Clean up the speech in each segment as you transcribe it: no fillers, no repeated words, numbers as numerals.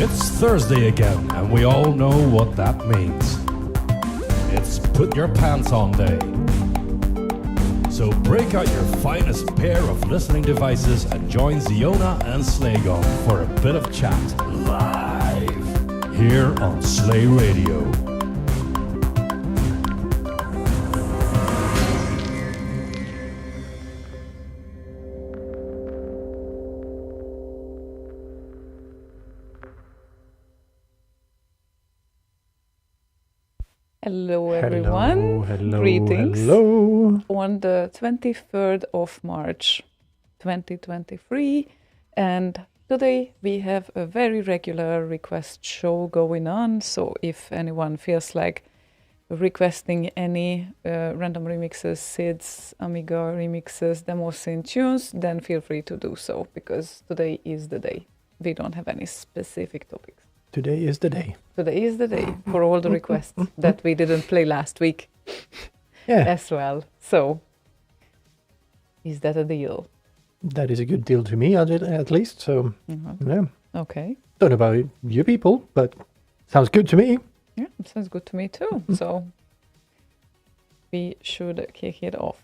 It's Thursday again, and we all know what that means. It's put your pants on day. So break out your finest pair of listening devices and join Ziona and Slaygon for a bit of chat live here on Slay Radio. Hello everyone, greetings hello. On the 23rd of March 2023, and today we have a very regular request show going on, so if anyone feels like requesting any random remixes, SIDs, Amiga remixes, demos and tunes, then feel free to do so, because today is the day. We don't have any specific topics. Today is the day. Today is the day for all the requests that we didn't play last week as well. So, is that a deal? That is a good deal to me, at least. So, yeah. Okay. Don't know about you people, but sounds good to me. Yeah, it sounds good to me too. So, we should kick it off.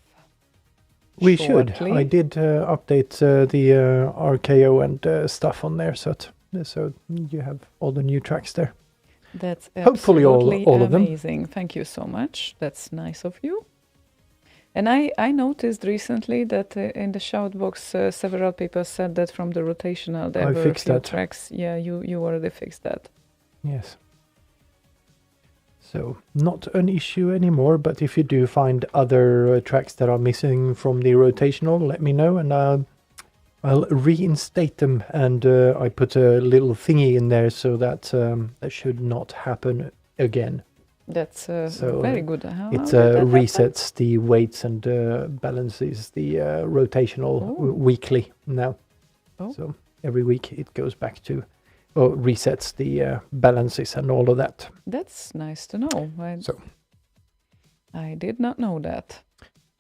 We shortly. should. I did update the RKO and stuff on there, so you have all the new tracks there. That's hopefully absolutely all of them. Amazing. Thank you so much. That's nice of you. And I noticed recently that in the shout box, several people said that from the rotational there were a few tracks. Yeah, you already fixed that. Yes. So not an issue anymore. But if you do find other tracks that are missing from the rotational, let me know, and I'll reinstate them, and I put a little thingy in there so that that should not happen again. That's very good. How it resets the weights and balances the rotational weekly now. Oh. So every week it goes back to, resets the balances and all of that. That's nice to know. I did not know that.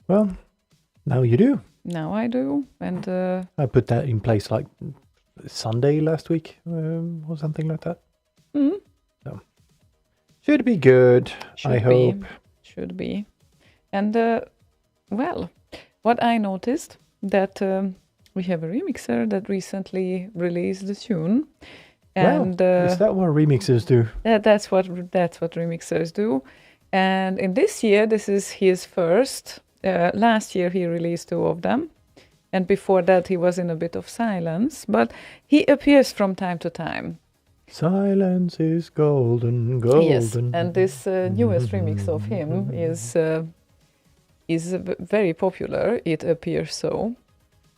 Well, now you do. Now I do, and I put that in place like Sunday last week or something like that. Mm-hmm. So should be good. I hope. Should be. And well, what I noticed that we have a remixer that recently released the tune, and is that what remixers do? That's what remixers do. And in this year, this is his first. Last year he released 2 of them, and before that he was in a bit of silence, but he appears from time to time. Silence is golden, golden. Yes, and this newest remix of him is very popular. It appears so.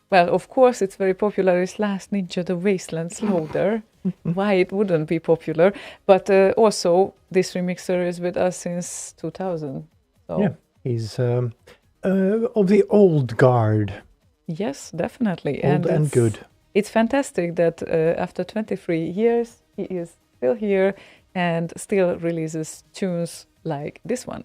Well, of course it's very popular. It's Last Ninja, the Wasteland Slaughter. Why it wouldn't be popular? But also this remixer is with us since 2000. So. Yeah, he's of the old guard. Yes, definitely. Old and good. It's fantastic that after 23 years, he is still here and still releases tunes like this one.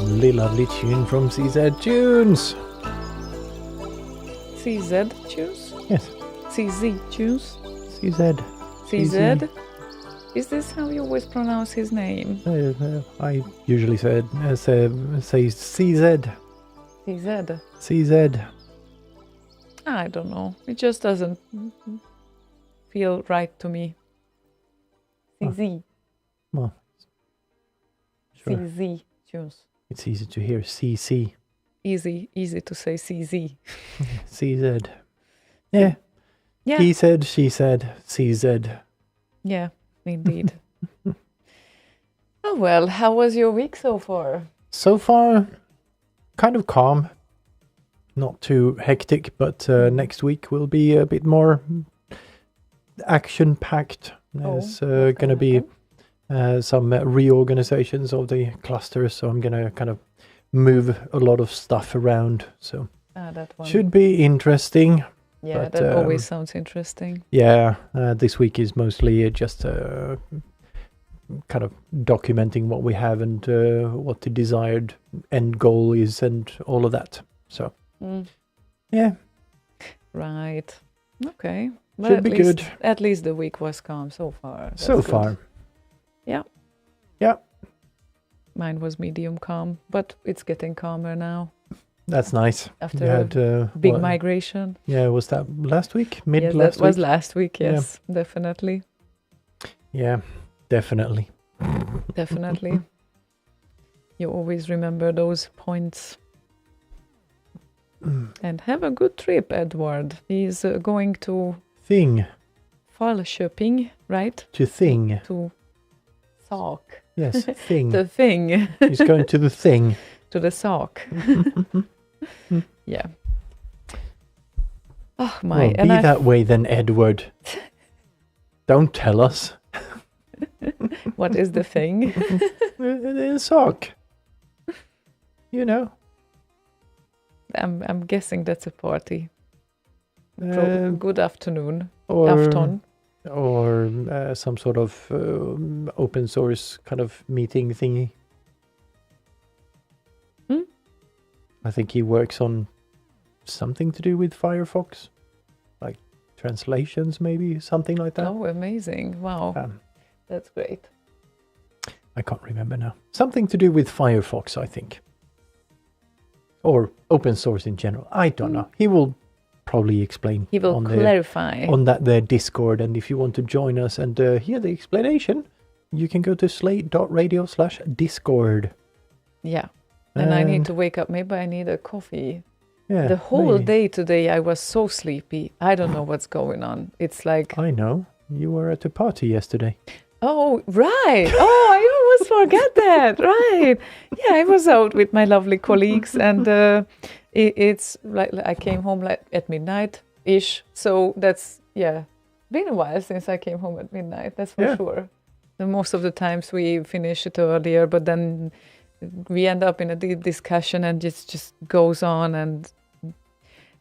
lovely tune from CZ Tunes. CZ Tunes? Yes, CZ Tunes? CZ. CZ? Is this how you always pronounce his name? I usually say CZ. CZ? CZ. I don't know. It just doesn't feel right to me. CZ. Well, sure. CZ Tunes. It's easy to hear. CC. Easy to say CZ. CZ. Yeah. Yeah. He said, she said, CZ. Yeah, indeed. Oh well, how was your week so far? So far, kind of calm. Not too hectic, but next week will be a bit more action-packed. There's going to be some reorganizations of the clusters, so I'm going to kind of move a lot of stuff around. So that one. should be interesting. Yeah, but, that always sounds interesting. Yeah, this week is mostly just kind of documenting what we have and what the desired end goal is and all of that. So, yeah. Right. Okay. Well, Should be good. At least the week was calm so far. That's So good. far. Yeah. Yeah. Mine was medium calm, but it's getting calmer now. That's nice. After You had, big migration. Yeah, was that last week? Yes, Last that was week? last week, yes, definitely. Yeah, definitely. Definitely. You always remember those points. And have a good trip, Edward. He's going to Thing. Falköping, right? To thing. To Sak. Yes, thing. The thing. He's going to the thing. To the Sak. Yeah. Oh my. Well, be that way then, Edward. Don't tell us. What is the thing? The sock. You know. I'm guessing that's a party. Good afternoon. Or Afton. Or some sort of open source kind of meeting thingy. I think he works on something to do with Firefox, like translations, maybe something like that. Oh, amazing! Wow, that's great. I can't remember now. Something to do with Firefox, I think, or open source in general. I don't know. He will probably explain. He will clarify on their Discord, and if you want to join us and hear the explanation, you can go to slate.radio/discord. Yeah. And I need to wake up. Maybe I need a coffee. Yeah, the whole maybe. day today, I was so sleepy. I don't know what's going on. It's like... I know. You were at a party yesterday. Oh, right. Oh, I almost forget that. Right. Yeah, I was out with my lovely colleagues, and it's like I came home like at midnight-ish. So that's, been a while since I came home at midnight. That's for sure. And most of the times we finish it earlier, but then... we end up in a deep discussion and it just goes on, and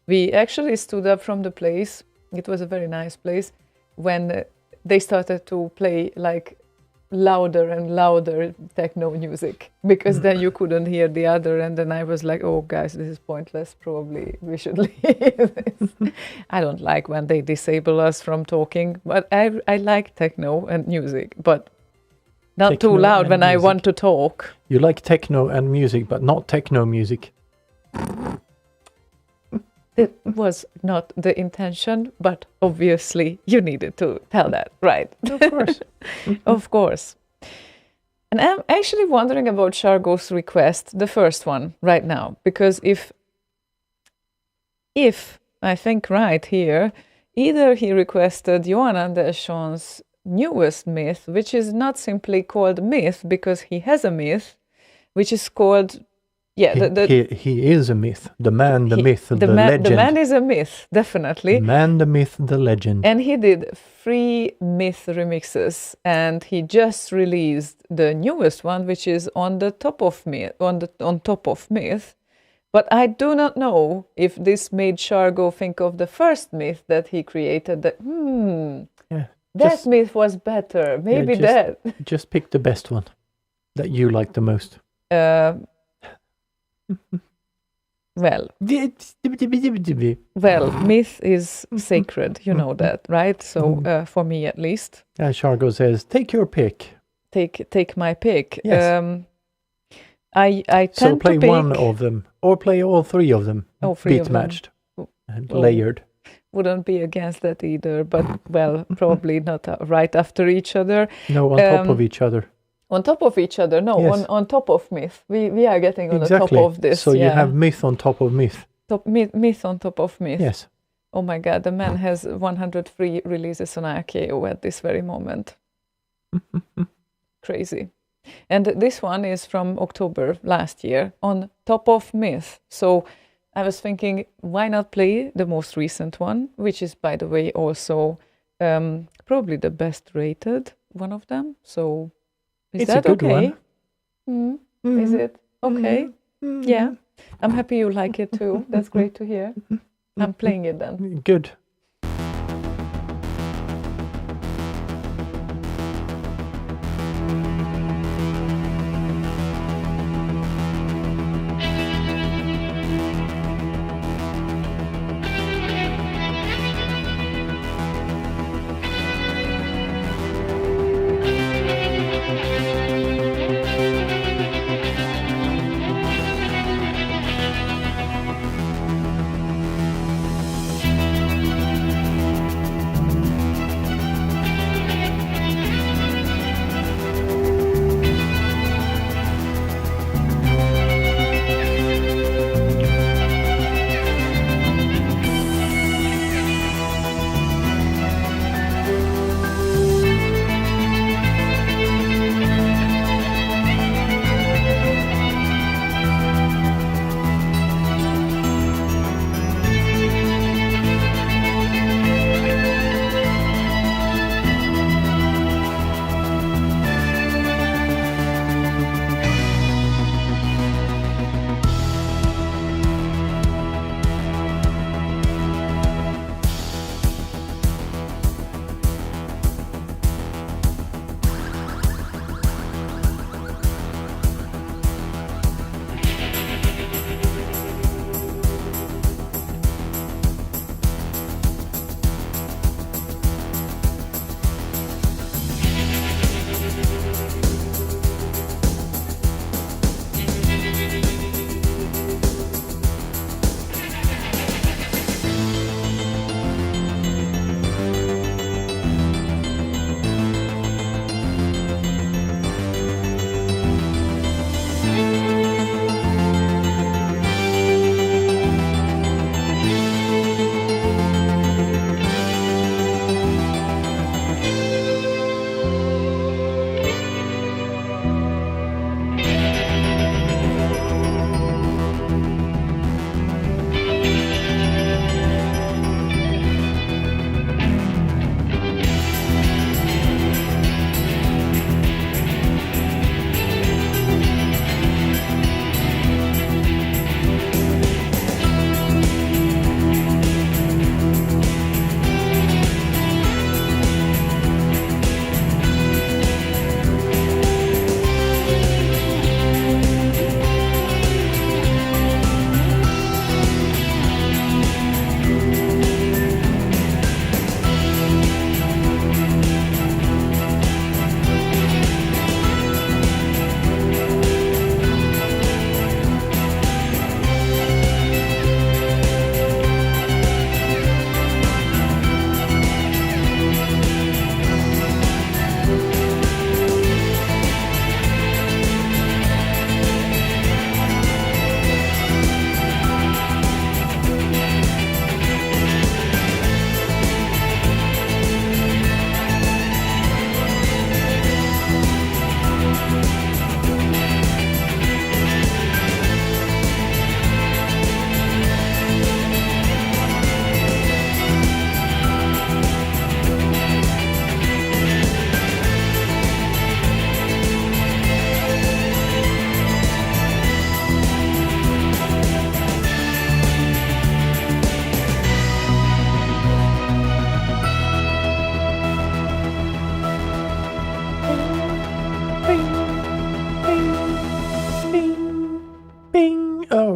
we actually stood up from the place. It was a very nice place when they started to play like louder and louder techno music, because then you couldn't hear the other, and then I was like, oh guys, this is pointless, probably we should leave this. I don't like when they disable us from talking, but I like techno and music, but not techno too loud when music. I want to talk. You like techno and music, but not techno music. It was not the intention, but obviously you needed to tell that, right? Of course. Of course. And I'm actually wondering about Shargo's request, the first one, right now, because if I think right here, either he requested Johan Andersson's newest myth, which is not simply called myth because he has a myth, which is called he is a myth. The man, the myth, the legend. The man is a myth, definitely. The man, the myth, the legend. And he did 3 myth remixes, and he just released the newest one, which is on top of myth. But I do not know if this made Shargo think of the first myth that he created. That that myth was better. Maybe Just pick the best one that you like the most. Well, myth is sacred, you know that, right? So for me at least, Shargo says, take your pick. take my pick. Yes. I tend So play to pick one of them, or play all three of them, all three beat of them. matched and layered. Wouldn't be against that either, but well, probably not right after each other. No, on top of each other. On top of each other, no, Yes. on top of myth. We are getting on Exactly. the top of this. So you have myth on top of myth. Myth on top of myth. Yes. Oh my God, the man has 103 releases on RKO at this very moment. Crazy. And this one is from October last year, on top of myth. So I was thinking, why not play the most recent one, which is, by the way, also probably the best rated one of them. So is It's that a good okay? one. Is it okay? Yeah. I'm happy you like it too. That's great to hear. I'm playing it then. Good.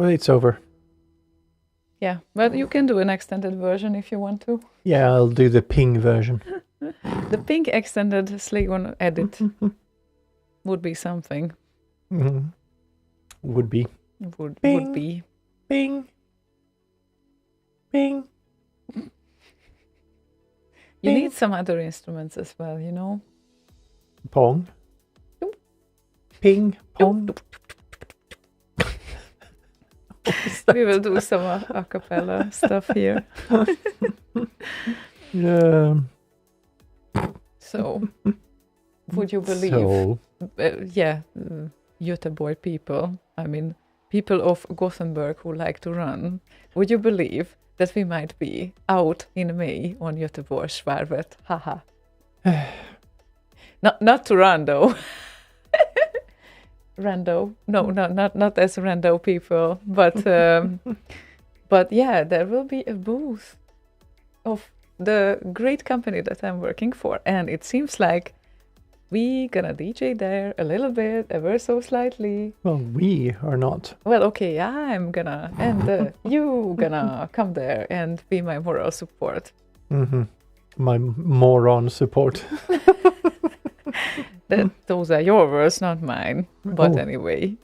it's over. Yeah, but you can do an extended version if you want to. Yeah, I'll do the ping version. The pink extended Slaygon edit would be something. Mhm. Would be. Would Bing. be. Bing. Bing. You Bing. need some other instruments as well, you know. Pong. Ping. Pong. We will do some a cappella stuff here. So, would you believe? So, Göteborg people. I mean, people of Gothenburg who like to run. Would you believe that we might be out in May on Göteborgsvarvet? Haha. Not to run though. Rando. No, not as rando people, but but yeah, there will be a booth of the great company that I'm working for, and it seems like we gonna DJ there a little bit, ever so slightly. well, we are not. Well, okay, I'm gonna, and you gonna come there and be my moral support. Hmm. My moron support. Those are your words, not mine. But Oh. anyway,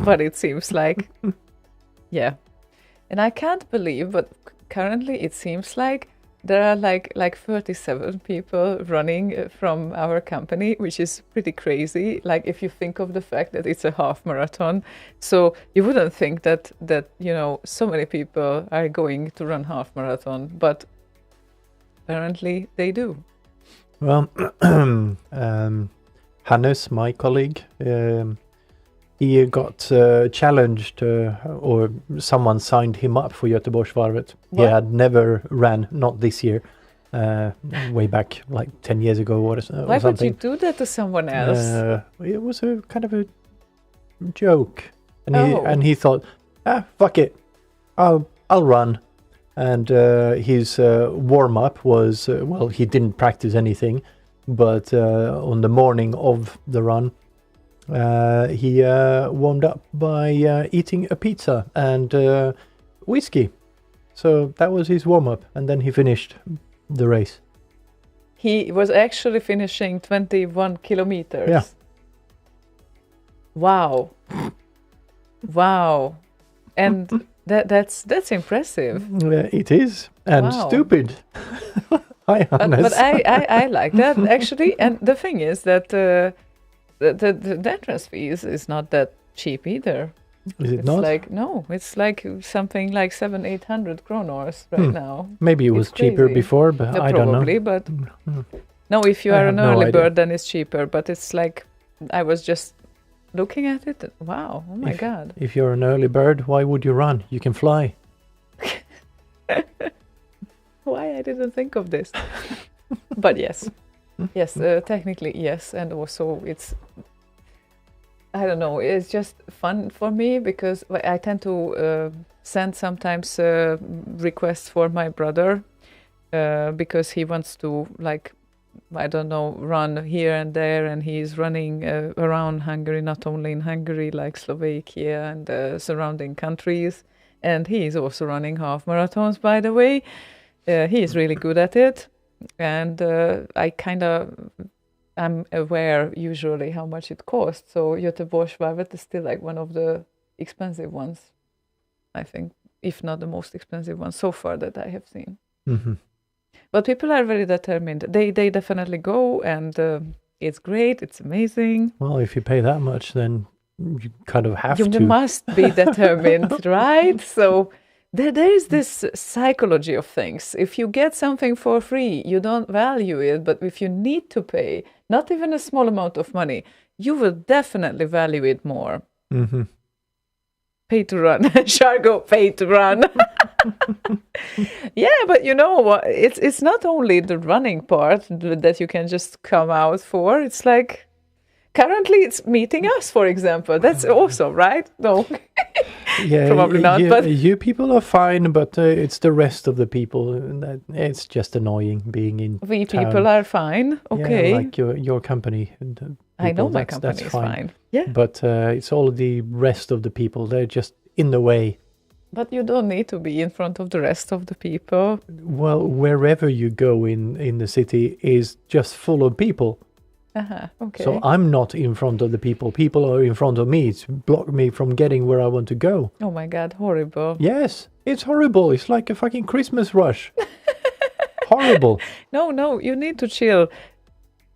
but it seems like, yeah. And I can't believe, but currently it seems like there are like 37 people running from our company, which is pretty crazy. Like if you think of the fact that it's a half marathon, so you wouldn't think that you know so many people are going to run half marathon, but apparently they do. Well, Hannes, my colleague, he got challenged, or someone signed him up for Göteborgsvarvet. He What? had never ran, not this year, way back like 10 years ago or Why would you something. do that to someone else? It was a kind of a joke, and Oh. he thought, fuck it, I'll run. And his warm up was well, he didn't practice anything, but on the morning of the run, he warmed up by eating a pizza and whiskey. So that was his warm up, and then he finished the race. He was actually finishing 21 kilometers. Yeah. Wow. Wow. And that's impressive. It is, and Wow. stupid. Hi, Hannes. But I like that actually. And the thing is that the entrance fee is not that cheap either. Is it It's not? like no, it's like something like 700-800 kronors right now. Maybe it was it's cheaper crazy. before, but No, I don't know. probably, but Mm. no, if you I are have an no early idea. bird, then it's cheaper. But it's like I was just looking at it. And, wow! Oh my god! If you're an early bird, why would you run? You can fly. Why I didn't think of this? But yes, yes, technically yes, and also it's. I don't know. It's just fun for me because I tend to send sometimes requests for my brother because he wants to like I don't know run here and there, and he's running around Hungary, not only in Hungary like Slovakia and surrounding countries, and he is also running half marathons. By the way, he is really good at it, and I'm aware usually how much it costs. So Göteborgsvarvet is still like one of the expensive ones, I think, if not the most expensive one so far that I have seen. Hmm. But people are very determined. They definitely go, and it's great. It's amazing. Well, if you pay that much, then you kind of have You to. must be determined, right? So there is this psychology of things. If you get something for free, you don't value it. But if you need to pay, not even a small amount of money, you will definitely value it more. Hmm. Pay to run. Shargo, pay to run. Yeah, but you know what? It's not only the running part that you can just come out for. It's like currently it's meeting us, for example. That's awesome, right? No. Yeah, Probably not, but- you people are fine, but it's the rest of the people that it's just annoying being in. We town. people are fine. Okay. Yeah, like your company. And, I know people, my that's company is fine. fine. Yeah. But it's all the rest of the people. They're just in the way. But you don't need to be in front of the rest of the people. Well, wherever you go in the city is just full of people. Okay. So I'm not in front of the people. People are in front of me to block me from getting where I want to go. Oh my God, horrible. Yes, it's horrible. It's like a fucking Christmas rush. Horrible. No, you need to chill.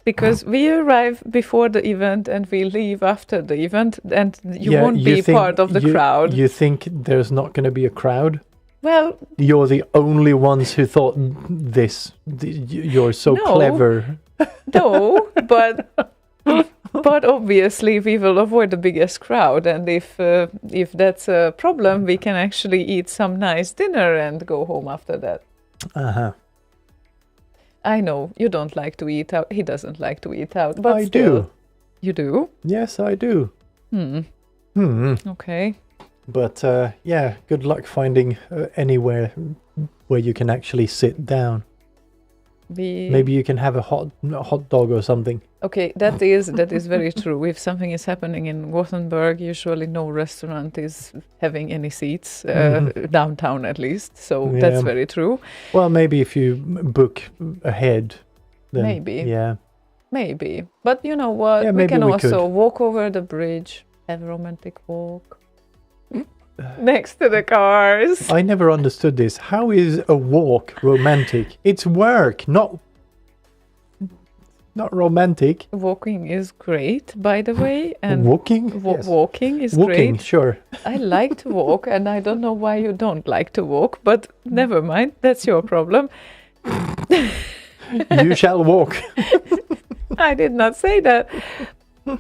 Because we arrive before the event and we leave after the event, and you won't be part of the crowd. You think there's not going to be a crowd? Well, You're the only ones who thought this. You're so clever. No, but obviously we will avoid the biggest crowd, and if that's a problem, we can actually eat some nice dinner and go home after that. I know you don't like to eat out. He doesn't like to eat out, but I still. do. You do? Yes, I do. Okay. But yeah, good luck finding anywhere where you can actually sit down. Maybe you can have a hot dog or something. Okay, that is very true. If something is happening in Gothenburg, usually no restaurant is having any seats downtown, at least. So that's very true. Well, maybe if you book ahead, then Maybe. But you know what? Yeah, we can we also could. walk over the bridge, have a romantic walk next to the cars. I never understood this. How is a walk romantic? It's work, not romantic. Walking is great, by the way. And walking? Yes. Walking is Walking, great. sure. I like to walk, and I don't know why you don't like to walk, but never mind. That's your problem. You shall walk. I did not say that.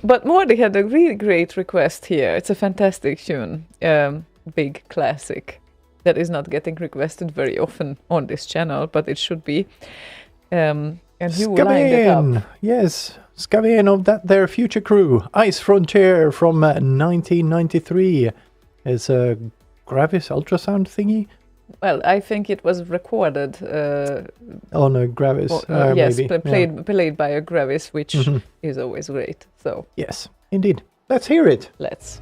But Mordy had a really great request here. It's a fantastic tune. Big classic that is not getting requested very often on this channel, but it should be. And you lined it up. Yes, Skavien of that their future crew. Ice Frontier from 1993. It's a Gravis ultrasound thingy. Well, I think it was recorded. On a Gravis, yes, maybe. played by a Gravis, which is always great. So yes, indeed. Let's hear it. let's.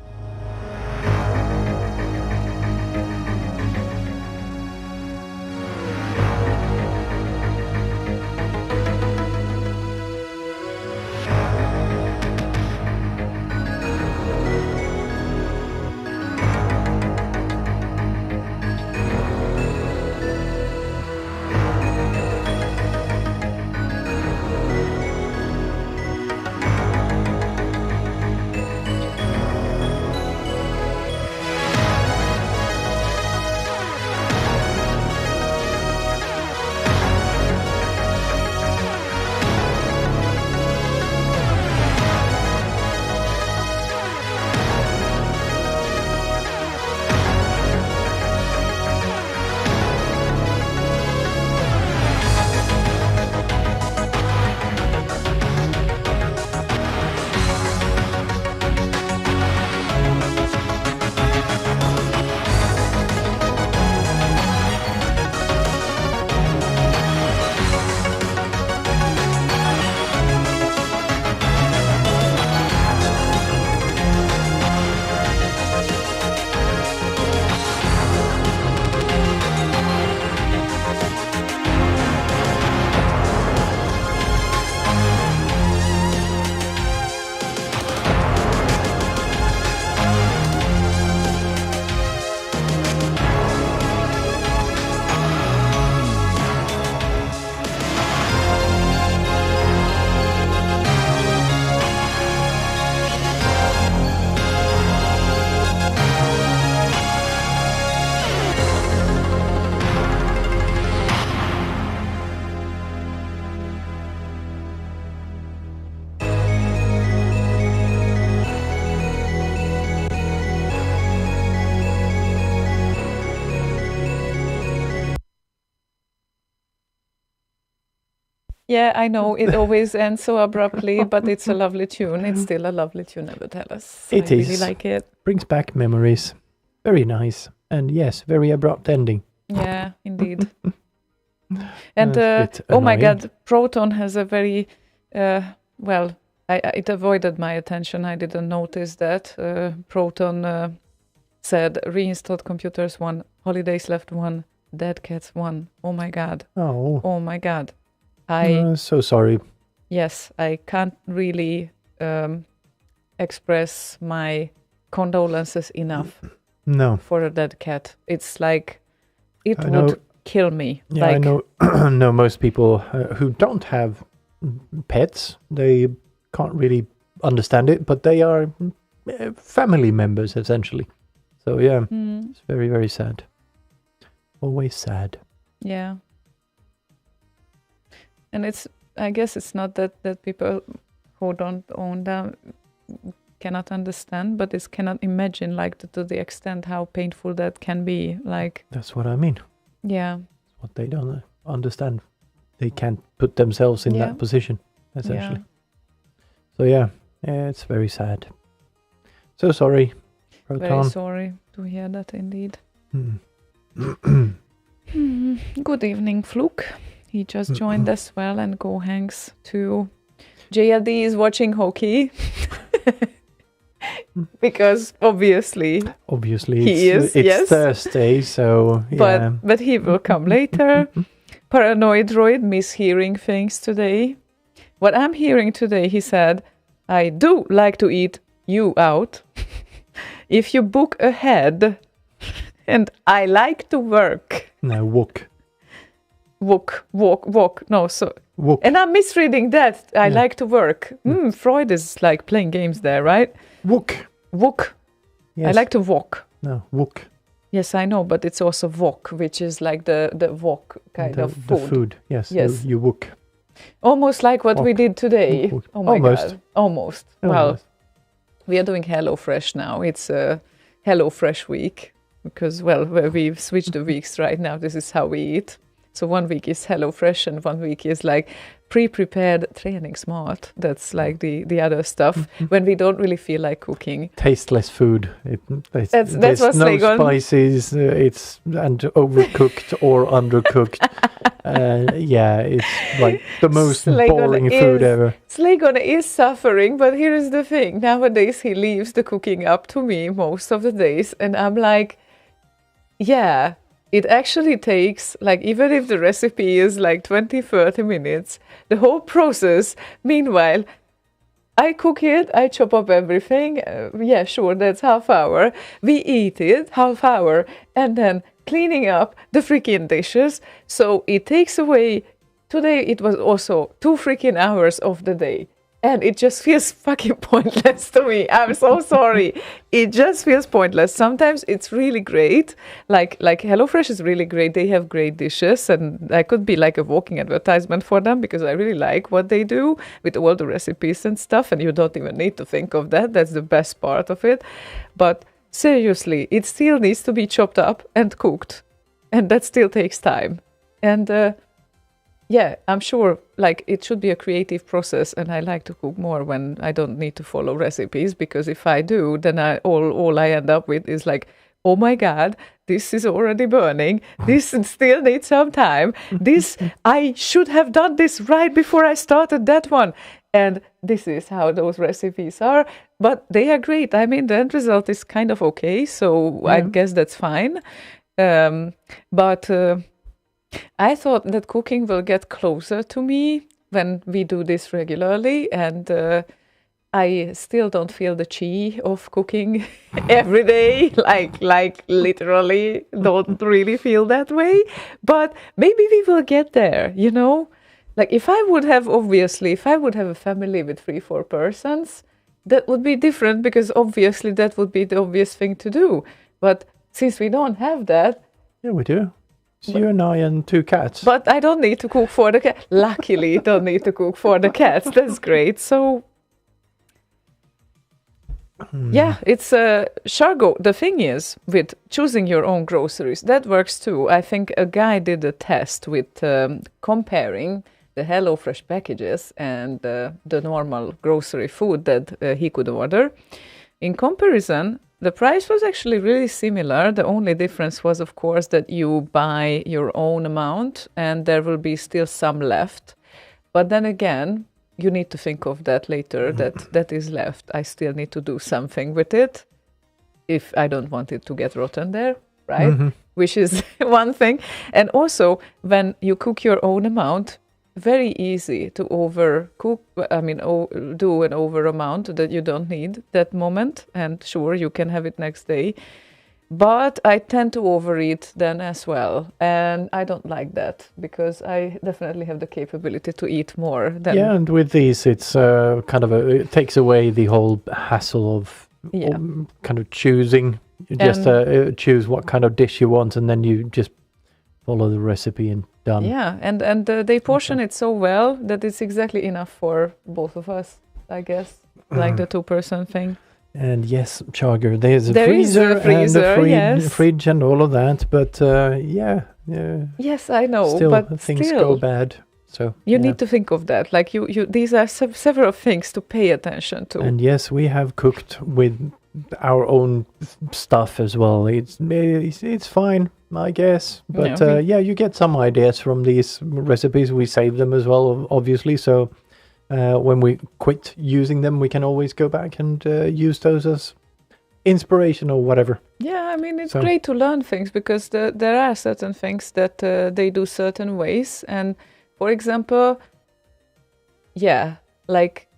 Yeah, I know it always ends so abruptly, but it's a lovely tune. It's still a lovely tune, nevertheless. It I is. really like it. Brings back memories. Very nice. And yes, very abrupt ending. Yeah, indeed. And a bit oh my annoying. God, Proton has a very well. It avoided my attention. I didn't notice that Proton said reinstalled computers 1, holidays left 1, dead cats 1. Oh my god. Oh, Oh my god. so sorry. Yes, I can't really express my condolences enough No. for a dead cat. It's like it I would know. kill me. Yeah, like I know. know most people who don't have pets. They can't really understand it, but they are family members essentially. So yeah, it's very, very sad. Always sad. Yeah. And I guess it's not that people who don't own them cannot understand, but it cannot imagine like to the extent how painful that can be. Like, That's what I mean. yeah. What they don't understand. They can't put themselves in that position, essentially. So yeah, it's very sad. So sorry, Proton. Very sorry to hear that indeed. Good evening, Fluke. He just joined as well, and Go Hanks too. JLD is watching hockey. Because obviously he is, it's yes. Thursday, so yeah. But he will come later. Paranoid droid mishearing things today. What I'm hearing today, he said, I do like to eat you out. If you book ahead, and I like to work. No, walk. Walk. No, so. Walk. And I'm misreading that. I like to work. Freud is like playing games there, right? Walk. Walk. Yes. I like to walk. No, walk. Yes, I know, but it's also wok, which is like the wok kind of food. The food, yes. Yes. You walk. Almost like what we did today. Walk. Oh my Almost. god. Almost. Well, we are doing HelloFresh now. It's a HelloFresh week because, well, we've switched the weeks right now. This is how we eat. So 1 week is HelloFresh and 1 week is like pre-prepared träningsmat. That's like the other stuff when we don't really feel like cooking. Tasteless food. There's what no Slaygon. spices. It's and overcooked or undercooked. Yeah, it's like the most Slaygon boring food ever. Slaygon is suffering, but here is the thing. Nowadays he leaves the cooking up to me most of the days, and I'm like, yeah. It actually takes, like, even if the recipe is like 20-30 minutes, the whole process, meanwhile, I cook it, I chop up everything, yeah, sure, that's half hour, we eat it, half hour, and then cleaning up the freaking dishes, so it takes away, today it was also 2 freaking hours of the day. And it just feels fucking pointless to me. I'm so sorry. It just feels pointless. Sometimes it's really great. Like HelloFresh is really great. They have great dishes. And I could be like a walking advertisement for them because I really like what they do with all the recipes and stuff. And you don't even need to think of that. That's the best part of it. But seriously, it still needs to be chopped up and cooked. And that still takes time. And yeah, I'm sure like it should be a creative process, and I like to cook more when I don't need to follow recipes, because if I do, then all I end up with is like, oh my god, this is already burning. This still needs some time. This I should have done this right before I started that one. And this is how those recipes are, but they are great. I mean, the end result is kind of okay, so I guess that's fine. But I thought that cooking will get closer to me when we do this regularly, and I still don't feel the chi of cooking every day, like literally don't really feel that way, but maybe we will get there, you know? Like if I would have a family with 3-4 persons, that would be different, because obviously that would be the obvious thing to do. But since we don't have that... Yeah, we do. It's you and I and 2 cats. But I don't need to cook for the cat. Luckily, don't need to cook for the cats. That's great. So, yeah, it's Shargo. The thing is, with choosing your own groceries, that works too. I think a guy did a test with comparing the HelloFresh packages and the normal grocery food that he could order. In comparison, the price was actually really similar. The only difference was, of course, that you buy your own amount and there will be still some left. But then again, you need to think of that later, that is left. I still need to do something with it. if I don't want it to get rotten there, right? Which is one thing. And also, when you cook your own amount, very easy to overcook. I mean, do an over amount that you don't need that moment. And sure, you can have it next day. But I tend to overeat then as well. And I don't like that because I definitely have the capability to eat more than... Yeah, and with these, it's kind of it takes away the whole hassle of kind of choosing. You just choose what kind of dish you want, and then you just follow the recipe and done. Yeah, and they portion it so well that it's exactly enough for both of us, I guess, like the 2-person thing. And yes, Chager, there's a There is freezer, a freezer, and a yes. fridge and all of that, but Yes, I know, still but things still, go bad. So you need to think of that. Like you these are several things to pay attention to. And yes, we have cooked with our own stuff as well. It's fine, I guess. But you get some ideas from these recipes. We save them as well, obviously. So when we quit using them, we can always go back and use those as inspiration or whatever. Yeah, I mean, it's great to learn things because there are certain things that they do certain ways. And for example, like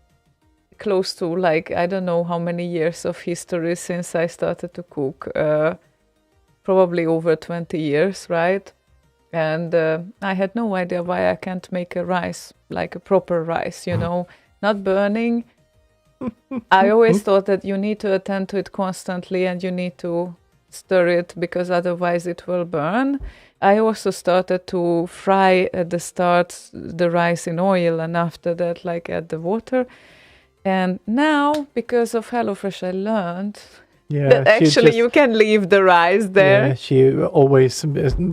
close to like, I don't know how many years of history since I started to cook, probably over 20 years, right? And I had no idea why I can't make a rice, like a proper rice, you know, not burning. I always thought that you need to attend to it constantly and you need to stir it because otherwise it will burn. I also started to fry at the start the rice in oil and after that like add the water. And now, because of HelloFresh, I learned that actually you can leave the rice there. Yeah, she always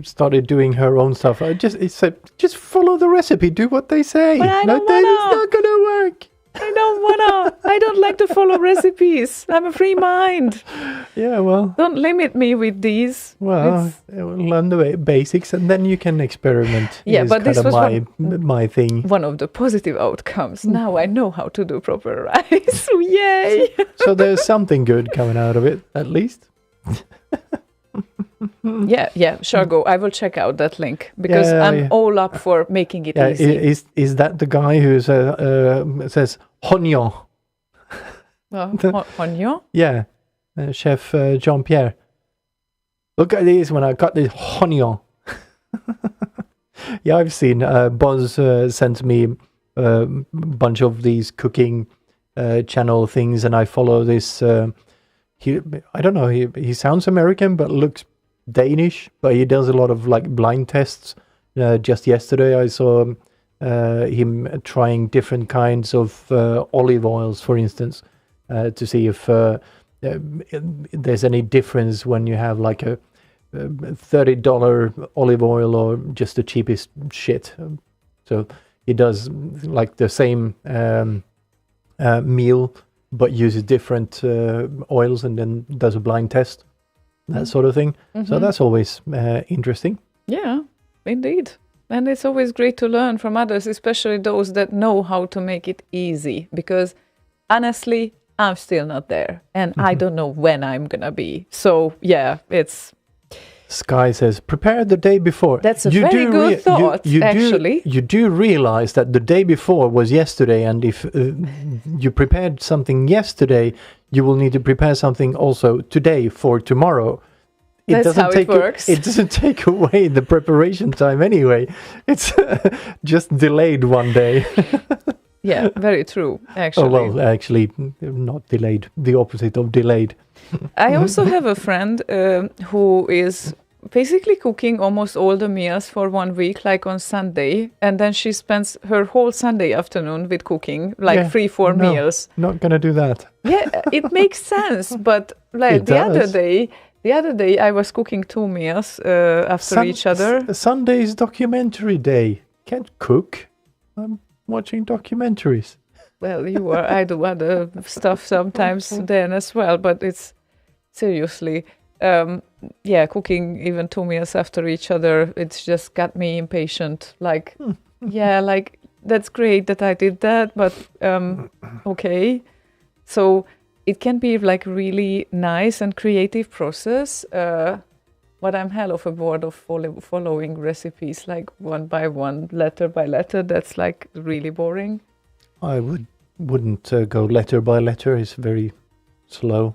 started doing her own stuff. It said, just follow the recipe, do what they say. But I don't It's not going to work. I don't wanna. I don't like to follow recipes. I'm a free mind. Yeah, well. Don't limit me with these. Well, learn the basics and then you can experiment. Yeah, but this was my thing. One of the positive outcomes. Now I know how to do proper rice. Yay! So there's something good coming out of it, at least. Yeah, sure, go. I will check out that link because I'm all up for making it easy. Is that the guy who says Honyon? Honyon? Yeah, Chef Jean-Pierre. Look at this when I got this Honyon. Yeah, I've seen. Boz sent me a bunch of these cooking channel things, and I follow this. I don't know. He sounds American, but looks Danish, but he does a lot of like blind tests. Just yesterday I saw him trying different kinds of olive oils, for instance, to see if there's any difference when you have like a $30 olive oil or just the cheapest shit. So he does like the same meal but uses different oils and then does a blind test. That sort of thing. Mm-hmm. So that's always interesting. Yeah, indeed. And it's always great to learn from others, especially those that know how to make it easy. Because honestly, I'm still not there. And I don't know when I'm going to be. So yeah, it's... Sky says, prepare the day before. That's a very good thought, actually. You do realize that the day before was yesterday. And if you prepared something yesterday, you will need to prepare something also today for tomorrow. That's how it works. It doesn't take away the preparation time anyway. It's just delayed one day. Yeah, very true, actually. Oh, well, actually, not delayed. The opposite of delayed. I also have a friend who is basically cooking almost all the meals for 1 week, like on Sunday. And then she spends her whole Sunday afternoon with cooking, like 3-4 meals. Not going to do that. Yeah, it makes sense. But like the other day I was cooking 2 meals after each other. Sunday's documentary day. Can't cook. I'm watching documentaries. Well, I do other stuff sometimes then as well, but it's seriously, cooking even 2 meals after each other, it's just got me impatient. Like, like, that's great that I did that, but okay. So it can be like really nice and creative process. But I'm hell of a bored of following recipes like one by one, letter by letter. That's like really boring. I wouldn't go letter by letter. It's very slow.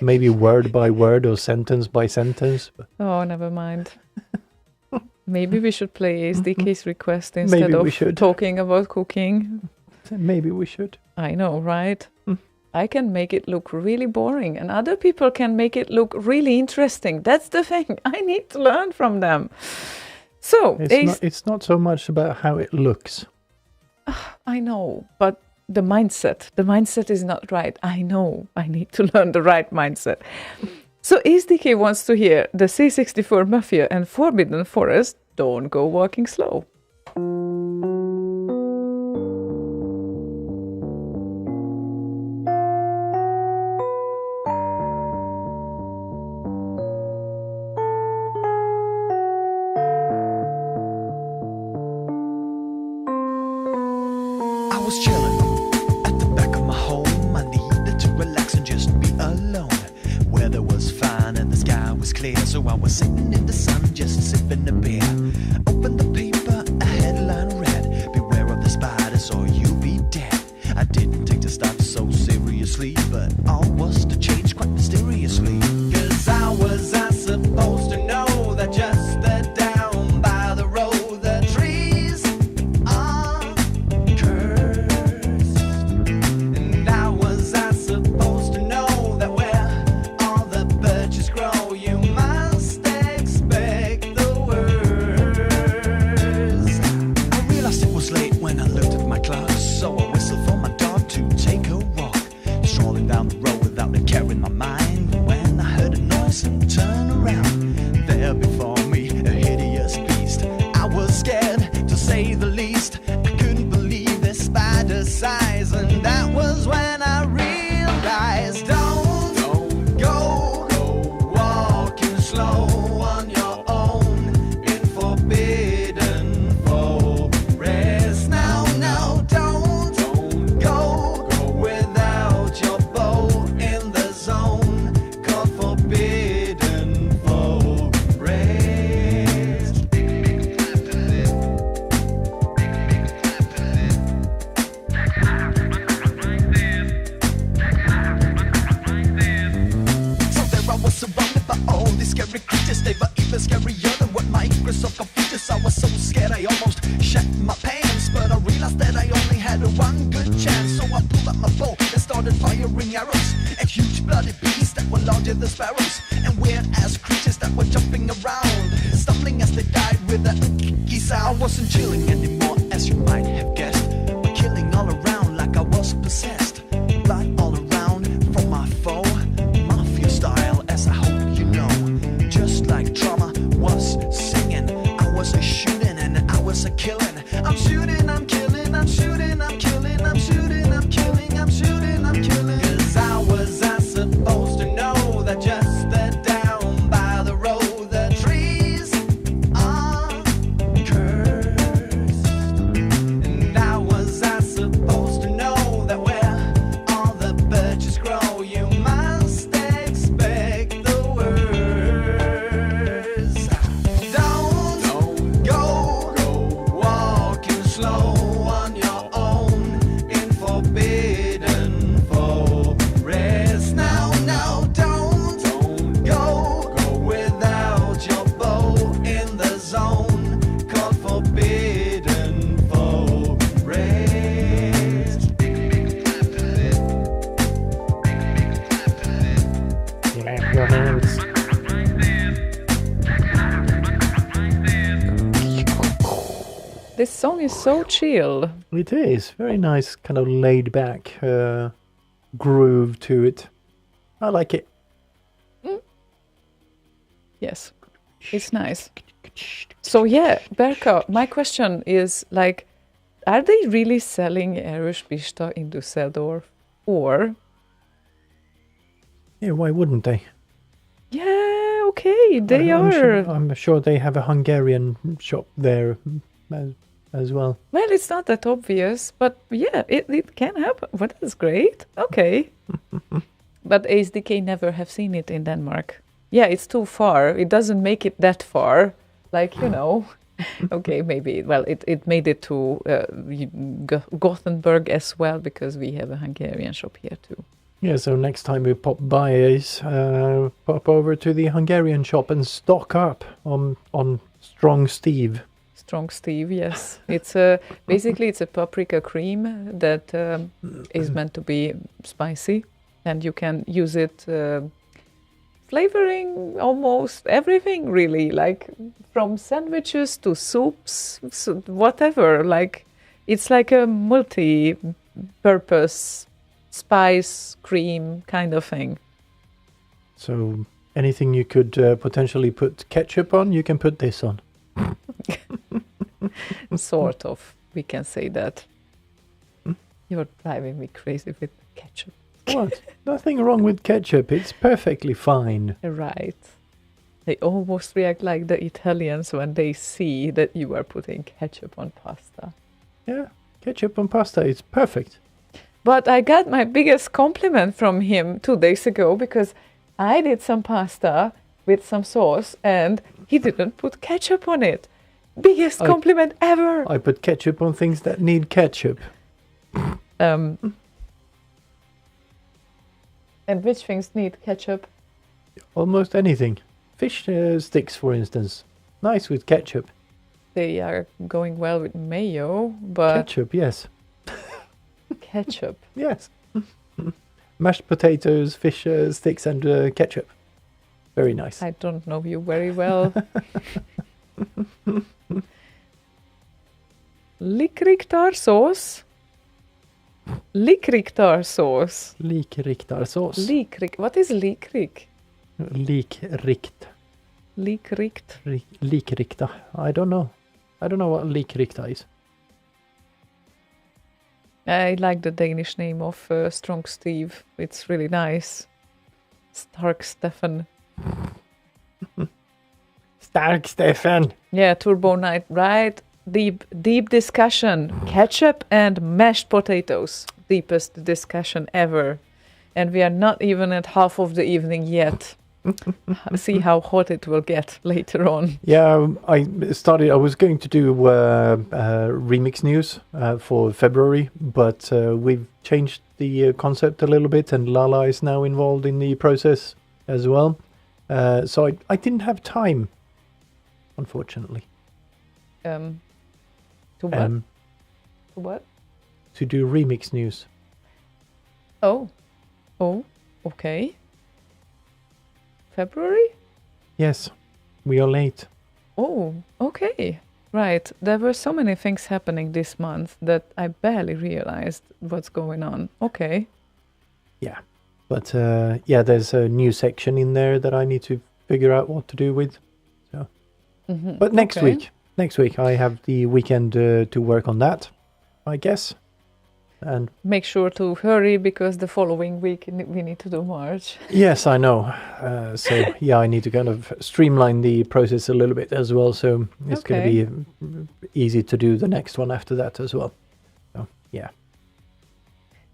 Maybe word by word or sentence by sentence. Oh, never mind. Maybe we should play SDK's request instead of talking about cooking. Maybe we should. I know, right? I can make it look really boring and other people can make it look really interesting. That's the thing. I need to learn from them. So it's not so much about how it looks. I know, but the mindset is not right. I know. I need to learn the right mindset. So SDK wants to hear the C64 Mafia and Forbidden Forest, Don't Go Walking Slow. I was chilling at the back of my home. I needed to relax and just be alone. Weather was fine and the sky was clear, so I was sitting in the sun just sipping a beer. Opened the paper, a headline read, "Beware of the spiders or you'll be dead." I didn't take the stuff so seriously, but all was to change quite mysteriously. 'Cause how was I supposed to know that just down by the road the trees are cursed? And how was I supposed to know that where all the birches grow you must expect the worst? I realized it was late when I looked at my clock, so I whistled for my dog to take a walk. Strolling down the road without a care in my mind, when I heard a noise and turned around. There before me, a hideous beast. I was scared, to say the least. I couldn't believe the spider's size, and that was when I realized, don't go walking slow on your own in forbidden forest. No, don't go without your bow in the zone called forbidden forest. So there I was surrounded by all these scary creatures. They were even scarier than what Microsoft computers. I was so scared I almost shat my pants, but I realized that I only had one good chance. So I pulled out my bow and started firing arrows at huge bloody beasts that were larger than sparrows, and weird-ass creatures that were jumping around, stumbling as they died with a sound. I wasn't chilling anymore, as you might have guessed, but killing all around like I was possessed. Blood all around from my foe, mafia style, as I hope you know. Just like trauma was singing, I was a shooting and I was a killing. I'm shooting, I'm killing, I'm shooting, I'm killing, I'm shooting, I'm killing, I'm shooting, I'm killing. 'Cause how was I supposed to know that just down by the road the trees are cursed? And how was I supposed to know that where all the birches grow you must expect the worst? Don't go walking slow on your own in forbidden forest. No, don't go without your bow in the zone called forbidden forest. Clap your hands. This song is so chill. It is very nice, kind of laid back groove to it. I like it. Yes, it's nice. So yeah, Berka, my question is like, are they really selling Irish Bista in Düsseldorf? Or, Yeah, why wouldn't they? yeah, okay, they are. I'm sure they have a Hungarian shop there. as well. Well, it's not that obvious, but yeah, it can happen. Well, that's great. Okay. But ASDK never have seen it in Denmark. Yeah, it's too far. It doesn't make it that far. Like, okay, maybe. Well, it made it to Gothenburg as well, because we have a Hungarian shop here too. Yeah, so next time we pop by Ace, pop over to the Hungarian shop and stock up on Strong Steve. Strong Steve, yes. It's basically it's a paprika cream that is meant to be spicy, and you can use it flavoring almost everything, really, like from sandwiches to soups, whatever. Like it's like a multi-purpose spice cream kind of thing. So anything you could potentially put ketchup on, you can put this on. Sort of, we can say that. You're driving me crazy with ketchup. What? Nothing wrong with ketchup. It's perfectly fine. Right. They almost react like the Italians when they see that you are putting ketchup on pasta. Yeah, ketchup on pasta is perfect. But I got my biggest compliment from him 2 days ago, because I did some pasta with some sauce and he didn't put ketchup on it. Biggest compliment ever. I put ketchup on things that need ketchup. And which things need ketchup? Almost anything. Fish sticks, for instance. Nice with ketchup. They are going well with mayo, but Ketchup, yes. ketchup. Yes. Mashed potatoes, fish sticks, and ketchup. Very nice. I don't know you very well. Likriktar sauce. Likriktar sauce. Likriktarsås. What is likrik? Likrikt. Likrikt. Likrikta. I don't know. I don't know what likrikta is. I like the Danish name of Strong Steve. It's really nice. Stark Stefan. Stark Stefan. Yeah, Turbo Night, right? Deep discussion. Ketchup and mashed potatoes. Deepest discussion ever. And we are not even at half of the evening yet. See how hot it will get later on. Yeah, I was going to do remix news for February, but we've changed the concept a little bit, and Lala is now involved in the process as well. So I didn't have time, unfortunately. To what? To what? To do remix news. Oh, okay. February? Yes, we are late. Oh, okay. Right. There were so many things happening this month that I barely realized what's going on. Okay. Yeah, but there's a new section in there that I need to figure out what to do with. So, but next week I have the weekend to work on that, I guess. And make sure to hurry, because the following week we need to do March. Yes, I know. So yeah, I need to kind of streamline the process a little bit as well. So it's going to be easy to do the next one after that as well. So yeah.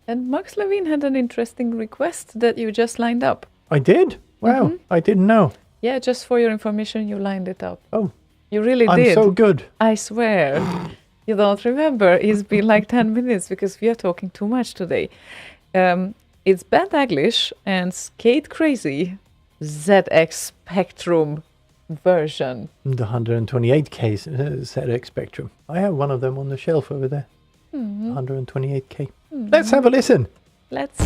And Max Levine had an interesting request that you just lined up. I did? Wow, I didn't know. Yeah, just for your information, you lined it up. Oh, you really I'm did. so good. I swear. You don't remember. It's been like 10 minutes because we are talking too much today. It's Bad English and Skate Crazy ZX Spectrum version. The 128K ZX Spectrum. I have one of them on the shelf over there. 128K. Let's have a listen. Let's.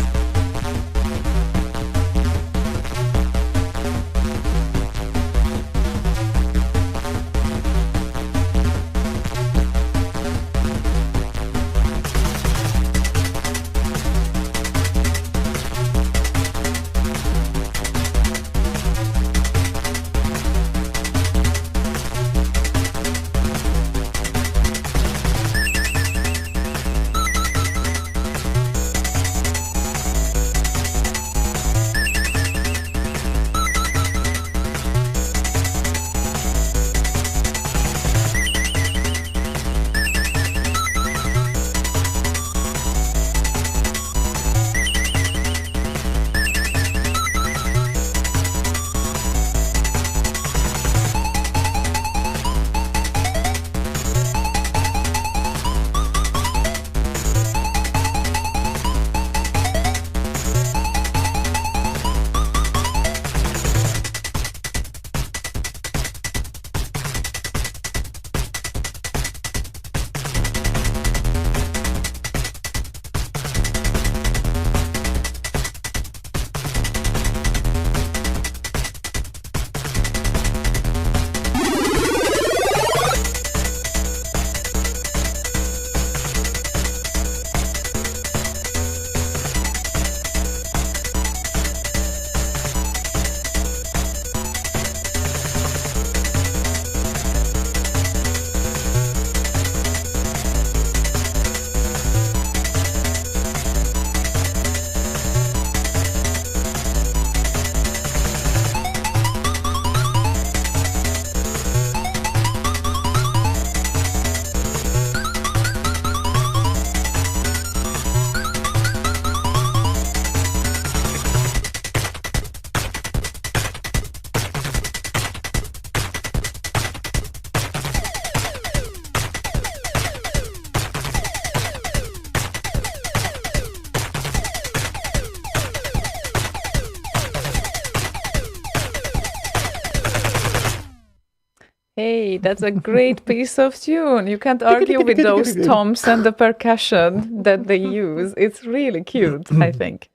Hey, that's a great piece of tune. You can't argue with those toms and the percussion that they use. It's really cute, I think.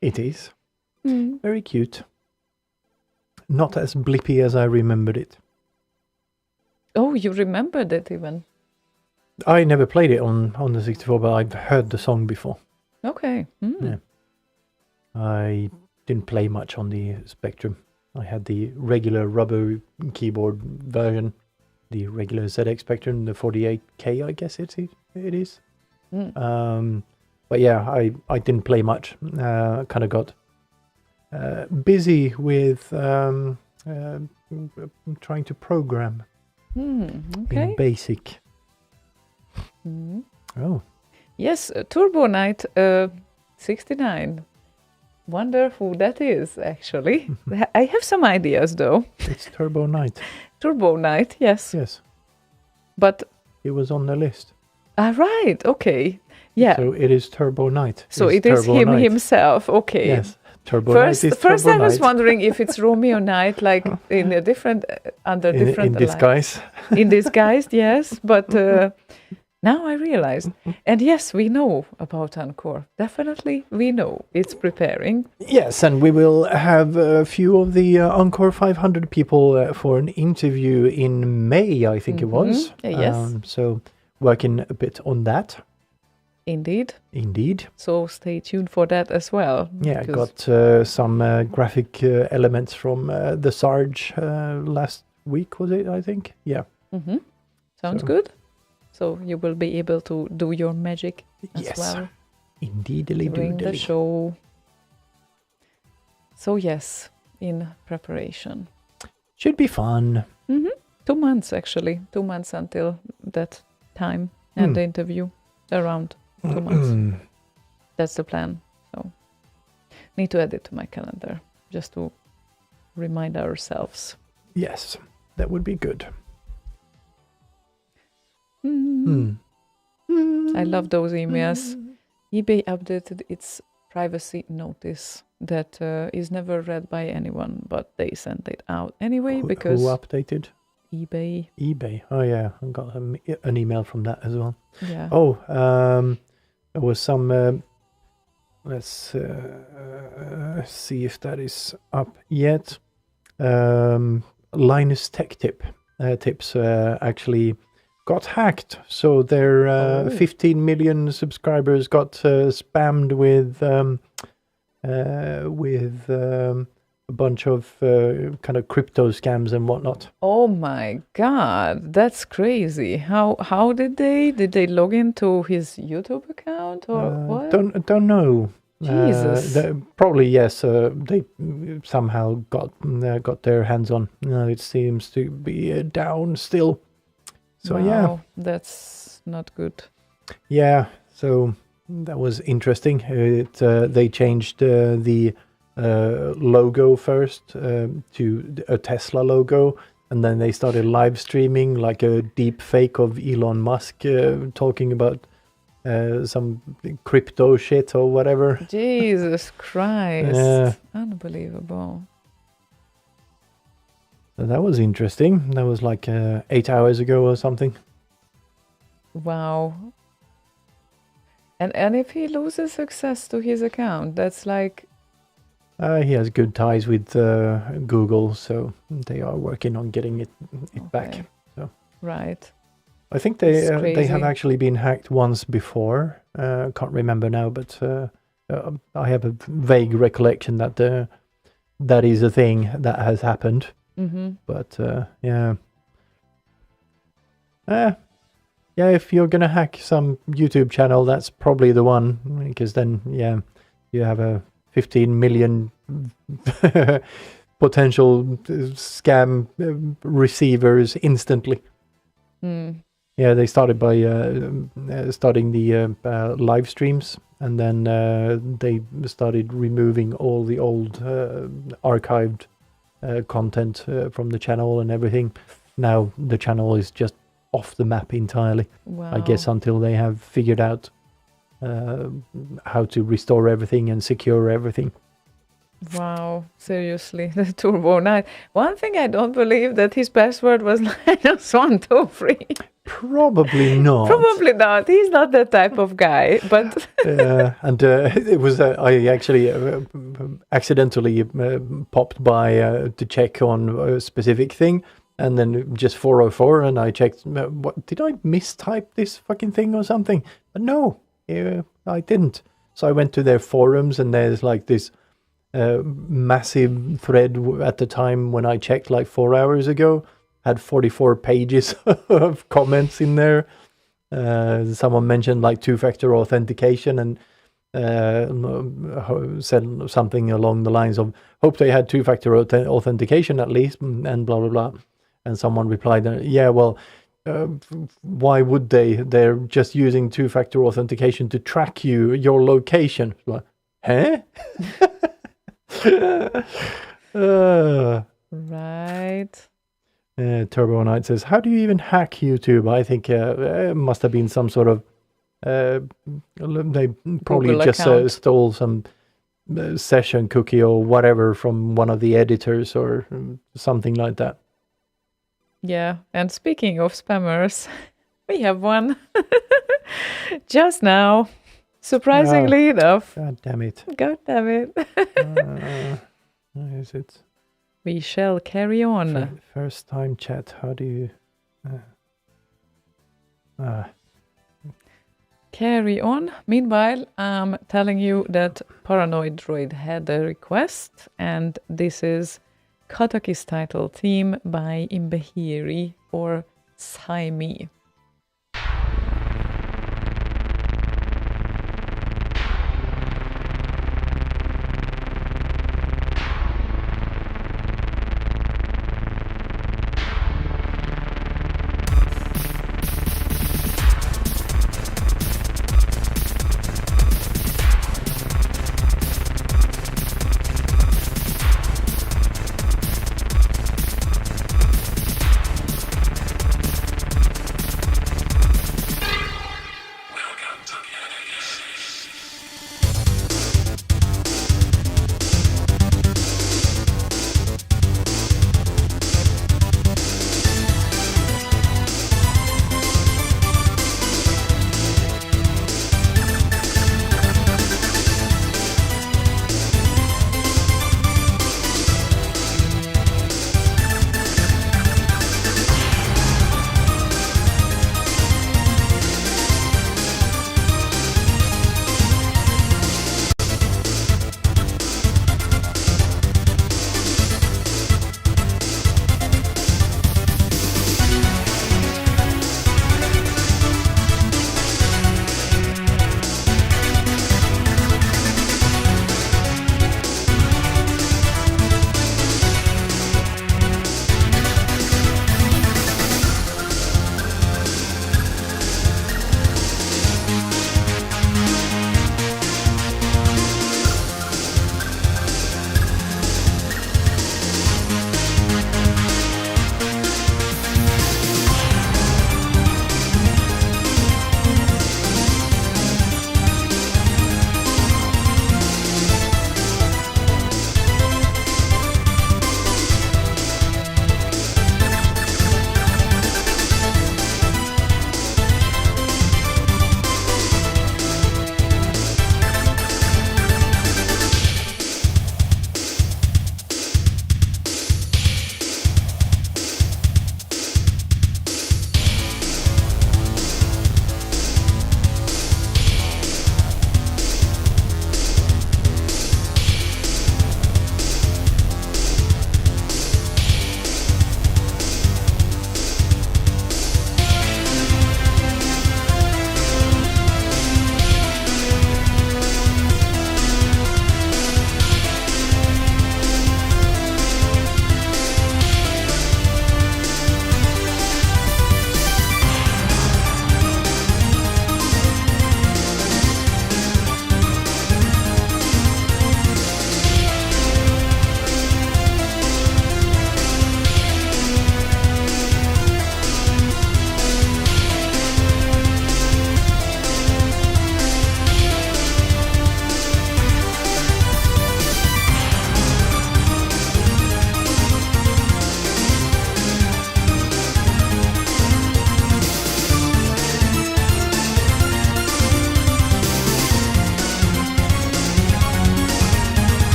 It is. Mm. Very cute. Not as blippy as I remembered it. Oh, you remembered it even. I never played it on the 64, but I've heard the song before. Okay. Mm. Yeah. I didn't play much on the Spectrum. I had the regular rubber keyboard version, the regular ZX Spectrum, the 48K, I guess it is. Mm. But yeah, I didn't play much. Kind of got busy with trying to program Okay. in BASIC. Mm. Oh, Yes, Turbo Knight 69. Wonder who that is, actually. I have some ideas, though. it's Turbo Knight. Turbo Knight, yes. Yes, But, it was on the list. right, okay. Yeah, So it is Turbo Knight. so It's it is Turbo him Knight. himself, okay. Yes, Turbo First, Knight is first Turbo I was Knight. wondering if it's Romeo Knight, like in a different, under different... in disguise. In disguise, yes. But now I realized. And yes, we know about Encore. Definitely, we know it's preparing. Yes, and we will have a few of the Encore 500 people for an interview in May, I think it was. Yes. So working a bit on that, Indeed. indeed. So stay tuned for that as well. Yeah, because- got some graphic elements from the Sarge last week, was it, I think? Yeah. Mhm. Sounds So- good. So you will be able to do your magic as Yes, well indeedly during the doodly. show. So yes, in preparation. Should be fun. 2 months actually. 2 months until that time and the interview. Around 2 months. That's the plan. So need to add it to my calendar just to remind ourselves. Yes, that would be good. I love those emails. eBay updated its privacy notice that is never read by anyone, but they sent it out anyway because Who updated? eBay. eBay. Oh yeah, I got an email from that as well. Yeah. Oh, there was some. Let's see if that is up yet. Linus Tech Tips actually got hacked. So their 15 million subscribers got spammed with a bunch of kind of crypto scams and whatnot. Oh my God, that's crazy. How did they log into his YouTube account or what? Don't know. Jesus. Probably yes. They somehow got their hands on. It seems to be down still. So Wow, that's not good. yeah. So that was interesting. They changed the logo first to a Tesla logo, and then they started live streaming like a deep fake of Elon Musk talking about some crypto shit or whatever. Jesus Christ. Yeah. Unbelievable. So that was interesting. That was like 8 hours ago or something. Wow. And if he loses access to his account, that's like, He has good ties with Google, so they are working on getting it back. Okay. So right. I think It's they have crazy. actually been hacked once before. Can't remember now, but I have a vague recollection that that is a thing that has happened. Mm-hmm. But yeah, if you're gonna hack some YouTube channel, that's probably the one, because then you have a 15 million potential scam receivers instantly. Mm. Yeah, they started by starting the live streams, and then they started removing all the old archived content from the channel and everything. Now the channel is just off the map entirely. Wow. I guess until they have figured out how to restore everything and secure everything. Wow, seriously, the Turbo Knight. One thing I don't believe that his password was Linus123. Probably not. Probably not. He's not that type of guy. But And it was I actually accidentally popped by to check on a specific thing, and then just 404, and I checked. What did I mistype this fucking thing or something? But no, I didn't. So I went to their forums, and there's like this massive thread at the time when I checked, like 4 hours ago, had 44 pages of comments in there. Someone mentioned like two-factor authentication and said something along the lines of, hope they had two-factor authentication at least, and blah, blah, blah. And someone replied, yeah, well, why would they? They're just using two-factor authentication to track your location. Like, huh? right. Turbo Knight says, how do you even hack YouTube? I think it must have been some sort of they probably Google just account. stole some session cookie or whatever from one of the editors or something like that. Yeah, and speaking of spammers, we have one just now. Surprisingly enough. God damn it. God damn it. Where is it? We shall carry on. First time chat. How do you... Carry on. Meanwhile, I'm telling you that Paranoid Droid had a request, and this is Kataki's title theme by Imbehiri or Saimi.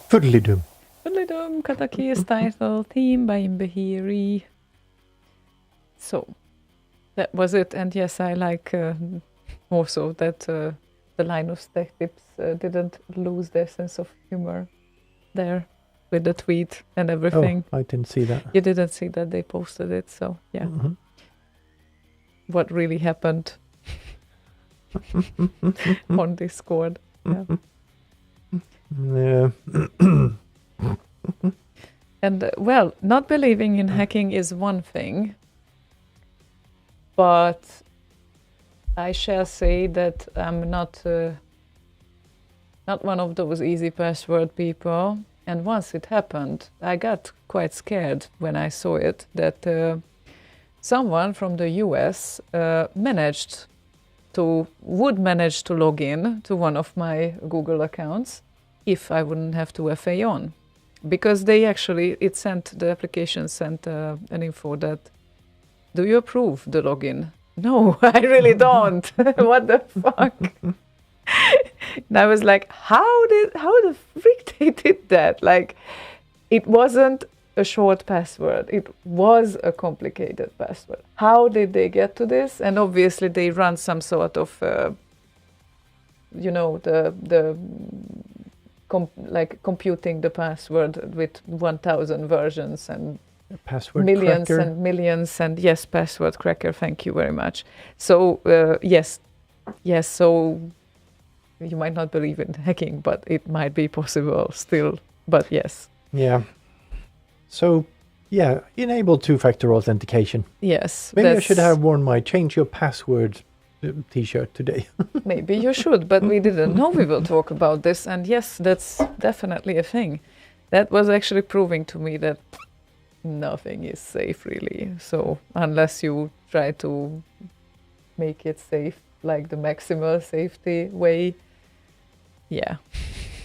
Fiddly-dum. Fiddly-dum, Kataki is title, theme by Imbahiri. So, that was it. And yes, I like also that the Linus Tech Tips didn't lose their sense of humor there with the tweet and everything. Oh, I didn't see that. You didn't see that they posted it, so yeah. Mhm. What really happened on Discord. Yeah. Yeah. And well, not believing in hacking is one thing, but I shall say that I'm not one of those easy password people. And once it happened, I got quite scared when I saw it that someone from the US would manage to log in to one of my Google accounts if I wouldn't have to FA on. Because the application sent an info that, do you approve the login? No, I really don't. What the fuck? And I was like, how the freak they did that? Like, it wasn't a short password. It was a complicated password. How did they get to this? And obviously they run some sort of, computing the password with 1,000 versions and Password millions cracker. and millions. And yes, password cracker. Thank you very much. So yes. So you might not believe in hacking, but it might be possible still. But yes. Yeah. So, yeah, enable two-factor authentication. Yes. Maybe I should have worn my change your password t-shirt today. Maybe you should, but we didn't know we will talk about this. And yes, that's definitely a thing. That was actually proving to me that nothing is safe, really. So unless you try to make it safe, like the maximal safety way, yeah.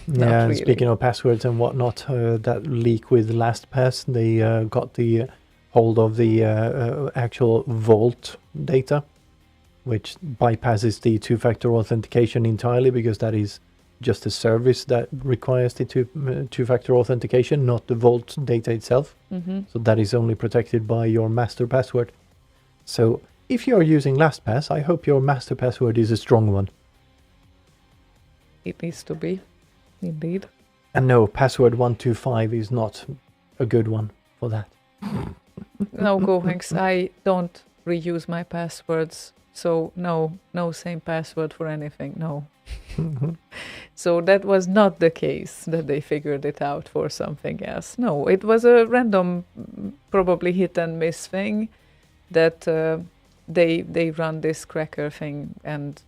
Not Yeah, really. speaking of passwords and whatnot, that leak with LastPass, they got the hold of the actual vault data, which bypasses the two-factor authentication entirely, because that is just a service that requires the two-factor authentication, not the vault data itself. Mm-hmm. So that is only protected by your master password. So if you are using LastPass, I hope your master password is a strong one. It needs to be, indeed. And no, password 125 is not a good one for that. No, Gohanks, I don't reuse my passwords. So no same password for anything, no. So that was not the case that they figured it out for something else. No, it was a random, probably hit and miss thing that they run this cracker thing, and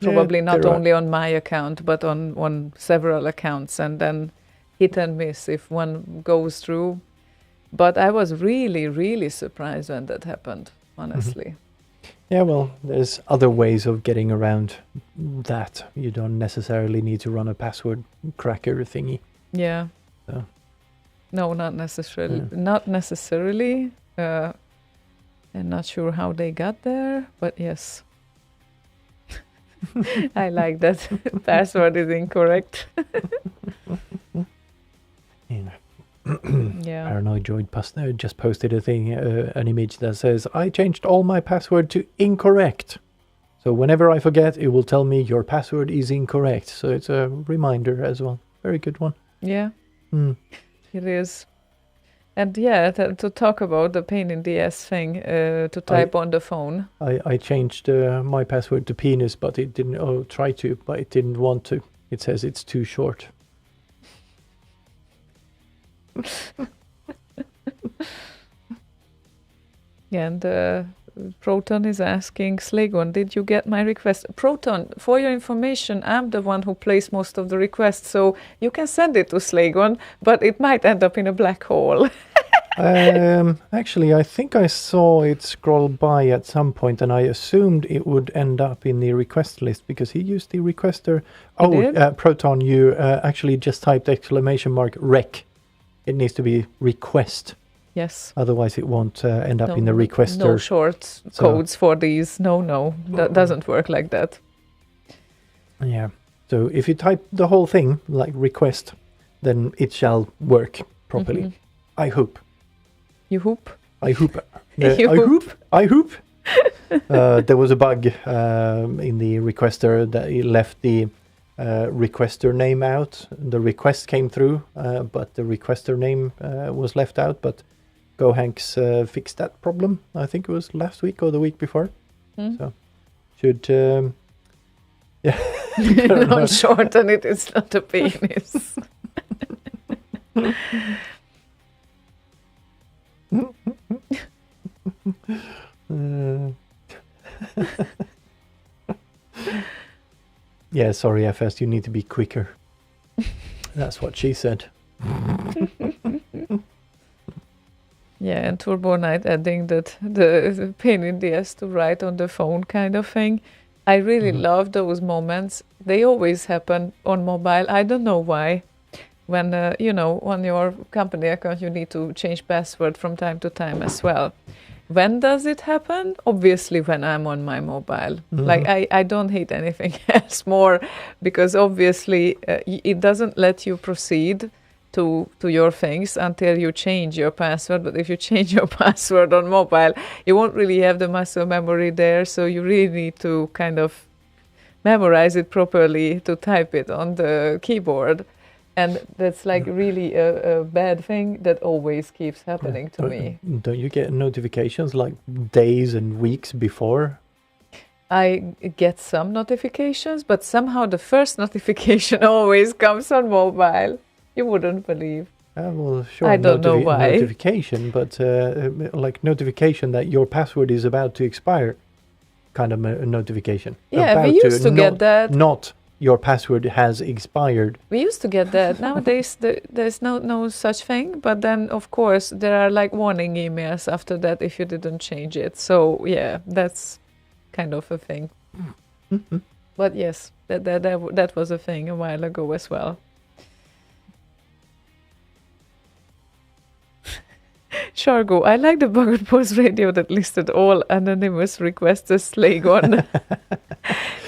probably not only on my account, but on several accounts, and then hit and miss if one goes through. But I was really, really surprised when that happened, honestly. Yeah, well, there's other ways of getting around that. You don't necessarily need to run a password cracker thingy. Yeah. So. No, not necessarily. Yeah. Not necessarily. I'm not sure how they got there, but yes. I like that password is incorrect. Yeah. Yeah. Paranoid Droid just posted a thing, an image that says, I changed all my password to incorrect. So whenever I forget, it will tell me your password is incorrect. So it's a reminder as well. Very good one. Yeah, Mm. it is. And yeah, to talk about the pain in the ass thing, to type on the phone. I changed my password to penis, but it didn't, try to, but it didn't want to. It says it's too short. And Proton is asking, Slaygon, did you get my request? Proton, for your information, I'm the one who plays most of the requests, so you can send it to Slaygon, but it might end up in a black hole. Actually, I think I saw it scroll by at some point, and I assumed it would end up in the request list because he used the requester. did? Proton, you actually just typed !rec. It needs to be request. Yes. Otherwise, it won't end up in the requester. No short codes for these. No. That doesn't work like that. Yeah. So if you type the whole thing, like request, then it shall work properly. Mhm. I hope. You hoop? I hope. You I hoop? I hope. There was a bug in the requester that it left the requester name out. The request came through, but the requester name was left out. But GoHanks fixed that problem. I think it was last week or the week before. So should yeah. Don't shorten it. It's not a penis. Yeah, sorry, FS, you need to be quicker. That's what she said. Yeah, and Turbo Knight adding that the pain in the ass to write on the phone kind of thing. I really love those moments. They always happen on mobile. I don't know why. When, on your company account, you need to change password from time to time as well. When does it happen? Obviously, when I'm on my mobile. Like, I don't hate anything else more because obviously it doesn't let you proceed to your things until you change your password. But if you change your password on mobile, you won't really have the muscle memory there. So you really need to kind of memorize it properly to type it on the keyboard. And that's like really a bad thing that always keeps happening to me. Don't you get notifications like days and weeks before? I get some notifications, but somehow the first notification always comes on mobile. You wouldn't believe. Well, sure. I don't know why. Notification, but like notification that your password is about to expire, kind of a notification. Yeah, about we used to get that. Not your password has expired. We used to get that. Nowadays, there's no such thing. But then, of course, there are like warning emails after that if you didn't change it. So yeah, that's kind of a thing. But yes, that was a thing a while ago as well. Shargo, I like the Bugger Post radio that listed all anonymous requests as Slaygon.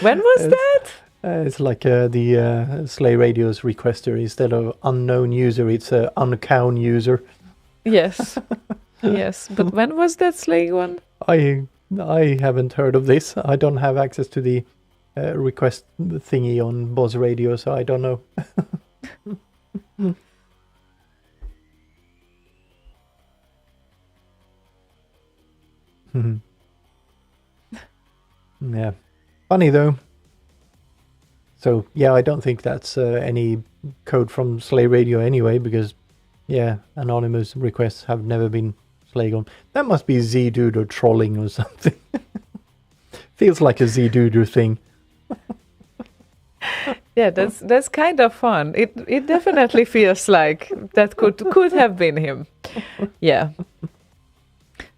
When was that? It's like the Slay Radio's requester. Instead of unknown user, it's unknown user. Yes. Yes. But when was that Slaygon? I haven't heard of this. I don't have access to the request thingy on Boz Radio, so I don't know. Yeah. Funny though. So yeah, I don't think that's any code from Slay Radio anyway, because yeah, anonymous requests have never been Slaygon. That must be Z-Duder trolling or something. Feels like a Z-Duder thing. Yeah, that's kind of fun. It definitely feels like that could have been him. Yeah.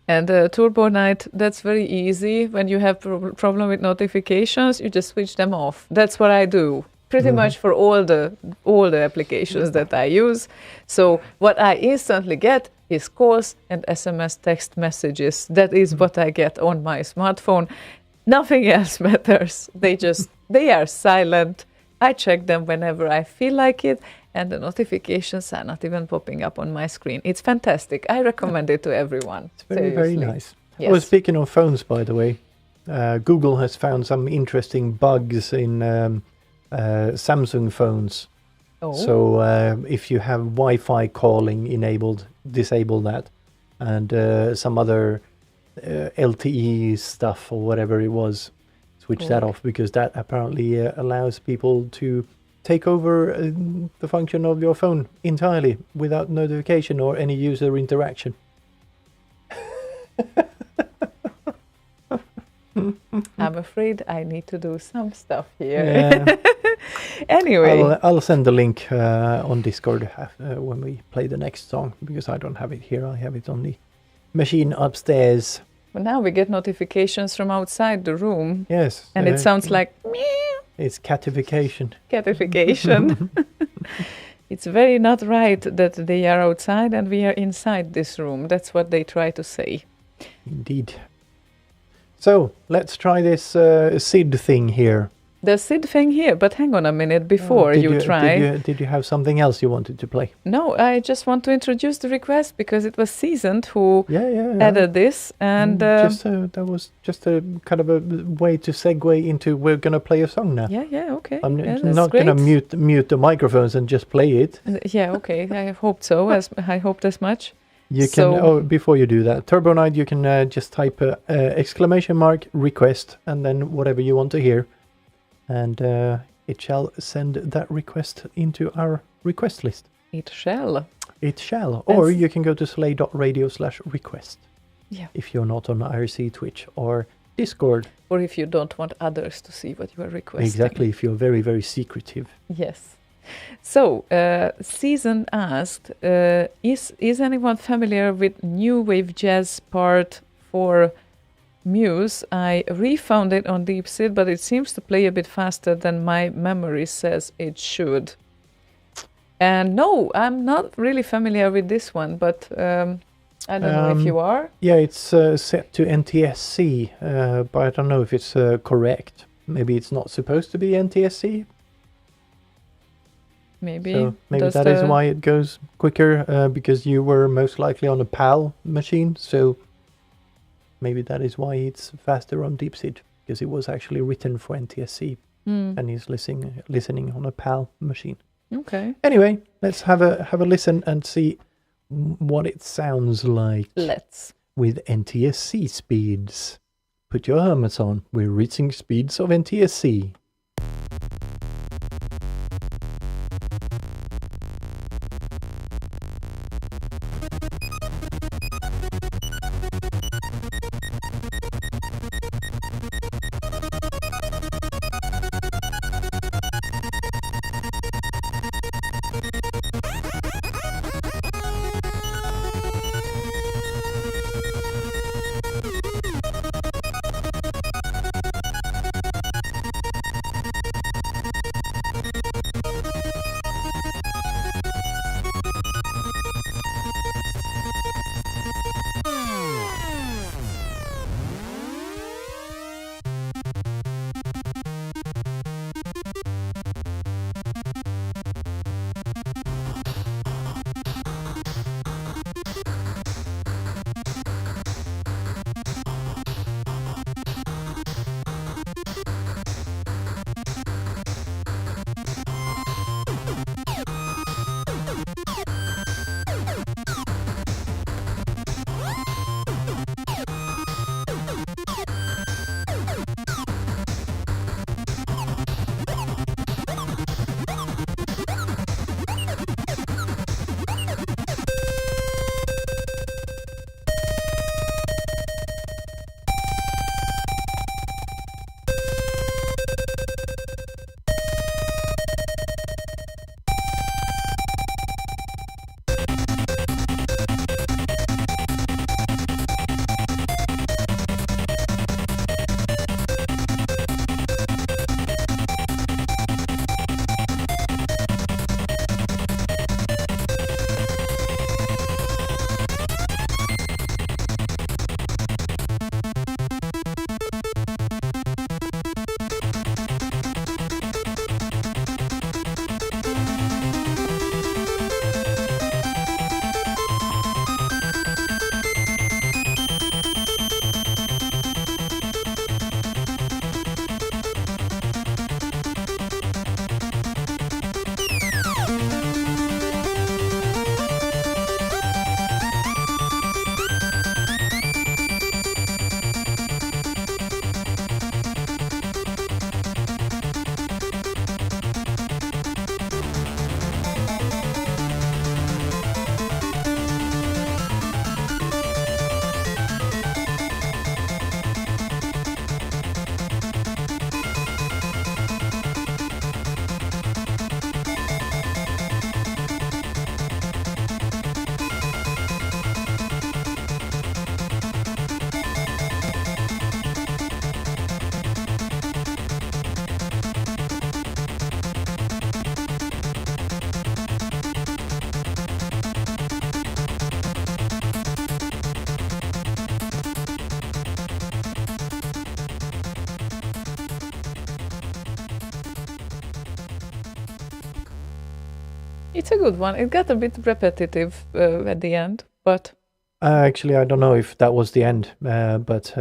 And Turbo Knight, that's very easy. When you have problem with notifications, you just switch them off. That's what I do pretty much for all the applications that I use. So what I instantly get is calls and SMS text messages. That is what I get on my smartphone. Nothing else matters. They are silent. I check them whenever I feel like it. And the notifications are not even popping up on my screen. It's fantastic. I recommend it to everyone. It's very, very nice. Yes. Well, speaking of phones, by the way, Google has found some interesting bugs in Samsung phones. Oh. So if you have Wi-Fi calling enabled, disable that. And some other LTE stuff or whatever it was, switch that off, because that apparently allows people to take over the function of your phone entirely without notification or any user interaction. I'm afraid I need to do some stuff here. Yeah. Anyway. I'll send the link on Discord when we play the next song, because I don't have it here. I have it on the machine upstairs. Well, now we get notifications from outside the room. Yes. And it sounds like meow. It's catification. Catification. It's very not right that they are outside and we are inside this room. That's what they try to say. Indeed. So let's try this SID thing here. the Sid thing here, but hang on a minute before you try. Did you have something else you wanted to play? No, I just want to introduce the request because it was Seasoned who Yeah. added this, and that was just a kind of a way to segue into we're gonna play a song now. yeah, okay. I'm yeah, not great. gonna mute the microphones and just play it. Yeah, okay. I hope so. I hoped as much. You can before you do that, Turbo Night, you can just type exclamation mark request and then whatever you want to hear, and it shall send that request into our request list. It shall. It shall. Or you can go to slay.radio/request. Yeah. If you're not on IRC, Twitch, or Discord. Or if you don't want others to see what you are requesting. Exactly, if you're very, very secretive. Yes. So, Season asked, is anyone familiar with New Wave Jazz Part 4 Muse? I refound it on DeepSeed, but it seems to play a bit faster than my memory says it should. And no, I'm not really familiar with this one, but I don't know if you are. Yeah, it's set to NTSC, but I don't know if it's correct. Maybe it's not supposed to be NTSC. Maybe. So maybe that is why it goes quicker, because you were most likely on a PAL machine. So maybe that is why it's faster on DeepSeed, because it was actually written for NTSC and he's listening on a PAL machine. Okay. Anyway, let's have a listen and see what it sounds like. Let's. With NTSC speeds. Put your helmets on. We're reaching speeds of NTSC. It's a good one. It got a bit repetitive at the end, but Actually, I don't know if that was the end, but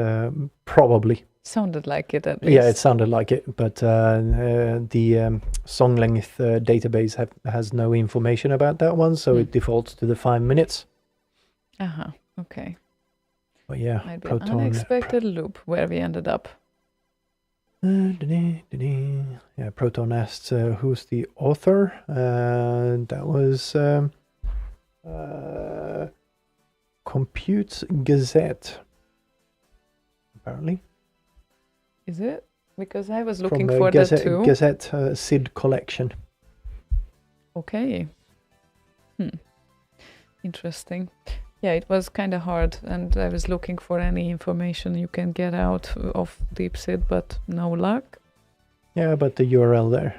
probably. sounded like it at least. Yeah, it sounded like it, but the song length database has no information about that one, so it defaults to the 5 minutes. Uh-huh. Okay. But yeah, Might be an unexpected loop where we ended up. Yeah, Proton asked who's the author. That was Compute Gazette, apparently. Is it? Because I was looking From for Gazette, that too. Gazette Sid collection. Okay. Interesting. Yeah, it was kind of hard, and I was looking for any information you can get out of Deep Sid, but no luck. Yeah, but the URL there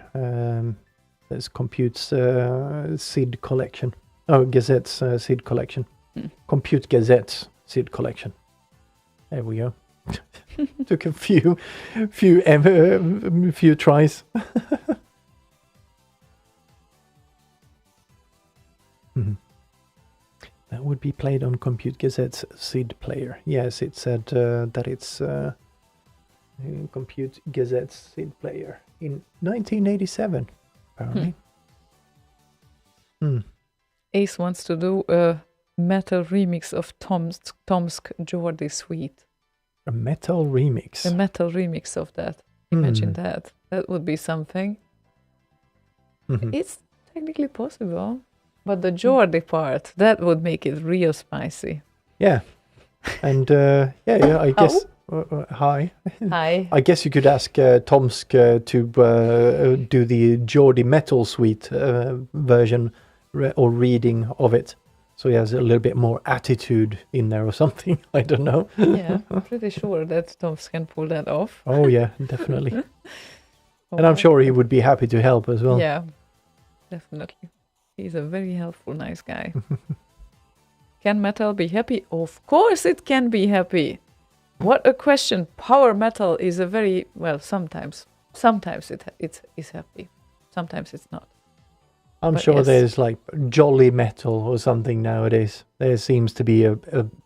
says Compute's Sid collection. Oh, Gazette's Sid collection. Compute Gazette's Sid collection. There we go. Took a few tries. That would be played on Compute Gazette's Sid player. Yes, it said that it's Compute Gazette's Sid player in 1987, apparently. Ace wants to do a metal remix of Tomsk Geordie Suite. A metal remix. A metal remix of that. Imagine that. That would be something. It's technically possible. But the Geordie part, that would make it real spicy. Yeah. And I guess... hi. Hi. I guess you could ask Tomsk to do the Geordie Metal Suite version or reading of it. So he has a little bit more attitude in there or something. I don't know. Yeah, I'm pretty sure that Tomsk can pull that off. Oh, yeah, definitely. And I'm sure he would be happy to help as well. Yeah, definitely. He's a very helpful, nice guy. Can metal be happy? Of course it can be happy. What a question. Power metal is a very, well, sometimes it is happy. Sometimes it's not. I'm But sure yes. there's like jolly metal or something nowadays. There seems to be a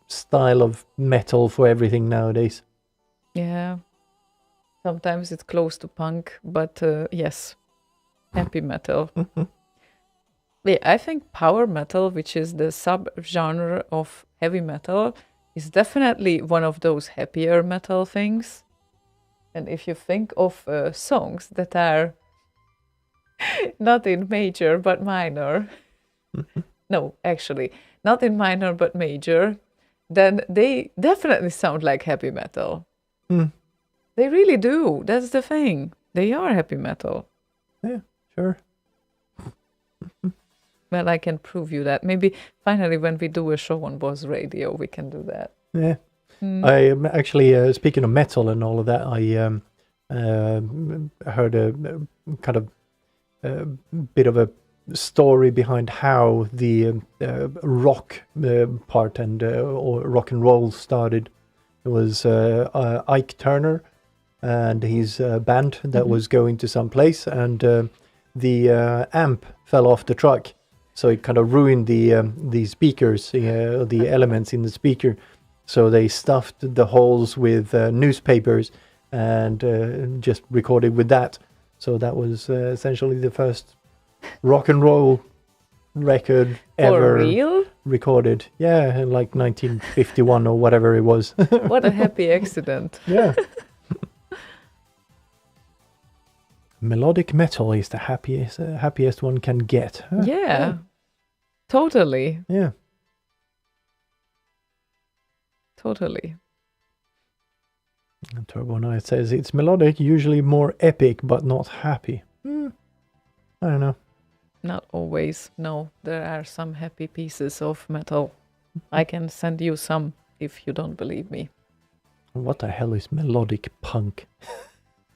style of metal for everything nowadays. Yeah. Sometimes it's close to punk, but yes, happy metal. Yeah, I think power metal, which is the subgenre of heavy metal, is definitely one of those happier metal things. And if you think of songs that are not in major but minor, no, actually, not in minor but major, then they definitely sound like happy metal. They really do. That's the thing. They are happy metal. Yeah, sure. Well, I can prove you that. Maybe finally when we do a show on Boss Radio, we can do that. Yeah. I actually, speaking of metal and all of that, I heard a kind of bit of a story behind how the rock part and or rock and roll started. It was Ike Turner and his band that was going to some place, and the amp fell off the truck. So it kind of ruined the speakers, the elements in the speaker. So they stuffed the holes with newspapers and just recorded with that. So that was essentially the first rock and roll record ever For real? recorded. Yeah, in like 1951 or whatever it was. What a happy accident. Yeah. Melodic metal is the happiest one can get. Huh? Yeah. Totally. Yeah. Totally. And Turbo Knight says it's melodic, usually more epic, but not happy. I don't know. Not always. No, there are some happy pieces of metal. I can send you some if you don't believe me. What the hell is melodic punk?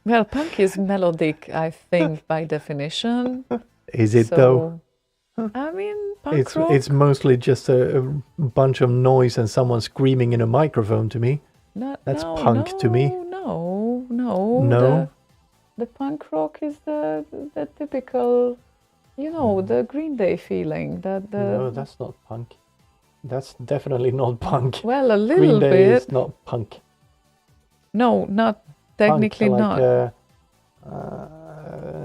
Well, punk is melodic, I think, by definition. Is it though? I mean, punk rock. It's mostly just a bunch of noise and someone screaming in a microphone to me. That's punk to me. No. No? The punk rock is the typical You know, the Green Day feeling. No, that's not punk. That's definitely not punk. Well, a Green little Day bit. is not punk. No, not technically punk, not. like,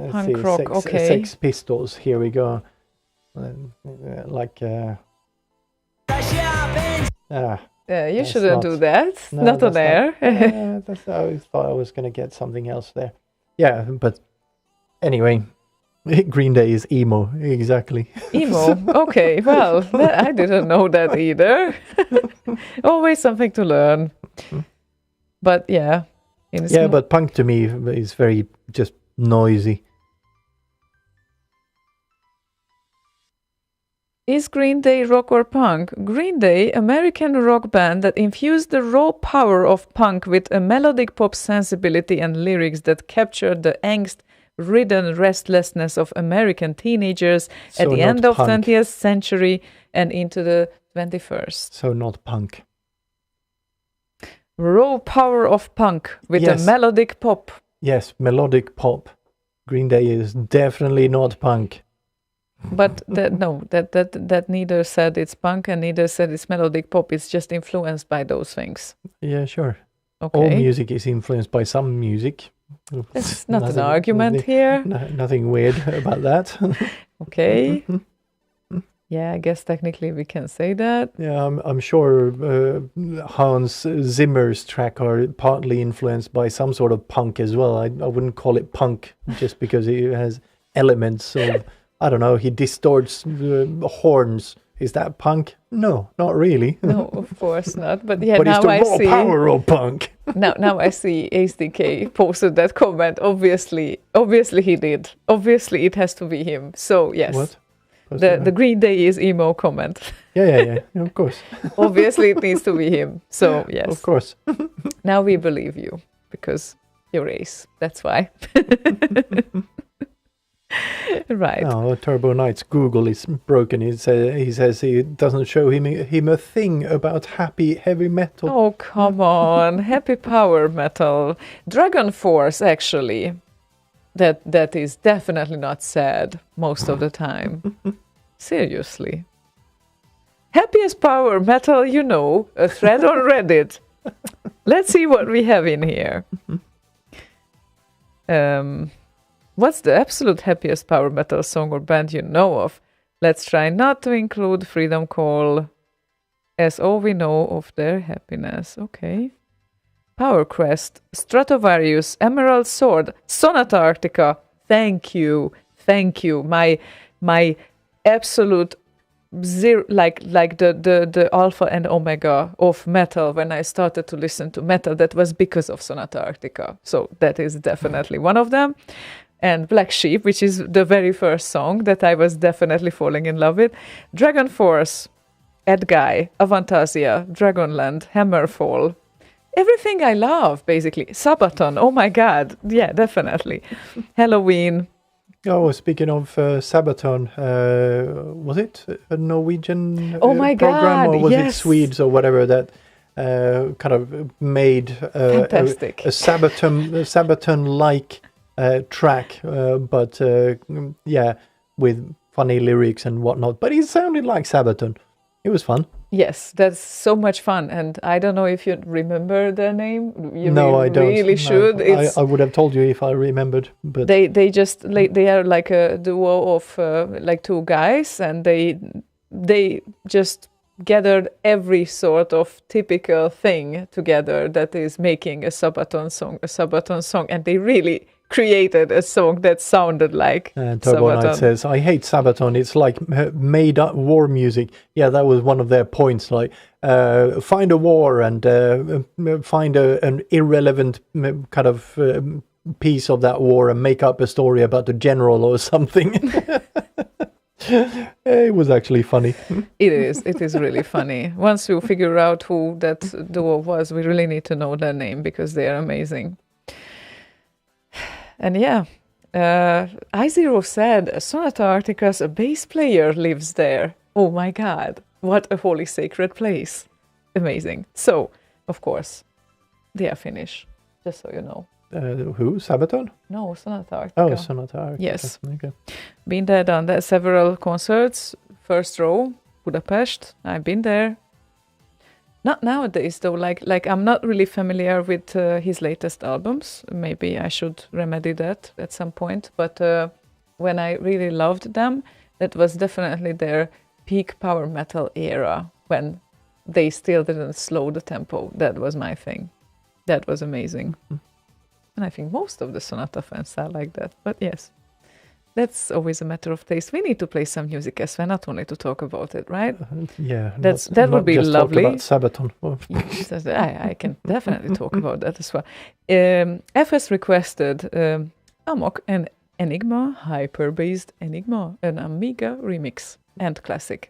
let's Punk see, rock, okay. Sex Pistols. Here we go. Like. You That's shouldn't not- do that. No, Not on that's air. That's, I thought I was going to get something else there. Yeah, but anyway, Green Day is emo, exactly. Emo. Okay, well, I didn't know that either. Always something to learn. But yeah. Yeah, but punk to me is very just noisy. Is Green Day rock or punk? Green Day, American rock band that infused the raw power of punk with a melodic pop sensibility and lyrics that captured the angst-ridden restlessness of American teenagers at the not end of punk. 20th century and into the 21st. So not punk. Raw power of punk with Yes. a melodic pop. Yes, melodic pop. Green Day is definitely not punk. But that neither said it's punk and neither said it's melodic pop. It's just influenced by those things. Yeah, sure. Okay. All music is influenced by some music. That's not an Nothing- argument here. Nothing weird about that. Okay. Yeah, I guess technically we can say that. Yeah, I'm sure Hans Zimmer's track are partly influenced by some sort of punk as well. I wouldn't call it punk just because it has elements of, I don't know, he distorts horns. Is that punk? No, not really. No, of course not. But yeah, But it's now the I raw see. power of punk. Now I see HDK posted that comment. Obviously he did. Obviously it has to be him. So yes. What? The Green Day is emo comment. Yeah, of course. Obviously it needs to be him. So yes. Of course. Now we believe you because you're Ace. That's why. Right. Oh, Turbo Knight's Google is broken. He says it doesn't show him a thing about happy heavy metal. Oh, come on. Happy power metal. Dragon Force, actually. That is definitely not sad most of the time. Seriously. Happiest power metal, you know, a thread on Reddit. Let's see what we have in here. What's the absolute happiest power metal song or band you know of? Let's try not to include Freedom Call, as all we know of their happiness. Okay. Power Crest, Stratovarius, Emerald Sword, Sonata Arctica. Thank you. My absolute zero, like the alpha and omega of metal. When I started to listen to metal, that was because of Sonata Arctica. So that is definitely one of them. And Black Sheep, which is the very first song that I was definitely falling in love with. Dragon Force, Edguy, Avantasia, Dragonland, Hammerfall. Everything I love, basically. Sabaton, oh my god. Yeah, definitely. Halloween. Oh, speaking of Sabaton, was it a Norwegian Oh my program, God, or was yes. it Swedes or whatever that kind of made Fantastic. a Sabaton-like track, but yeah, with funny lyrics and whatnot. But it sounded like Sabaton. It was fun. Yes, that's so much fun. And I don't know if you remember their name. No, I don't. Really No, should. It's, I would have told you if I remembered, but they are like a duo of like two guys, and they just gathered every sort of typical thing together that is making a Sabaton song, and they really created a song that sounded like Turbo Knight Sabaton. says, I hate Sabaton. It's like made up war music. Yeah, that was one of their points. Like, find a war and find an irrelevant kind of piece of that war and make up a story about the general or something. It was actually funny. It is really funny. Once you figure out who that duo was, we really need to know their name because they are amazing. And yeah, I0 said, Sonata Arctica's bass player lives there. Oh my god, what a holy sacred place. Amazing. So, of course, they are Finnish, just so you know. Who? Sabaton? No, Sonata Arctica. Oh, Sonata Arctica. Yes. Okay. Been there, done that. Several concerts. First row, Budapest. I've been there. Not nowadays though. Like I'm not really familiar with his latest albums. Maybe I should remedy that at some point. But when I really loved them, that was definitely their peak power metal era when they still didn't slow the tempo. That was my thing. That was amazing. And I think most of the Sonata fans are like that. But yes, that's always a matter of taste. We need to play some music as well, not only to talk about it, right? Yeah. That would be just lovely. Talk about Sabaton. Well, I can definitely talk about that as well. FS requested Amok and Enigma, hyper-based Enigma, an Amiga remix and classic.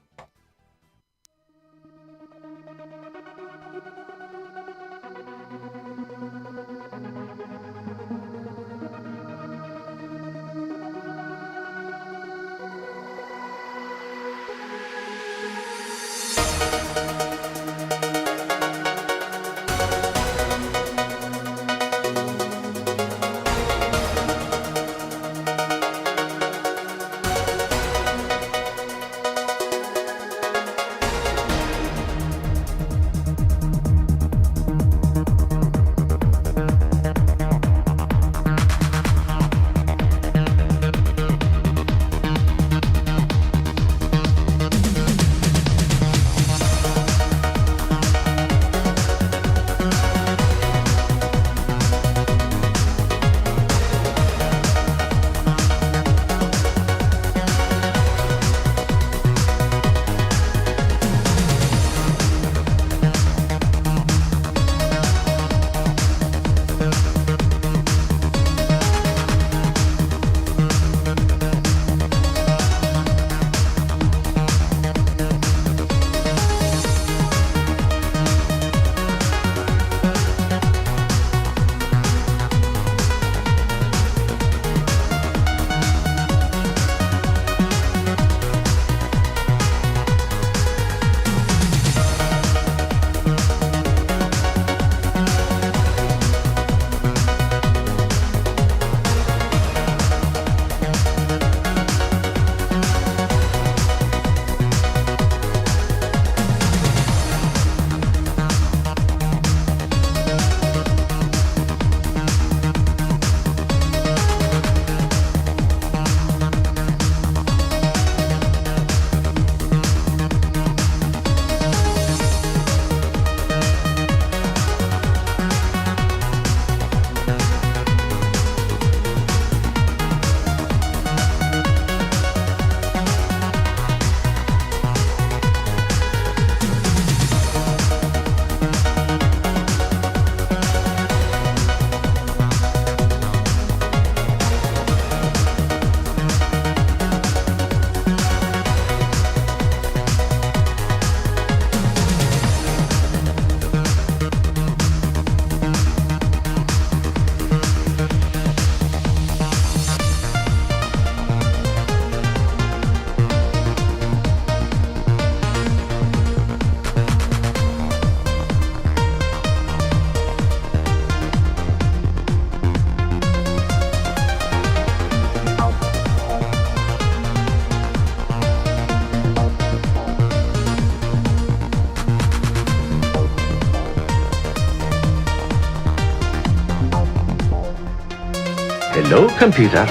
Hello, computer.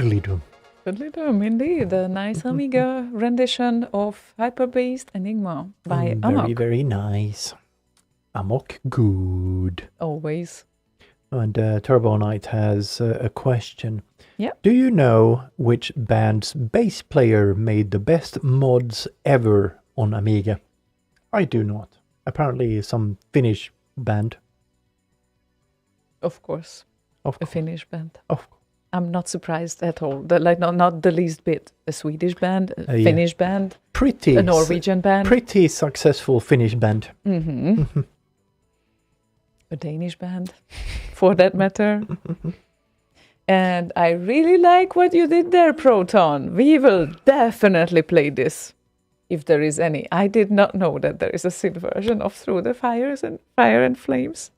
Toodly-doo. Toodly-doo, indeed. A nice Amiga rendition of hyper-based Enigma by Very, Amok. very nice. Amok, good. Always. And Turbo Knight has a question. Yeah. Do you know which band's bass player made the best mods ever on Amiga? I do not. Apparently some Finnish band. Of course. Of A course. Finnish band. Of course. I'm not surprised at all. Not the least bit. A Swedish band, a Yeah. Finnish band, Pretty. a Norwegian band. Pretty successful Finnish band. Mm-hmm. A Danish band, for that matter. And I really like what you did there, Proton. We will definitely play this, if there is any. I did not know that there is a SID version of Through the Fire and Flames.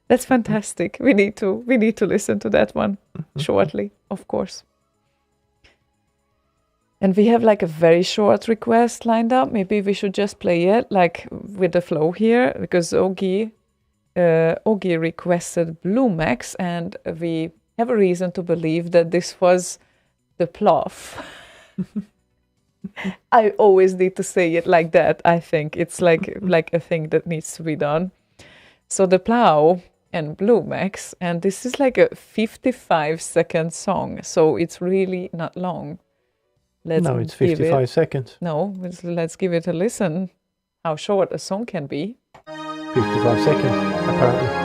That's fantastic. We need to listen to that one shortly, of course. And we have like a very short request lined up. Maybe we should just play it like with the flow here, because Ogi requested Bluemax, and we have a reason to believe that this was the plough. I always need to say it like that. I think it's like a thing that needs to be done. So the plough and Bluemax, and this is like a 55-second song, so it's really not long. No, it's 55 seconds. No, let's give it a listen. How short a song can be. 55 seconds, apparently.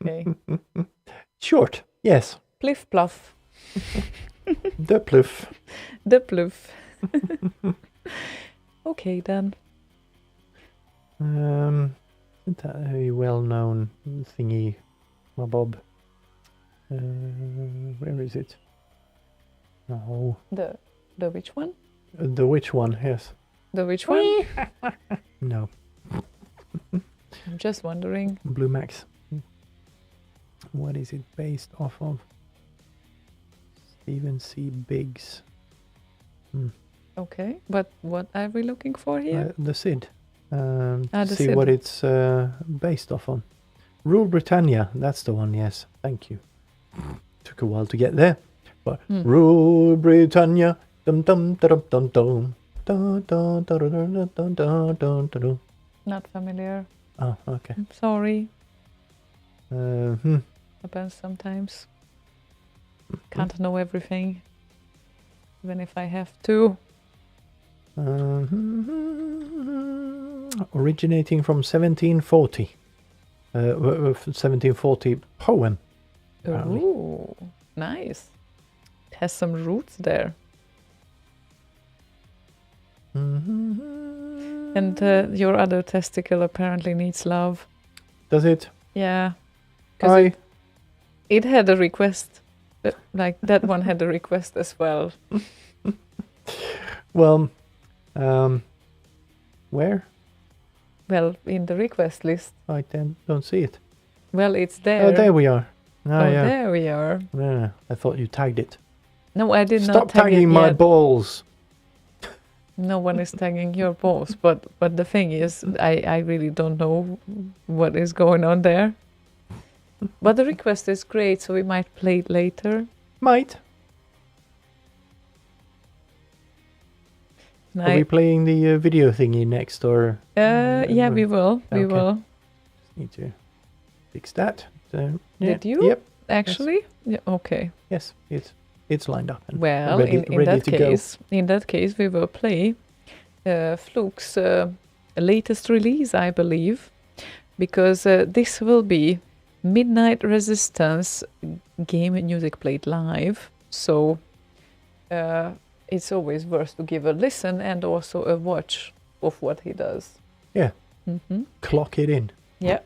Okay. Short, yes. Pliff pluff. The pluff. The pluff. Okay then. Isn't that a well-known thingy, my Bob? Where is it? No. The which one? The which one? Yes. The which one? No. I'm just wondering. Bluemax. What is it based off of? Stephen C. Biggs. Okay, but what are we looking for here? The SID. The See SID. what it's based off on. Rule Britannia, that's the one, yes. Thank you. Took a while to get there. But Rule Britannia. Dum dum dum dum dum. Dun, dun, dun, dun, dun, dun, dun, dun, dun. Not familiar. Oh, okay. I'm sorry. Hmm. Happens sometimes. Can't know everything. Even if I have to. Originating from 1740. 1740 poem. Apparently. Ooh, nice. It has some roots there. And your other testicle apparently needs love. Does it? Yeah. I It had a request. Like that one had a request as well. well, where? Well, in the request list. I don't see it. Well, it's there. Oh, there we are. Oh, yeah. There we are. Yeah, I thought you tagged it. No, I did Stop not tag tagging it my yet. balls. No one is tagging your balls, but the thing is, I really don't know what is going on there. But the request is great, so we might play it later. Might. And Are we playing the video thingy next, or? Yeah, we will. We Okay. will. Need to fix that. So, Did you? Yep. Actually? Yeah, okay. Yes, it's lined up. And Well, ready, in ready that to case, we will play Fluke's latest release, I believe, because this will be Midnight Resistance game music played live. So it's always worth to give a listen and also a watch of what he does. Yeah. Mm-hmm. Clock it in. Yeah.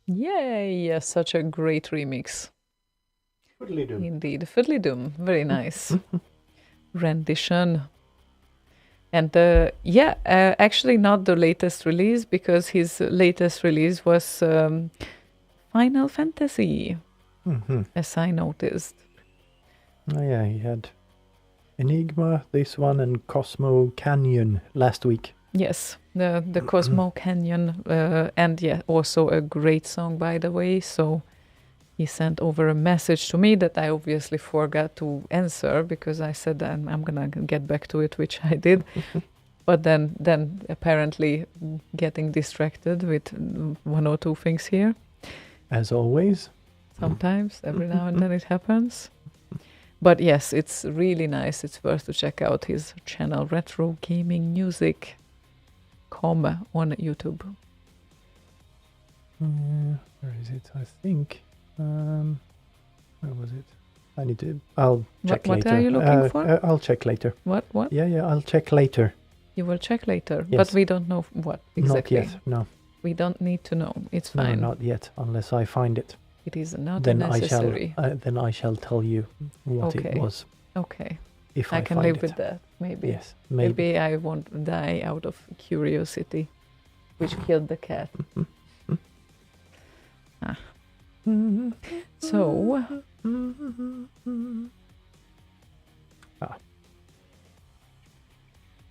Yay! Such a great remix. Fiddly-doo. Indeed. Fiddly-doom. Very nice. Rendition. And actually not the latest release, because his latest release was Final Fantasy, as I noticed. Oh yeah, he had Enigma, this one, and Cosmo Canyon last week. Yes, the Cosmo Canyon, and also a great song, by the way. So he sent over a message to me that I obviously forgot to answer, because I said I'm gonna get back to it, which I did. But then apparently getting distracted with one or two things here. As always. Sometimes, every now and then it happens. But yes, it's really nice. It's worth to check out his channel, Retro Gaming Music on YouTube. Where is it? I think. Where was it? I need to. I'll check later. What are you looking for? I'll check later. What? Yeah. I'll check later. You will check later, Yes. but we don't know what exactly. Not yet. No. We don't need to know. It's fine. No, not yet, unless I find it. It is not Then necessary. Then I shall tell you what Okay. it was. Okay. If I I can find live it. with that. Maybe. Yes, maybe. Maybe I won't die out of curiosity, which killed the cat. So.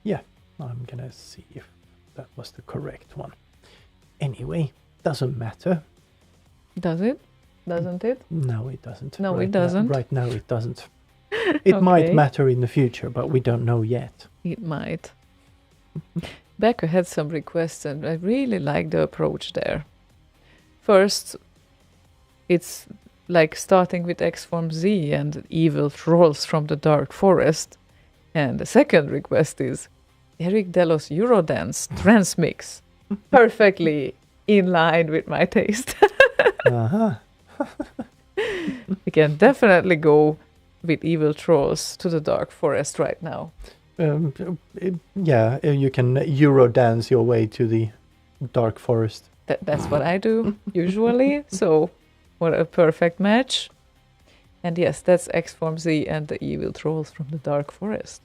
Yeah, I'm gonna see if that was the correct one. Anyway, doesn't matter. Does it? Doesn't it? No, it doesn't. No, Right it doesn't. Right now, it doesn't. It might Okay. matter in the future, but we don't know yet. It might. Becca had some requests, and I really like the approach there. First, it's like starting with X Form Z and evil trolls from the Dark Forest. And the second request is Eric Delos Eurodance Transmix. Perfectly in line with my taste. Uh-huh. We can definitely go with evil trolls to the Dark Forest right now. You can Euro dance your way to the dark forest. That's what I do usually. So, what a perfect match. And yes, that's X Form Z and the evil trolls from the Dark Forest.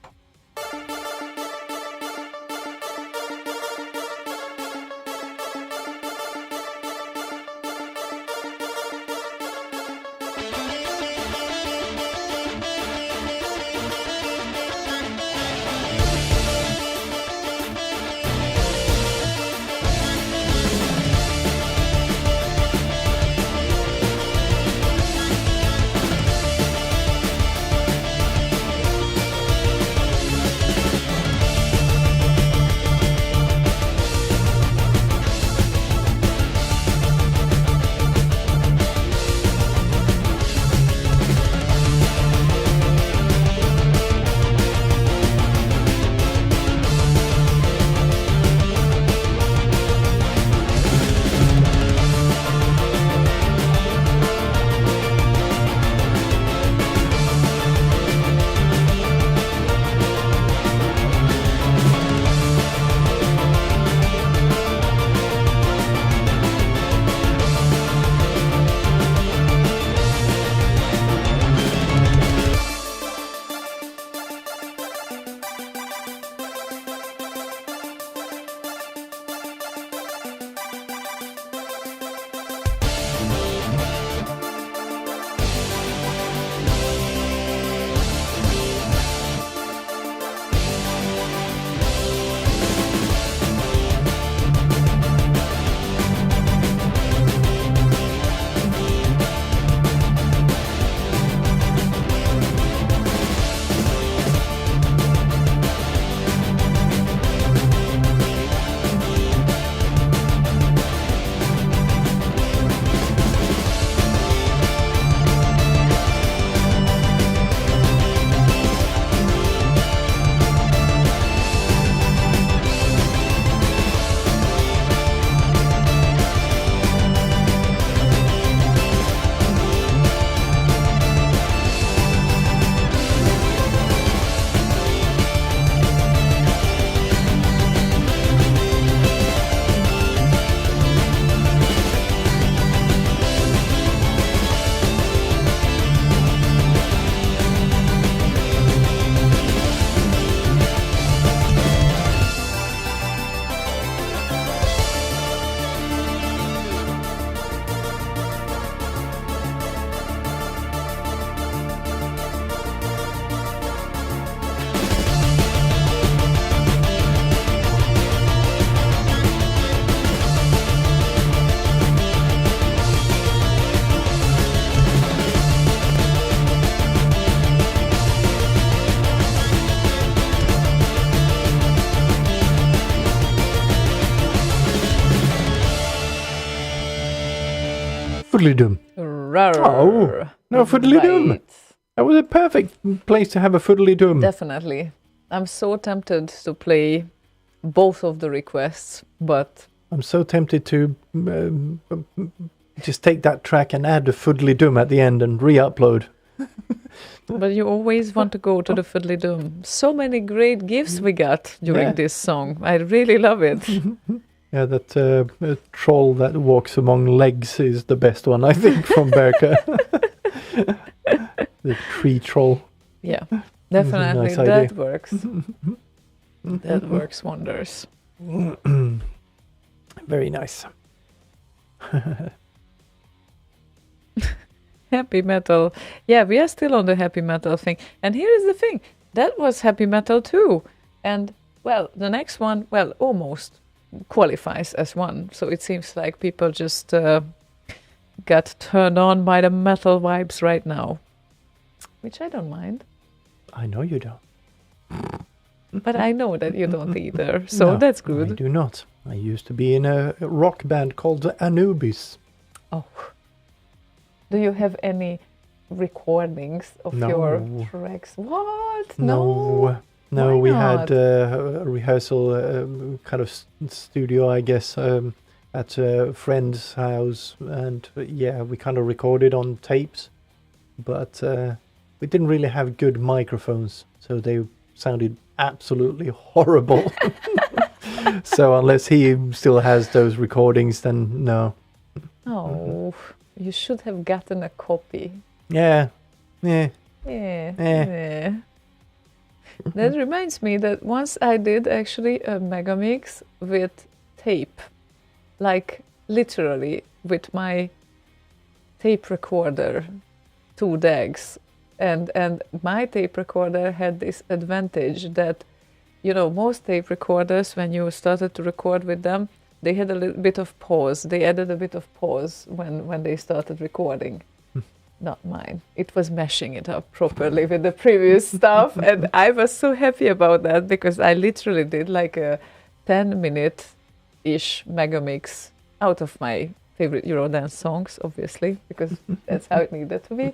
Foodly-dum. Rawr. Oh, no Foodly-dum. Right. That was a perfect place to have a Foodly-dum. Definitely. I'm so tempted to play both of the requests, but I'm so tempted to just take that track and add a Foodly-dum at the end and re-upload. you always want to go to the Fiddly-Dum. So many great gifts we got during this song. I really love it. Yeah, that troll that walks among legs is the best one, I think, from Berka. The tree troll. Yeah, definitely. nice That idea. works. That works wonders. Very nice. Happy metal. Yeah, we are still on the happy metal thing. And here is the thing. That was happy metal too. And, well, the next one, well, almost qualifies as one. So it seems like people just got turned on by the metal vibes right now. Which I don't mind. I know you don't. But I know that you don't either. So No, that's I good. do not. I used to be in a rock band called Anubis. Oh. Do you have any recordings of No. your tracks? What? No, Why we not? had a rehearsal kind of studio, I guess, at a friend's house, and yeah, we kind of recorded on tapes, but we didn't really have good microphones, so they sounded absolutely horrible. So unless he still has those recordings, then no. Oh, you should have gotten a copy. Yeah. Yeah. Eh. That reminds me that once I did actually a mega mix with tape, like literally with my tape recorder, 2 decks, and my tape recorder had this advantage that, you know, most tape recorders, when you started to record with them, they had a little bit of pause. They added a bit of pause when they started recording. Not mine. It was mashing it up properly with the previous stuff. And I was so happy about that because I literally did like a 10-minute-ish mega mix out of my favorite Eurodance songs, obviously, because that's how it needed to be.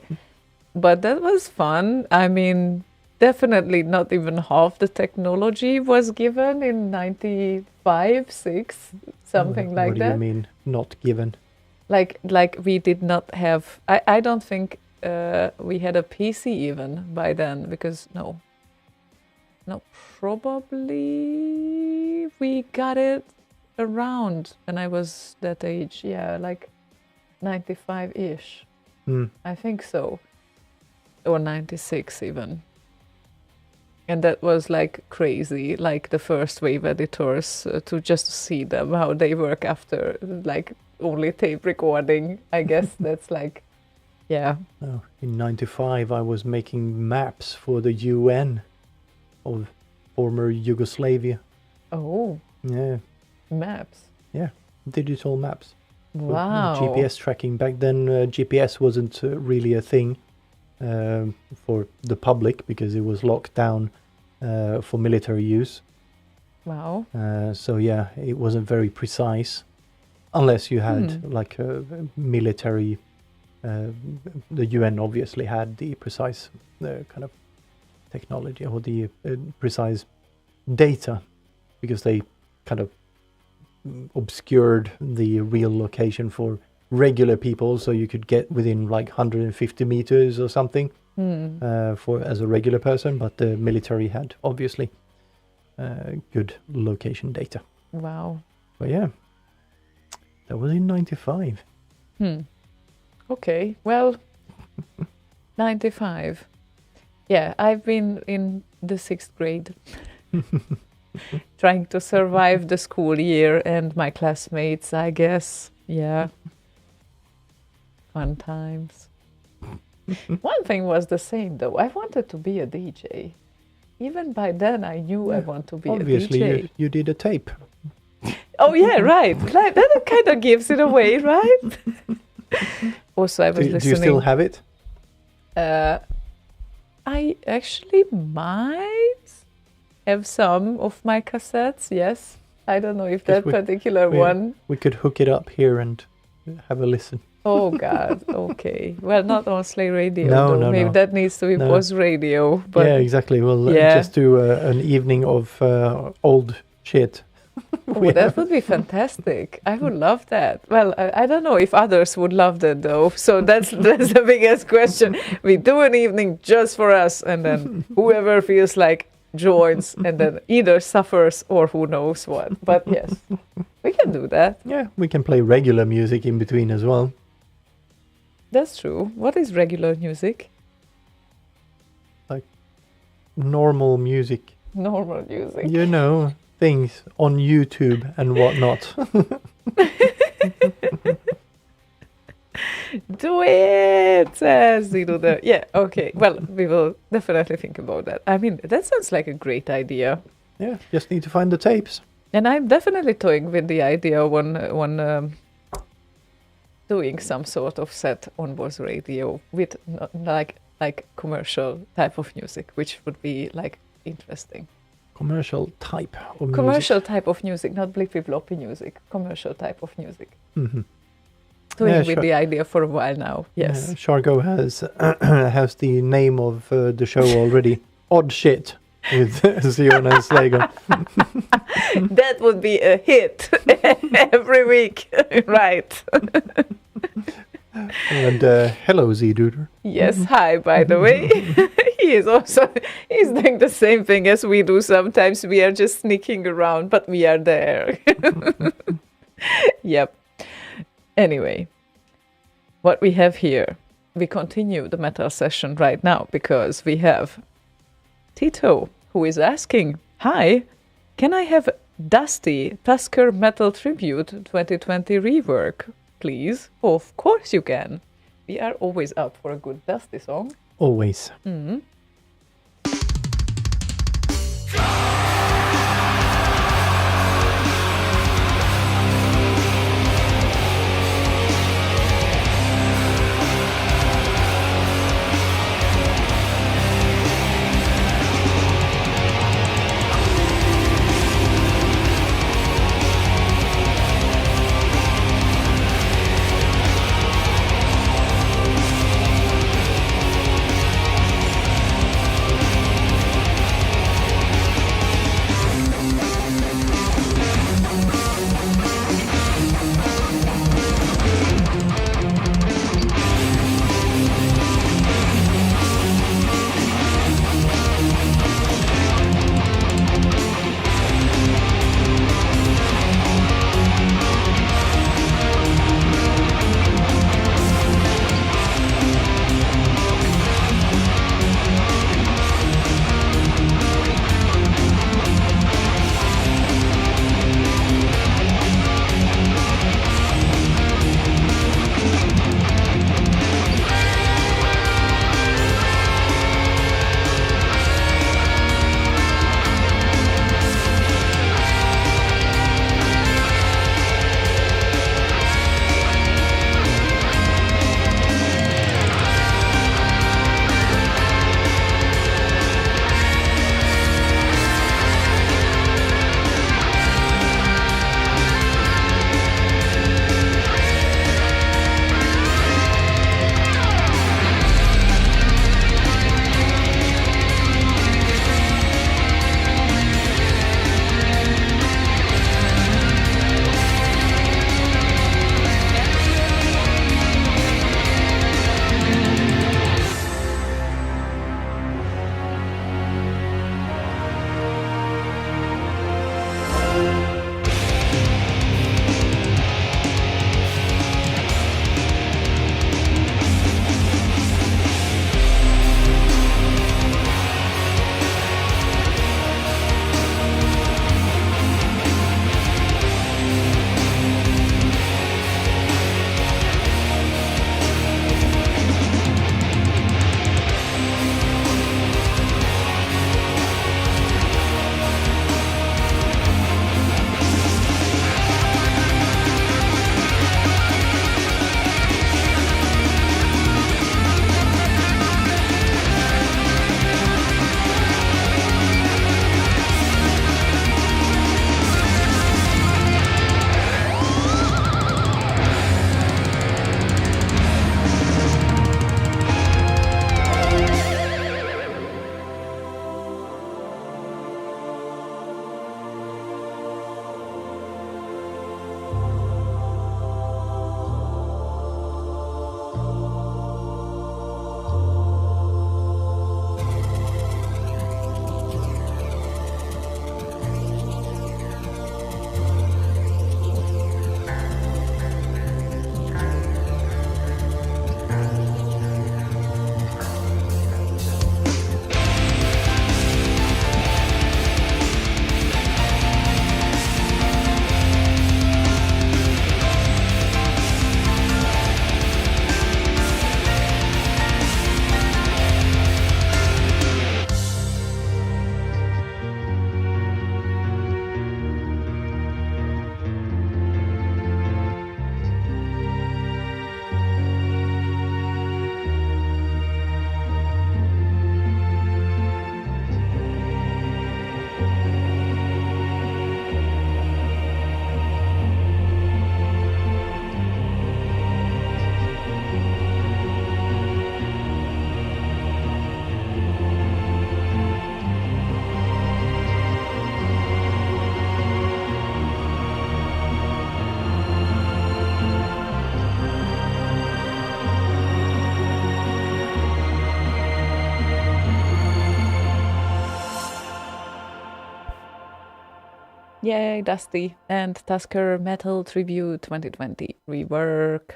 But that was fun. I mean, definitely not even half the technology was given in 95, 6, something like What do that. you mean, not given? Like we did not have, I don't think we had a PC even by then, because no, probably we got it around when I was that age, yeah, like 95-ish, I think so, or 96 even. And that was like crazy, like the first wave editors, to just see them, how they work after like only tape recording. I guess that's like, yeah. Oh, in 95, I was making maps for the UN of former Yugoslavia. Oh, Yeah, maps. yeah, digital maps. For Wow. GPS tracking. Back then, GPS wasn't really a thing for the public because it was locked down for military use. Wow. So yeah, it wasn't very precise, unless you had like a military. The UN obviously had the precise kind of technology or the precise data, because they kind of obscured the real location for regular people, so you could get within like 150 meters or something for as a regular person, but the military had obviously good location data. Wow. But yeah, that was in 95. Okay, well, 95. Yeah, I've been in the 6th grade trying to survive the school year and my classmates, I guess. Yeah. Fun times. One thing was the same though. I wanted to be a DJ. Even by then I knew I want to be Obviously, a DJ. you did a tape. Oh yeah, right. That kind of gives it away, right? Also, I was Do listening. you still have it? I actually might have some of my cassettes. Yes, I don't know if that we- particular we- one. We could hook it up here and have a listen. Oh God. Okay. Well, not on Slay Radio. No, though. no, Maybe no. that needs to be No. Boss Radio. But yeah, exactly. We'll Yeah. just do an evening of old shit. oh, that would be fantastic. I would love that. Well, I don't know if others would love that though. So that's the biggest question. We do an evening just for us, and then whoever feels like joins, and then either suffers or who knows what. But yes, we can do that. Yeah, we can play regular music in between as well. That's true. What is regular music? Normal music. Normal music. You know, things on YouTube and whatnot. Do it, says Ziona. Yeah, okay. Well, we will definitely think about that. I mean, that sounds like a great idea. Yeah, just need to find the tapes. And I'm definitely toying with the idea of doing some sort of set on Boss Radio with like commercial type of music, which would be like interesting. Commercial type of music. Commercial type of music, not blippy bloppy music. Commercial type of music. Mhm. Toying Yeah, with sure. the idea for a while now. Yes. Yeah, Shargo has has the name of the show already. Odd shit with Ziona and Slaygon. That would be a hit every week, right? And hello, Z-Duder. Yes, hi, by the way. He's doing the same thing as we do sometimes. We are just sneaking around, but we are there. Yep. Anyway, what we have here, we continue the metal session right now because we have Tito, who is asking, hi, can I have Dusty Tusker Metal Tribute 2020 rework, please? Of course you can. We are always up for a good Dusty song. Always. Mm-hmm. Yay, Dusty. And Tusker Metal Tribute 2020 rework.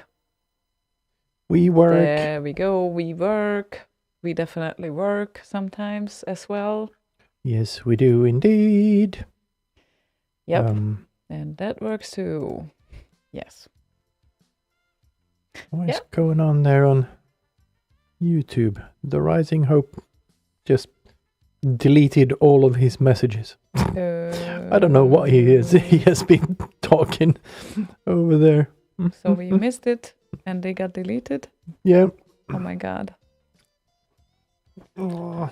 We work. There we go. We work. We definitely work sometimes as well. Yes, we do indeed. Yep. And that works too. Yes. What is going on there on YouTube? The Rising Hope just deleted all of his messages. I don't know what he is. He has been talking over there. So we missed it and they got deleted? Yeah. Oh my god. Oh.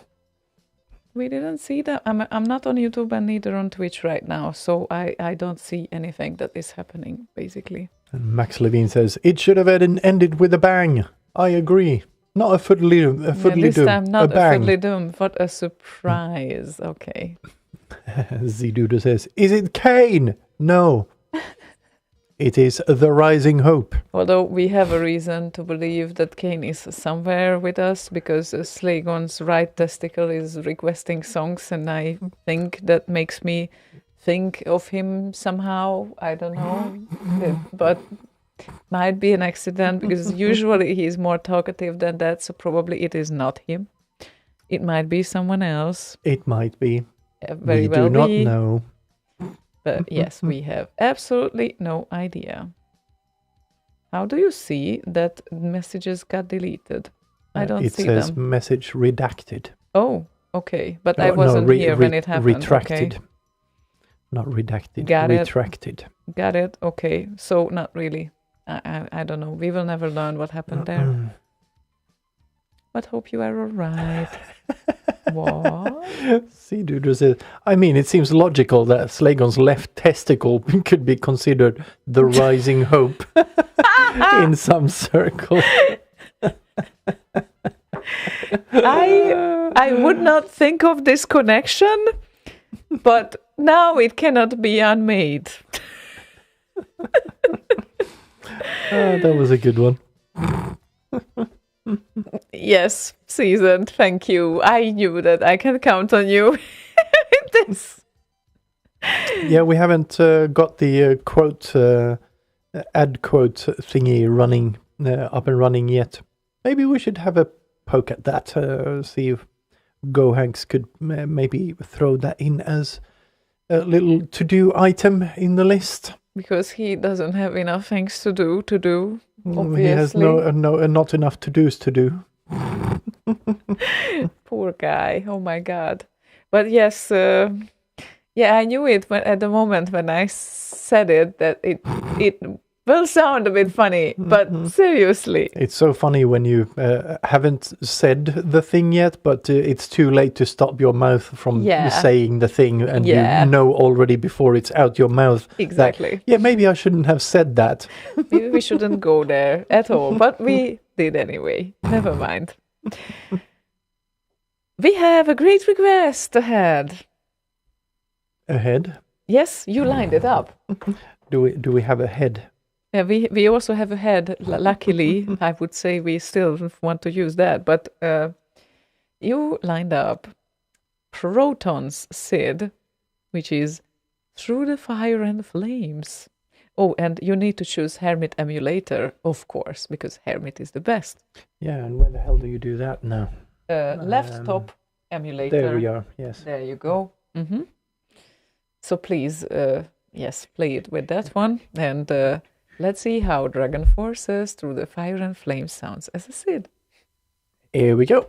We didn't see that. I'm not on YouTube and neither on Twitch right now, so I don't see anything that is happening, basically. And Max Levine says, it should have ended with a bang. I agree. Not a fiddly this doom. time not a bang. fiddly doom. What a surprise. Okay. Ziduda says, is it Kane? No. It is the Rising Hope. Although we have a reason to believe that Kane is somewhere with us because Slaygon's right testicle is requesting songs, and I think that makes me think of him somehow. I don't know. But might be an accident because usually he's more talkative than that, so probably it is not him. It might be someone else. It might be. Very we well do not be. know. But yes, we have absolutely no idea. How do you see that messages got deleted? I don't see them. It says message redacted. Oh, okay. But I wasn't here when it happened. Retracted. Okay. Not redacted. Got it. Retracted. Got it. Okay. So not really. I don't know. We will never learn what happened there. But hope you are all right. What? See, dude, says, I mean, it seems logical that Slaygon's left testicle could be considered the rising hope in some circle. I would not think of this connection, but now it cannot be unmade. That was a good one. Yes, seasoned. Thank you. I knew that I can count on you with this. Yeah, we haven't got the quote, ad quote thingy running up and running yet. Maybe we should have a poke at that. See if GoHanks could maybe throw that in as a little to-do item in the list. Because he doesn't have enough things to do. Obviously. He has not enough to-dos to do. Poor guy. Oh my god. But yes, yeah, I knew it at the moment when I said it that it will sound a bit funny, but seriously. It's so funny when you haven't said the thing yet, but it's too late to stop your mouth from saying the thing, and you know already before it's out your mouth. Exactly. That, maybe I shouldn't have said that. Maybe we shouldn't go there at all, but we did anyway. Never mind. We have a great request ahead. Ahead? Yes, you lined it up. Do we have a head? Yeah, we also have a head. Luckily, I would say we still want to use that, but you lined up Proton's Sid, which is Through the Fire and Flames. Oh, and you need to choose Hermit Emulator, of course, because Hermit is the best. Yeah, and where the hell do you do that now? Left top emulator. There we are, yes. There you go. Mm-hmm. So please, yes, play it with that one, and let's see how Dragon Forces Through the Fire and Flames sounds as a Sid. Here we go.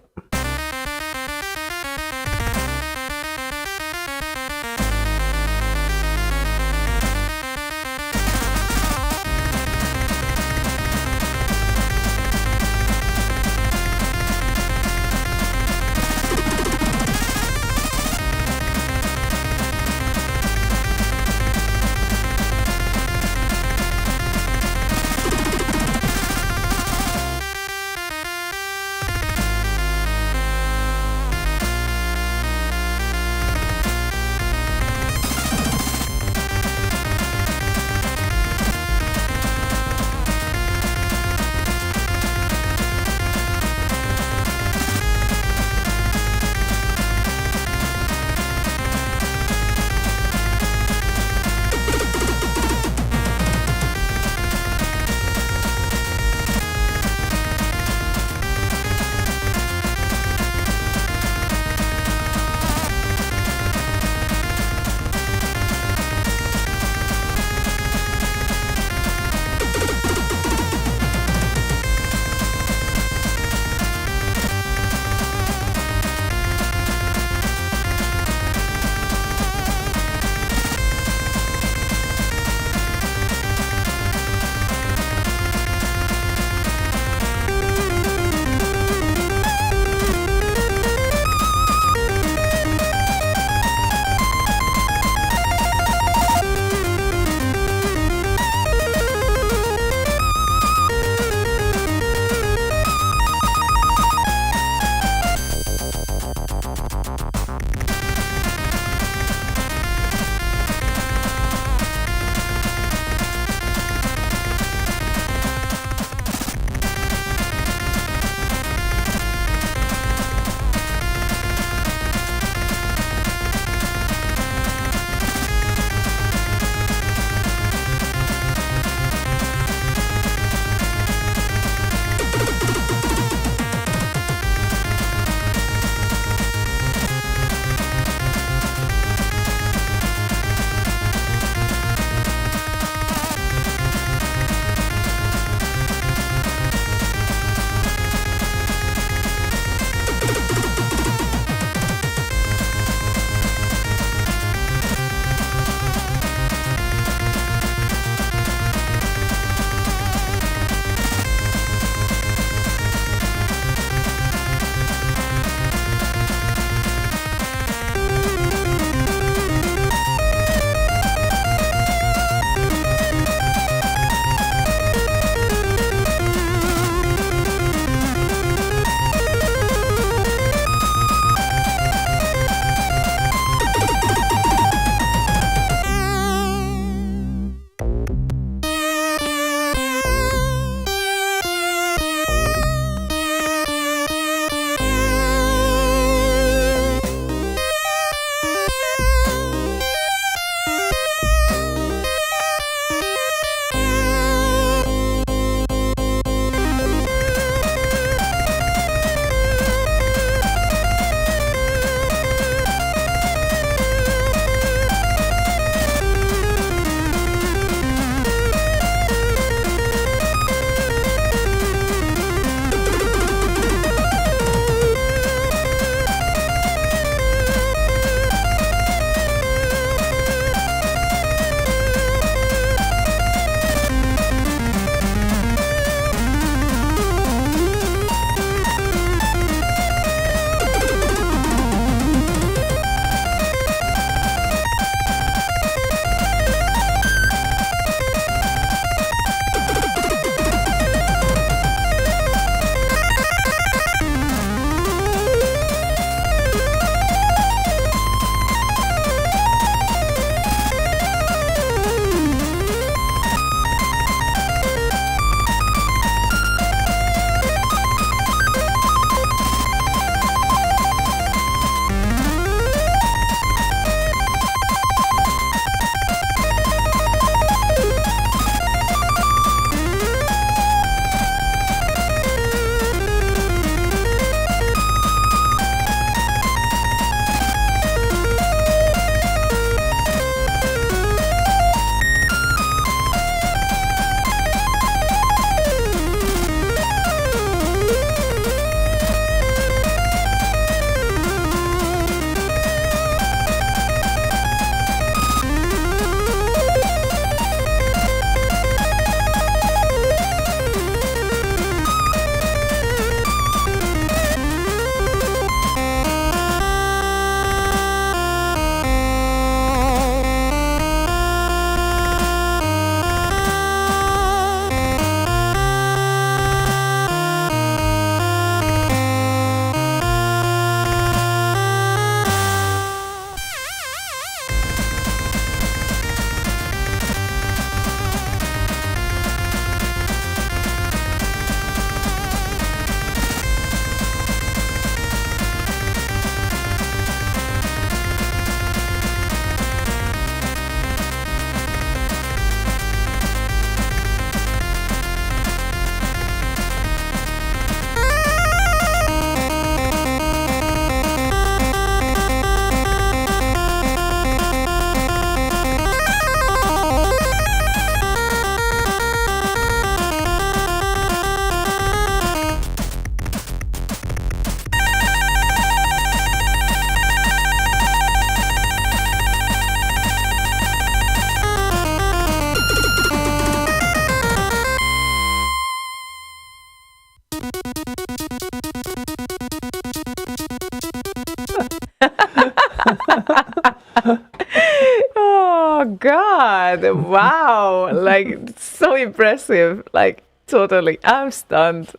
Oh God! Wow! Like so impressive. Like totally, I'm stunned.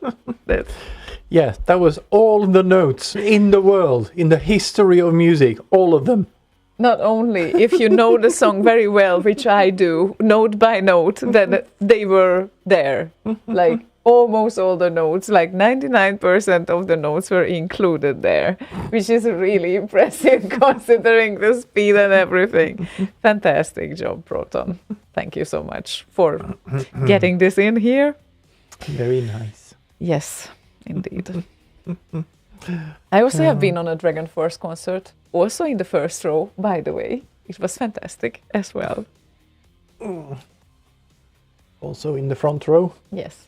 That's Yeah, that was all the notes in the world, in the history of music, all of them. not only if you know the song very well, which I do, note by note, then they were there. Like almost all the notes, like 99% of the notes were included there, which is really impressive considering the speed and everything. Fantastic job, Proton. Thank you so much for getting this in here. Very nice. Yes, indeed. I also have been on a Dragon Force concert, also in the first row, by the way. It was fantastic as well. Also in the front row. Yes.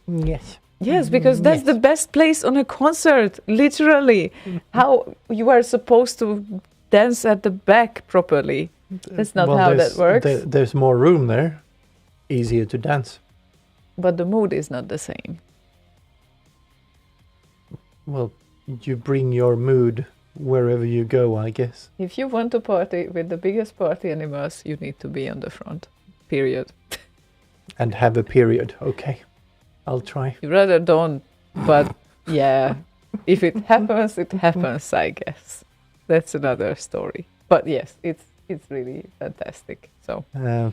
Yes. Yes, because that's Yes. the best place on a concert, literally. How you are supposed to dance at the back properly. That's not how that works. There's more room there. Easier to dance. But the mood is not the same. Well, you bring your mood wherever you go, I guess. If you want to party with the biggest party animals, you need to be on the front. Period. And have a period. Okay. I'll try. You rather don't, but yeah, if it happens, it happens, I guess. That's another story. But yes, it's really fantastic. So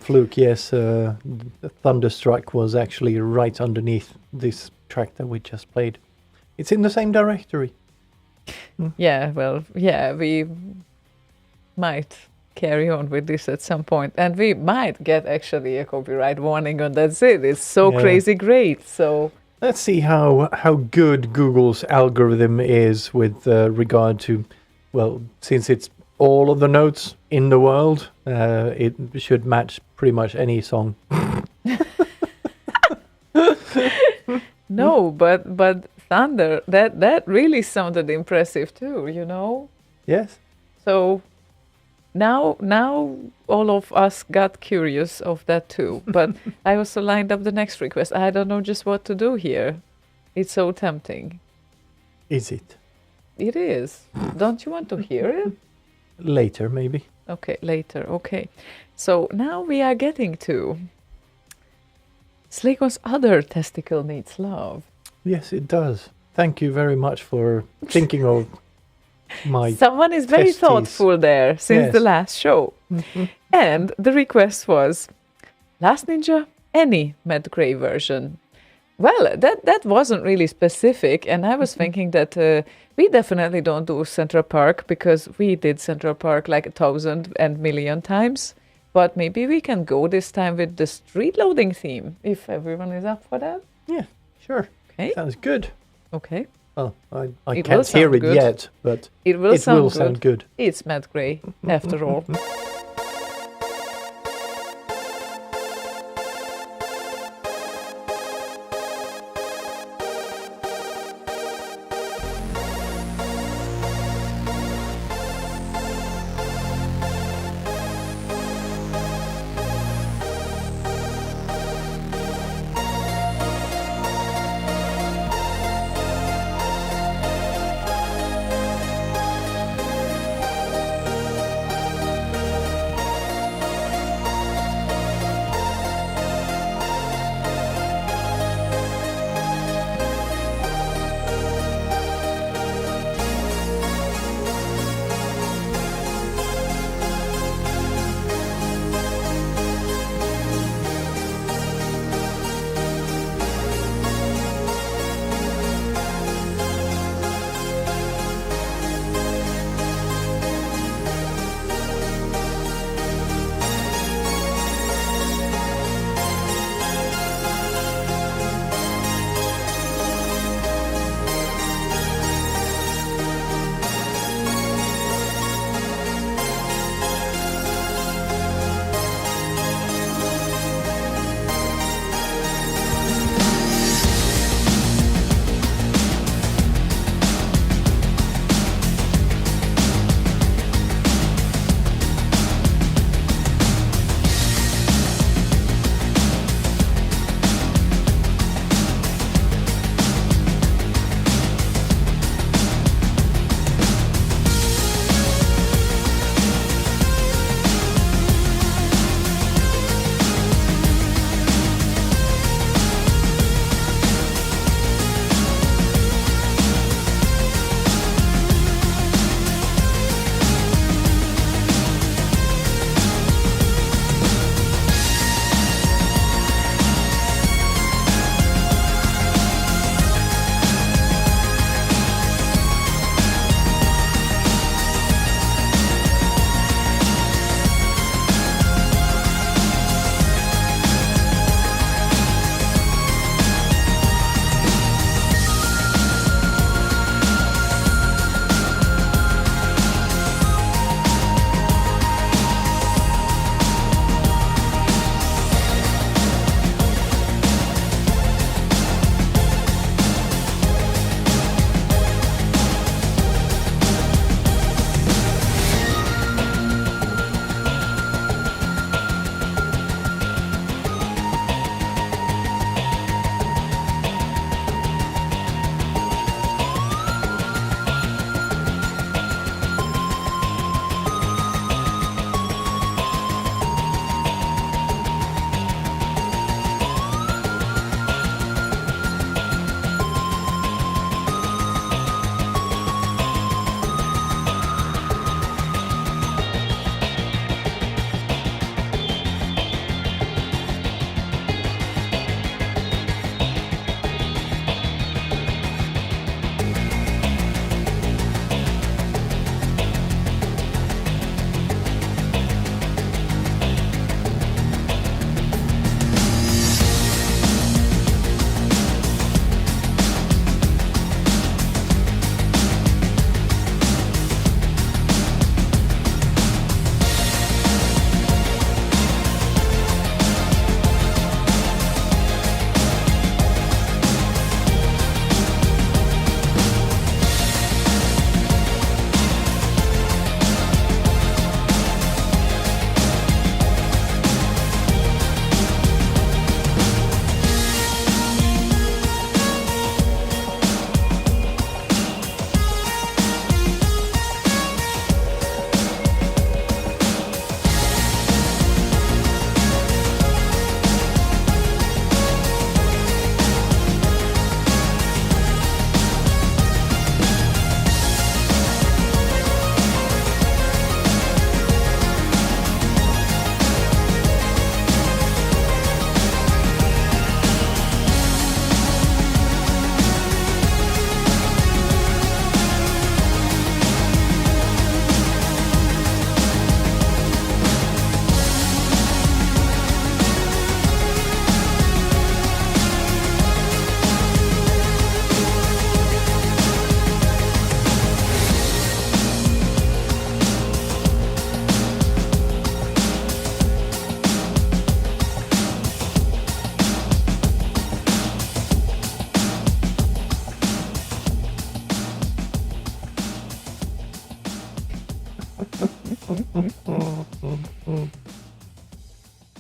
Fluke, yes, the Thunderstruck was actually right underneath this track that we just played. It's in the same directory. yeah, well, yeah, we might carry on with this at some point, and we might get actually a copyright warning on that's it. It's so Yeah. crazy great. So Let's see how good Google's algorithm is with regard to, well, since it's all of the notes in the world, it should match pretty much any song. no, but Thunder, that really sounded impressive too, you know? Yes. So now all of us got curious of that too. But I also lined up the next request. I don't know just what to do here. It's so tempting. Is it? It is. Don't you want to hear it? Later, maybe. Okay, later. Okay. So now we are getting to Slaygon's other testicle needs love. Yes, it does. Thank you very much for thinking of my... Someone is very testes. thoughtful there since Yes. the last show. And the request was Last Ninja, any Matt Gray version. Well, that wasn't really specific, and I was thinking that we definitely don't do Central Park because we did Central Park like 1,000 and million times. But maybe we can go this time with the street loading theme, if everyone is up for that. Yeah, sure. Okay. Sounds good. Okay. Well, I It will can't hear sound it good. yet, but It will it sound will good. sound good. It's Matt Gray, after all.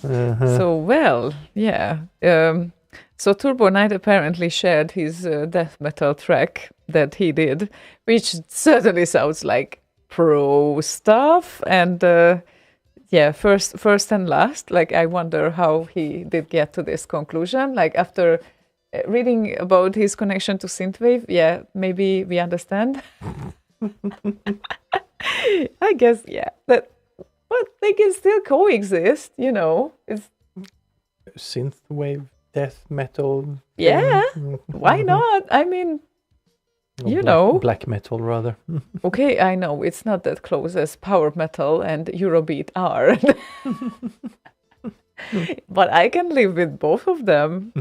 So, well, yeah. So Turbo Knight apparently shared his death metal track that he did, which certainly sounds like pro stuff. And yeah, first and last, like I wonder how he did get to this conclusion. Like after reading about his connection to synthwave, yeah, maybe we understand. I guess, yeah, but they can still coexist, you know. It's Synthwave, death metal. yeah, why not? I mean, you know, black metal rather. okay, I know it's not that close as power metal and Eurobeat are, but I can live with both of them.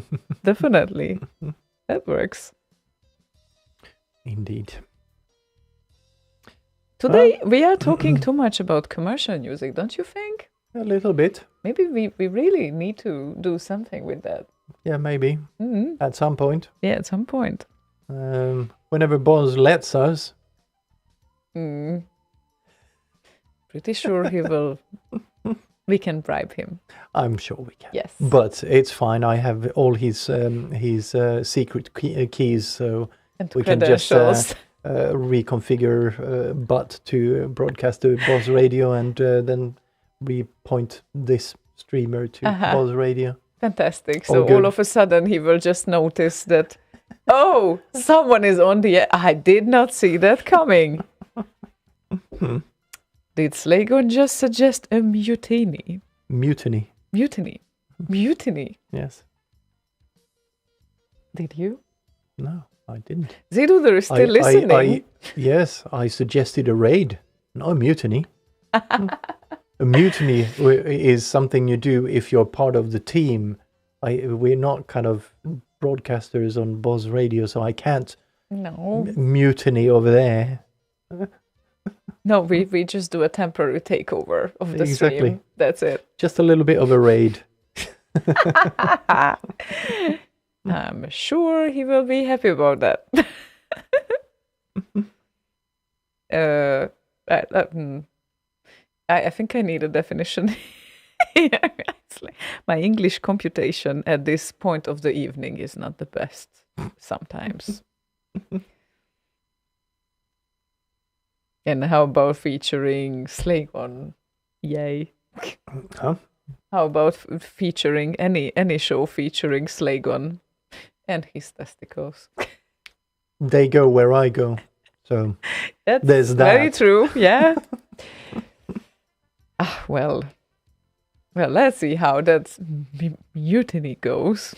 Definitely, that works. Indeed. Today we are talking too much about commercial music, don't you think? A little bit. Maybe we really need to do something with that. Yeah, maybe. Mm-hmm. At some point. Yeah, at some point. Whenever Boz lets us. Pretty sure he will. We can bribe him. I'm sure we can. Yes. But it's fine. I have all his secret keys, so And we can just credentials. reconfigure Butt to broadcast to Boz Radio, and then we point this streamer to Boz Radio. Fantastic. All So good. all of a sudden he will just notice that, oh, someone is on the air. I did not see that coming. Did Slaygon just suggest a mutiny? Mutiny. Mutiny. Mutiny. Yes. Did you? No, I didn't. Ziduder is still listening. Yes, I suggested a raid, not a mutiny. A mutiny is something you do if you're part of the team. We're not kind of broadcasters on Boz Radio, so I can't mutiny over there. No, we just do a temporary takeover of the Exactly. stream. That's it. Just a little bit of a raid. I'm sure he will be happy about that. I think I need a definition here. My English computation at this point of the evening is not the best sometimes. And how about featuring Slaygon? Yay. Huh? How about featuring any show featuring Slaygon and his testicles? They go where I go. So That's there's that. very true, yeah. Well, let's see how that mutiny goes.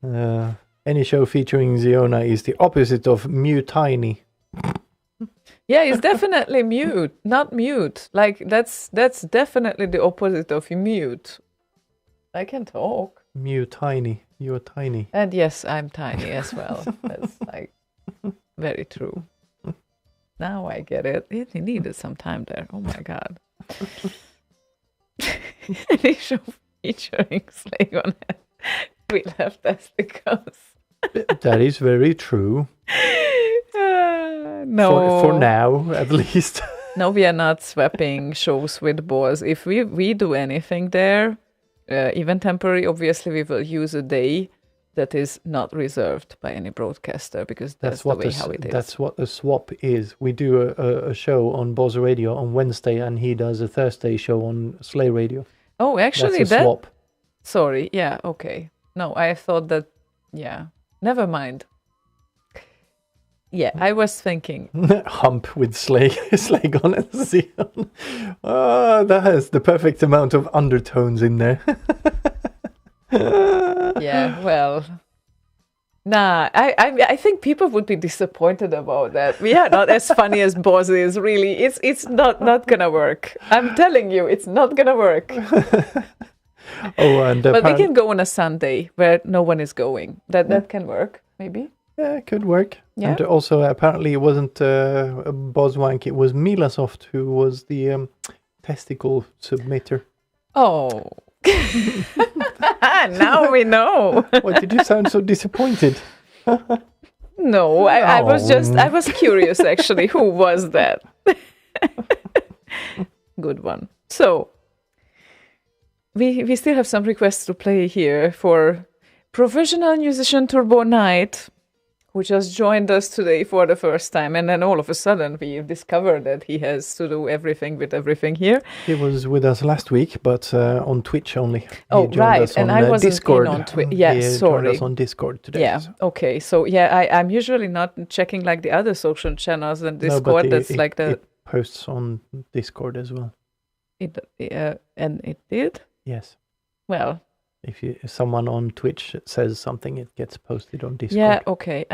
Any show featuring Ziona is the opposite of mutiny. Yeah, it's definitely mute, not mute. Like that's definitely the opposite of mute. I can talk. Mutiny. You're tiny. And yes, I'm tiny as well. That's like very true. Now I get it. It needed some time there. Oh my god. Any show featuring Slaygon will have testicles. That is very true. No. For now, at least. No, we are not swapping shows with Boz. If we do anything there, even temporary, obviously we will use a day that is not reserved by any broadcaster, because that's the way how it is. That's what a swap is. We do a show on Boz Radio on Wednesday, and he does a Thursday show on Slay Radio. Oh, actually, that's a swap. Sorry, yeah, okay. No, I thought that, yeah. Never mind. Yeah, I was thinking. Hump with Slaygon and Zion. That has the perfect amount of undertones in there. Yeah, well, nah, I think people would be disappointed about that. We are not as funny as Boz is, really. It's not gonna work. I'm telling you, it's not gonna work. But we can go on a Sunday where no one is going. That can work, maybe. Yeah, it could work. Yeah. And also, apparently, it wasn't Bozwank, it was Milasoft who was the testicle submitter. Oh. Now we know. Why did you sound so disappointed? No, I was curious, actually. Who was that? Good one. So, we still have some requests to play here for professional musician Turbo Knight, who just joined us today for the first time. And then all of a sudden we discovered that he has to do everything with everything here. He was with us last week, but on Twitch only. He Oh, joined right. us And on, I wasn't Discord. in on Twitch. Yeah, He sorry. joined us on Discord today. Yeah, so- okay. So, yeah, I'm usually not checking like the other social channels and No, but Discord. That's it- like the... it posts on Discord as well. And it did? Yes. Well... If someone on Twitch says something, it gets posted on Discord. Yeah, okay.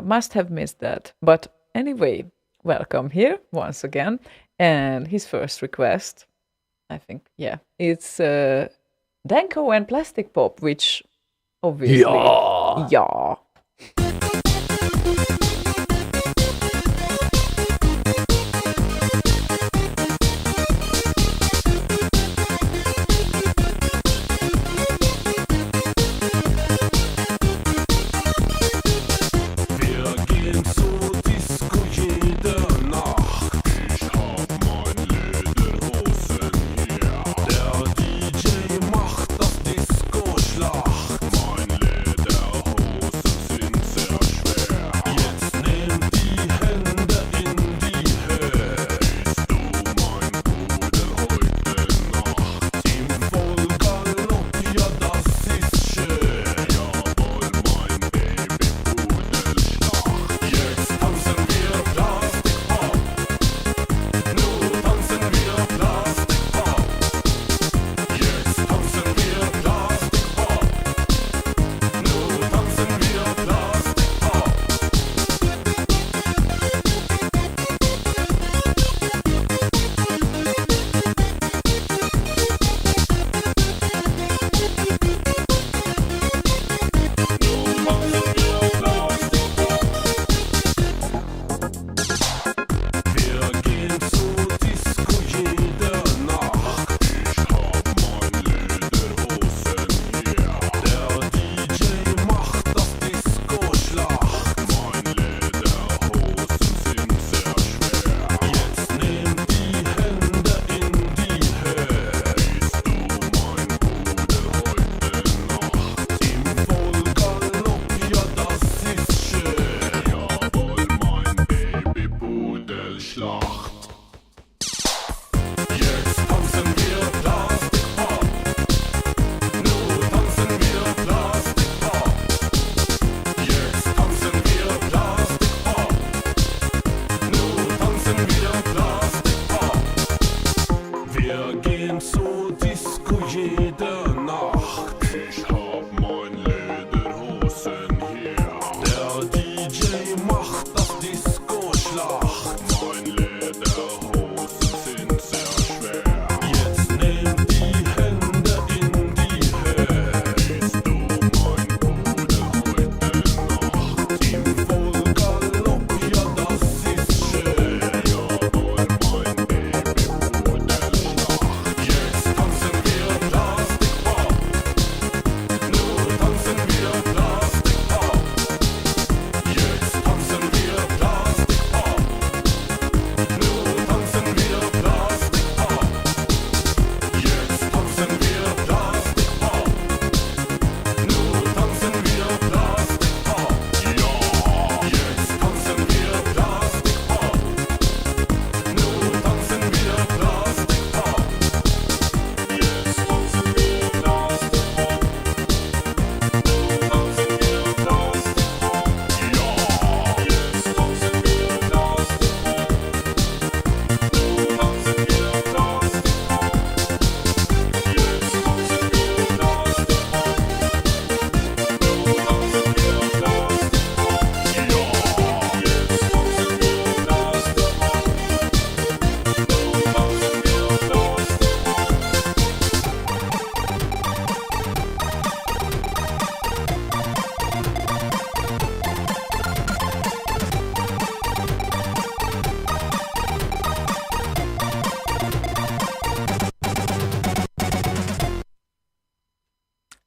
Must have missed that. But anyway, welcome here once again. And his first request, I think, it's Danko and Plastic Pop, which obviously... Yeah.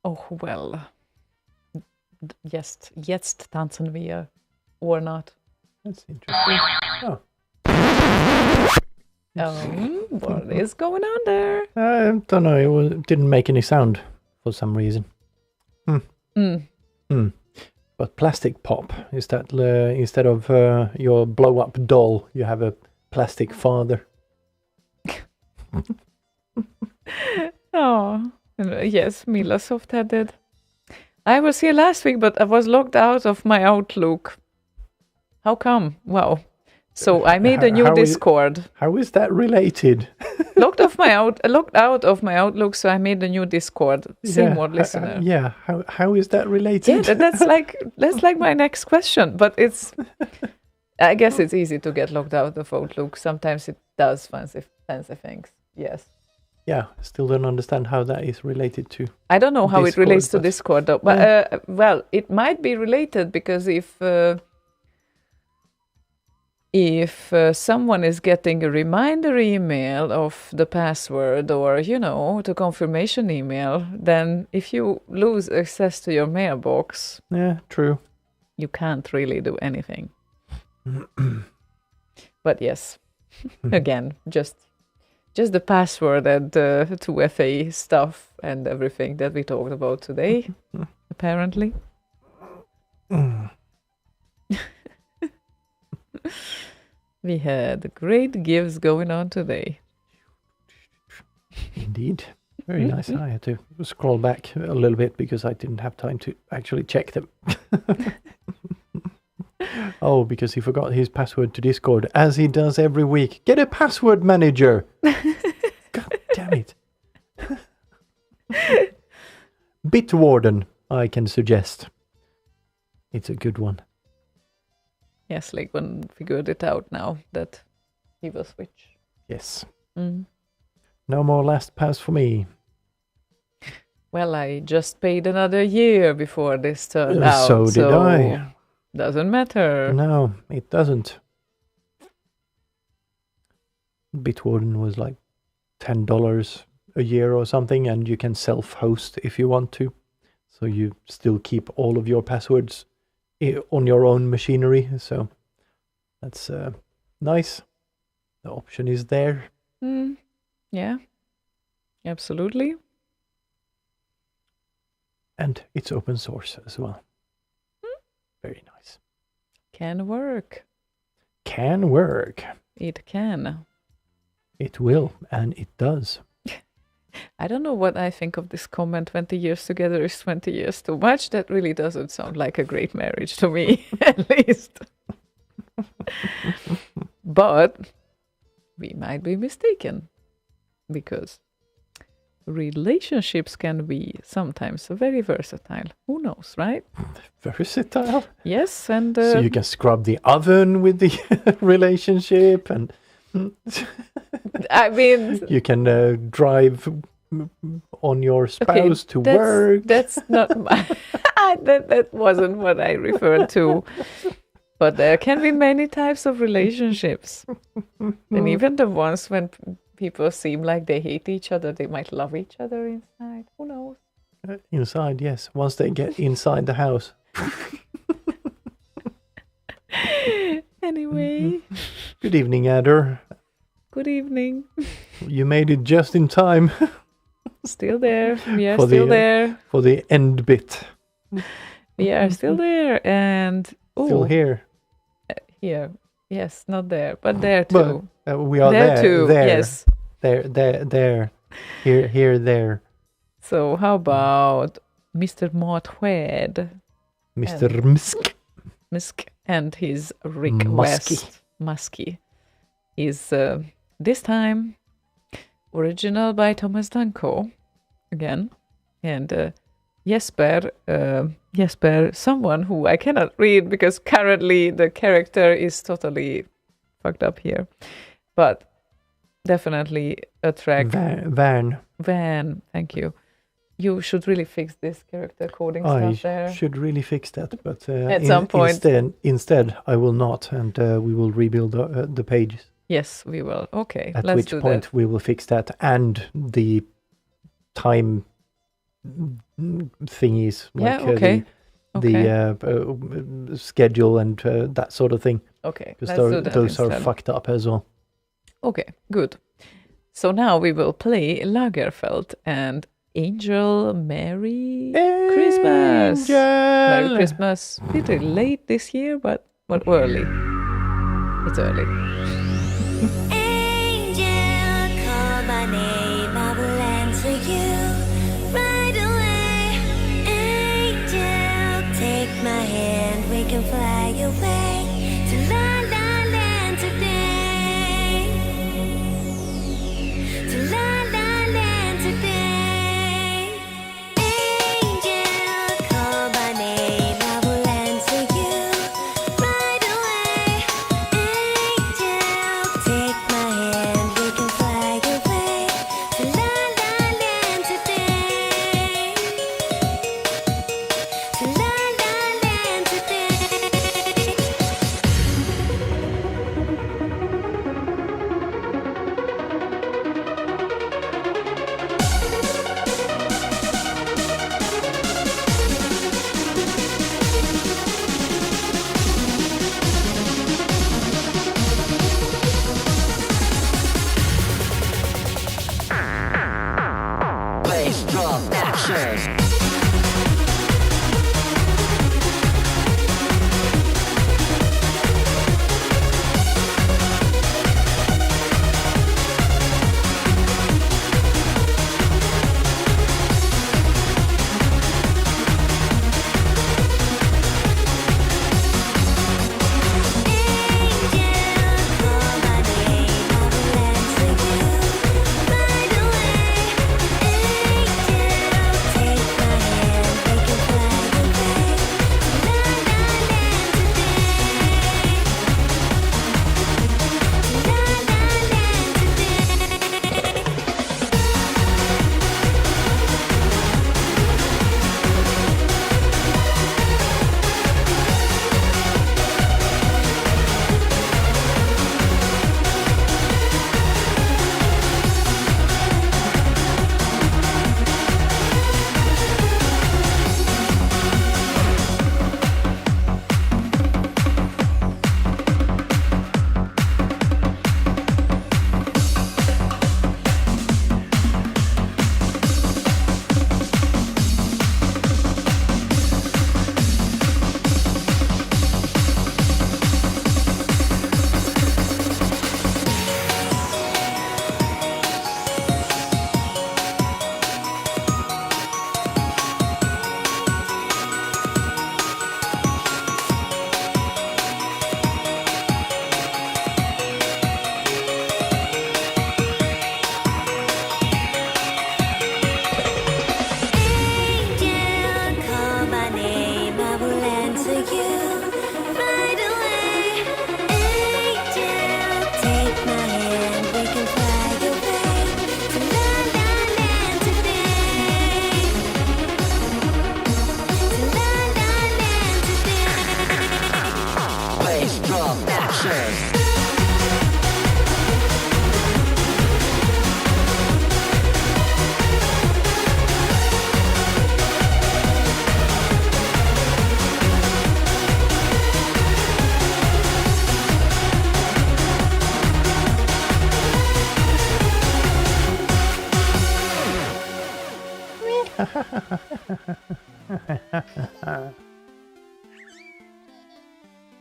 Oh, well. Jetzt tanzen wir. Or not. That's interesting. Oh. What is going on there? I don't know. It didn't make any sound for some reason. But plastic pop is that instead of your blow up doll, you have a plastic father. Oh, yes, Milasoft had it. I was here last week, but I was logged out of my Outlook. How come? Wow. So I made a new Discord. How is that related? Logged out of my Outlook, so I made a new Discord. Same word listener. Yeah. How is that related? Yeah, that's like my next question. But I guess it's easy to get logged out of Outlook. Sometimes it does fancy things. Yes. Yeah, still don't understand how that is related to. I don't know how Discord, it relates to Discord, though. But well, it might be related because if someone is getting a reminder email of the password or, the confirmation email, then if you lose access to your mailbox, Yeah, true. you can't really do anything. But yes, again, just the password and 2FA stuff and everything that we talked about today, apparently. We had great gifts going on today. Indeed. Very nice. I had to scroll back a little bit because I didn't have time to actually check them. Oh, because he forgot his password to Discord, as he does every week. Get a password manager! God damn it. Bitwarden, I can suggest. It's a good one. Yes, Slaygon figured it out now that he will switch. Yes. Mm. No more LastPass for me. Well, I just paid another year before this turned out. So did I. Doesn't matter. No, it doesn't. Bitwarden was like $10 a year or something, and you can self-host if you want to. So you still keep all of your passwords on your own machinery. So that's nice. The option is there. Yeah, absolutely. And it's open source as well. Very nice. Can work. Can work. It can. It will, and it does. I don't know what I think of this comment, 20 years together is 20 years too much. That really doesn't sound like a great marriage to me, at least. But we might be mistaken, because relationships can be sometimes very versatile. Who knows, right? Versatile. Yes, and... so you can scrub the oven with the relationship, and... I mean... You can drive on your spouse to work. That's not my... that wasn't what I referred to. But there can be many types of relationships. And even the ones when people seem like they hate each other, they might love each other inside. Who knows? Inside, yes. Once they get inside the house. Anyway. Good evening, Adder. Good evening. You made it just in time. Still there. We are still there. For the end bit. We are still there. And... Still here. Here. Yes, not there, but there too. But, we are there too. There. Yes. There. Here, there. So how about Mr. Motwed? Mr. Misk and his request. Muskie. Is this time original by Thomas Danko again, and Jesper, someone who I cannot read because currently the character is totally fucked up here, but definitely a track. Van, thank you. You should really fix this character coding stuff there. I should really fix that, but at some point. Instead, I will not, and we will rebuild the pages. Yes, we will. Okay, At let's which do point that. we will fix that, and the time thingies, like the schedule and that sort of thing. Okay, because let's do that those are instead. fucked up as well. Okay, good. So now we will play Lagerfeld and Angel Merry Christmas. Merry Angel. Christmas. Pretty late this year, but early. It's early. Angel, call my name, I will answer you right away. Angel, take my hand, we can fly away to La La Land today. To La La Land today. Angel, call my name, I will answer you right away. Angel, take my hand, we can fly away to La La Land today. To La La Land today. Bass drum action. Angel, call my name, I will answer you right away. Angel, take my hand, we can fly away to La La Land today. To La La Land today. Bass drum action.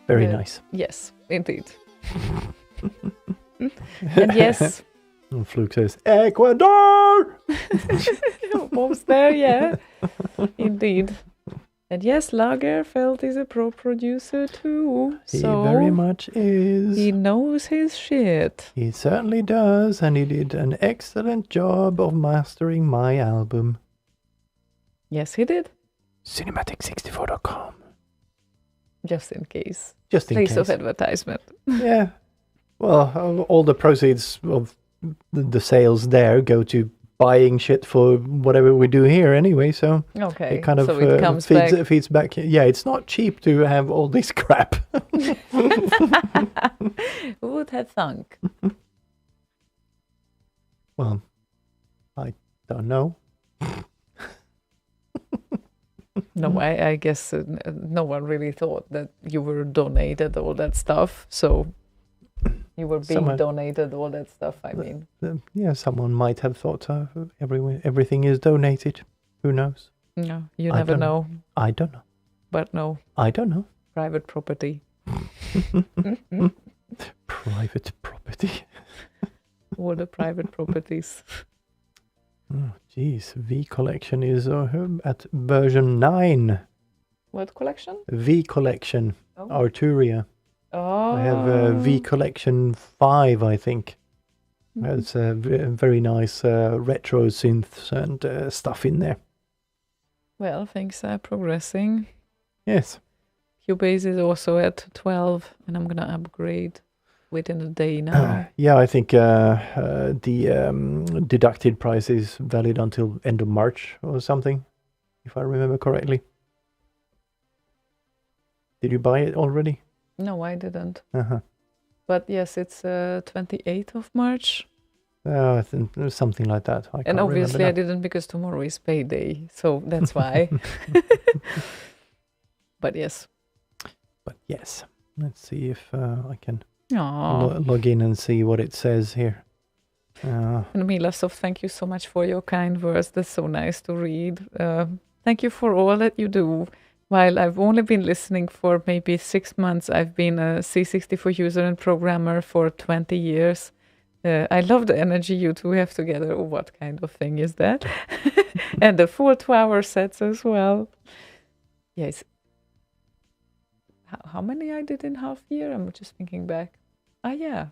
Very Yeah. nice. Yes, indeed. And yes, And Fluke says, Ecuador! almost there, yeah. Indeed. And yes, Lagerfeld is a pro producer too. He So very much is. he knows his shit. He certainly does, and he did an excellent job of mastering my album. Yes, he did. Cinematic64.com. Just in case. Just in Place case. of advertisement. Yeah. Well, all the proceeds of the sales there go to buying shit for whatever we do here anyway, so Okay. it kind of so it comes back. feeds back. Yeah, it's not cheap to have all this crap. Who would have thunk? Well, I don't know. No, I guess no one really thought that you were donated all that stuff. So, You were being Someone- donated all that stuff. I mean, Yeah, someone might have thought everything is donated. Who knows? no, you I never don't know. I don't know. But no, I don't know. private property. Private property. All the private properties. Oh, jeez. V Collection is at version 9. What collection? V Collection. Oh. Arturia. Oh. I have V Collection 5, I think. There's very nice retro synths and stuff in there. Well, things are progressing. Yes. Cubase is also at 12, and I'm gonna upgrade within a day now. Yeah, I think the deducted price is valid until end of March or something, if I remember correctly. Did you buy it already? No, I didn't. Uh-huh. But yes, it's 28th of March. I think there's something like that. I And can't obviously I remember didn't because tomorrow is payday. So that's why. But yes. now. But yes, let's see if I can Aww. log in and see what it says here. And Milasov, thank you so much for your kind words. That's so nice to read. Thank you for all that you do. While I've only been listening for maybe 6 months, I've been a C64 user and programmer for 20 years. I love the energy you two have together. Oh, what kind of thing is that? And the full 2-hour sets as well. Yes. How many I did in half year? I'm just thinking back. Ah, yeah.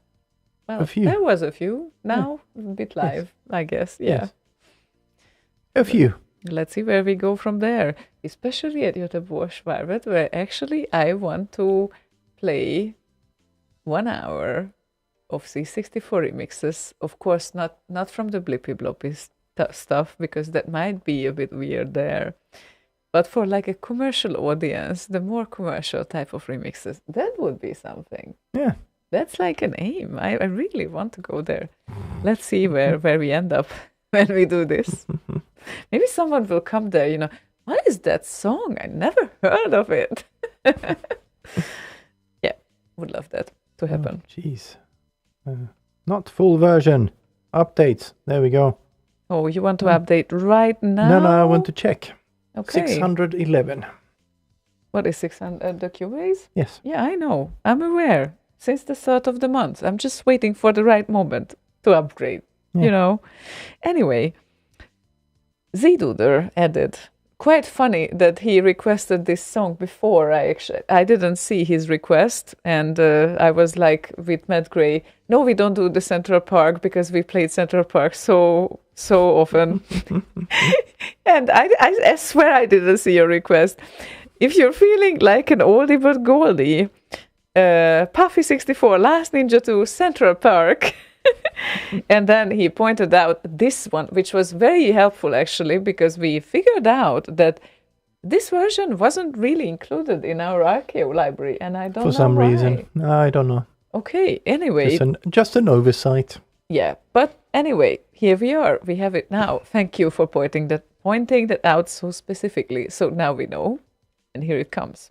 Well, A few. there was a few. Now, a bit live, I guess. Yeah. Yes. A few. Let's see where we go from there. Especially at Göteborgsvarvet, where actually I want to play 1 hour of C64 remixes. Of course, not from the blippy bloppy stuff, because that might be a bit weird there. But for like a commercial audience, the more commercial type of remixes, that would be something. Yeah. That's like an aim. I really want to go there. Let's see where we end up when we do this. Maybe someone will come there, what is that song? I never heard of it. Yeah, would love that to happen. Jeez. Not full version. Updates. There we go. Oh, you want to update right now? No, I want to check. Okay. 611. What is 600? The Cubase? Yes. Yeah, I know. I'm aware. Since the start of the month. I'm just waiting for the right moment to upgrade. Anyway, Zduder added, quite funny that he requested this song before I didn't see his request, and I was like with Matt Gray, no, we don't do the Central Park because we played Central Park so often. And I swear I didn't see your request. If you're feeling like an oldie but goldie, Puffy 64, Last Ninja 2, Central Park. And then he pointed out this one, which was very helpful actually, because we figured out that this version wasn't really included in our archive library, and I don't know For some why. reason. I don't know. Okay, anyway. Just an oversight. Yeah, but anyway, here we are. We have it now. Thank you for pointing that out so specifically. So now we know, and here it comes.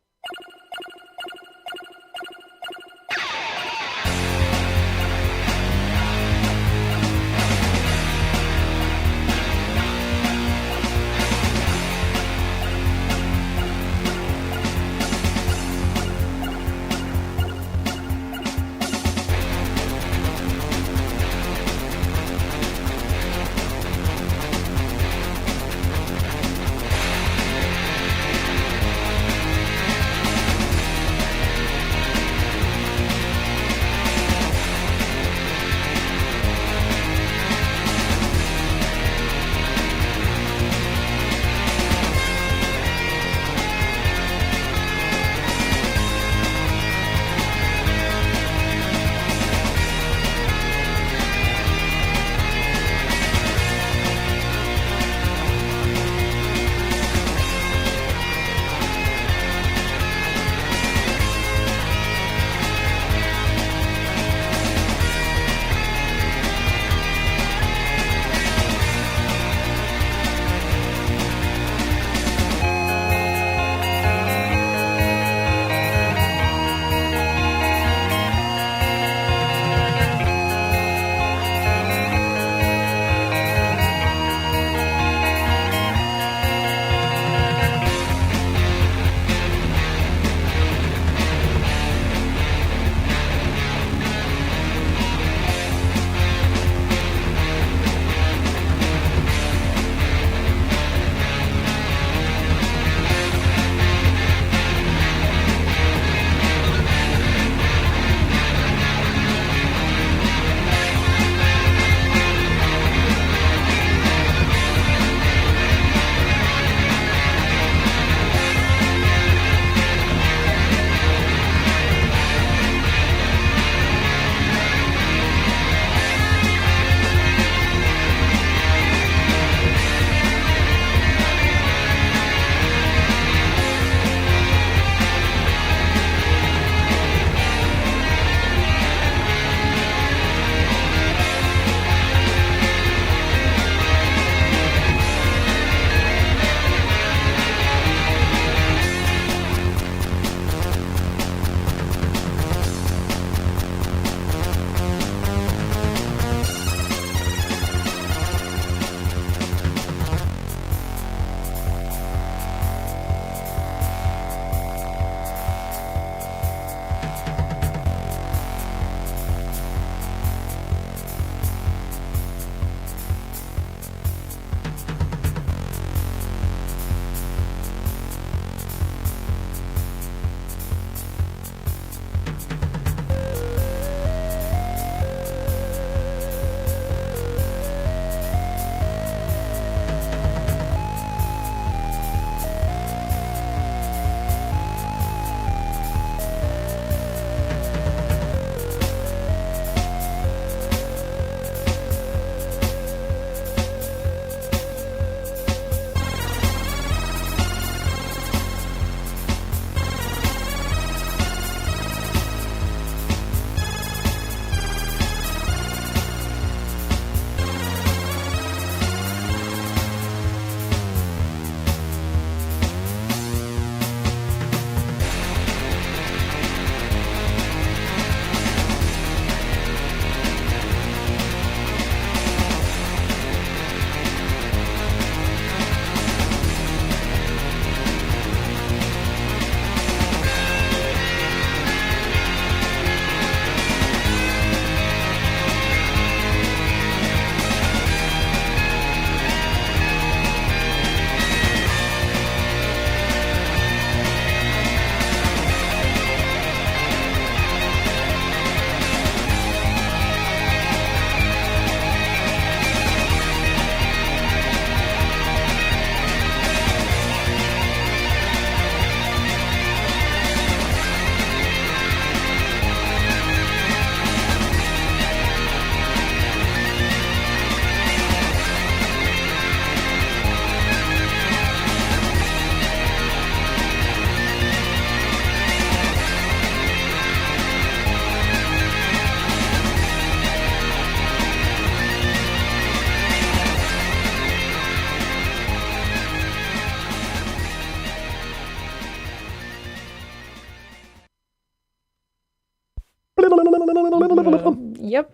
Yep.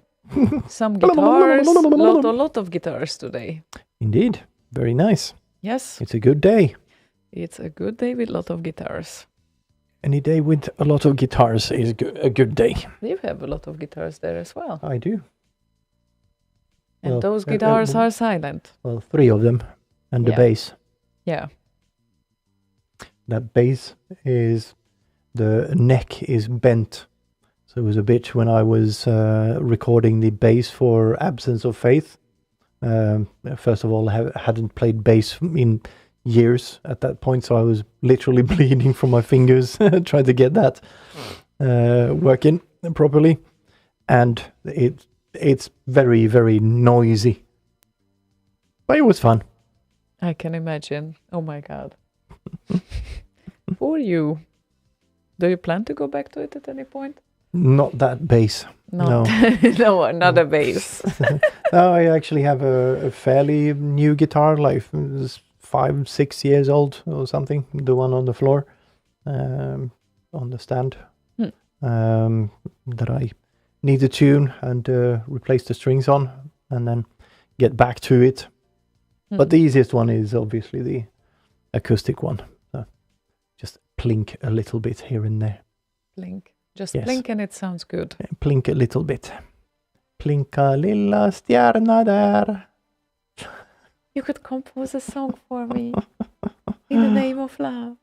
Some guitars. Lot of guitars today. Indeed. Very nice. Yes. It's a good day. It's a good day with lot of guitars. Any day with a lot of guitars is a good day. You have a lot of guitars there as well. I do. And Well, those guitars are silent. Well, 3 of them. And the Yeah. bass. Yeah. That bass is... The neck is bent. So it was a bit when I was recording the bass for Absence of Faith. First of all, I hadn't played bass in years at that point, so I was literally bleeding from my fingers trying to get that working properly. And it's very, very noisy. But it was fun. I can imagine. Oh my God. For you. Do you plan to go back to it at any point? Not that bass. No. No, another bass. No, I actually have a fairly new guitar, like 5-6 years old or something. The one on the floor, on the stand, that I need to tune and replace the strings on, and then get back to it. But the easiest one is obviously the acoustic one. So just plink a little bit here and there. Blink. Just Yes. blink and it sounds good. Plink a little bit. Plinka lilla stjärna där. You could compose a song for me. In the name of love.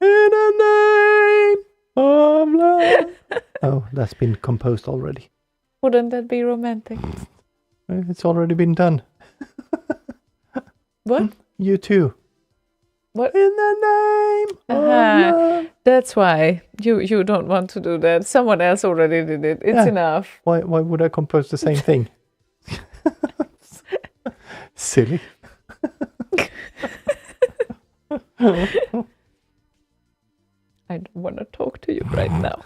In the name of love. Oh, that's been composed already. Wouldn't that be romantic? It's already been done. What? You too. What? In the name of Aha. love. That's why you don't want to do that. Someone else already did it. It's Yeah. enough. Why would I compose the same thing? Silly. I don't want to talk to you right now.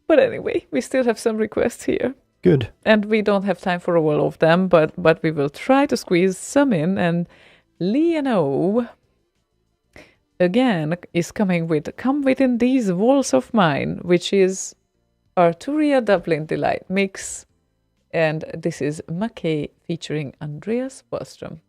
But anyway, we still have some requests here. Good. And we don't have time for all of them, but we will try to squeeze some in. And Leano again is coming with Come Within These Walls of Mine, which is Arturia Dublin Delight mix. And this is Mackay featuring Andreas Wallström.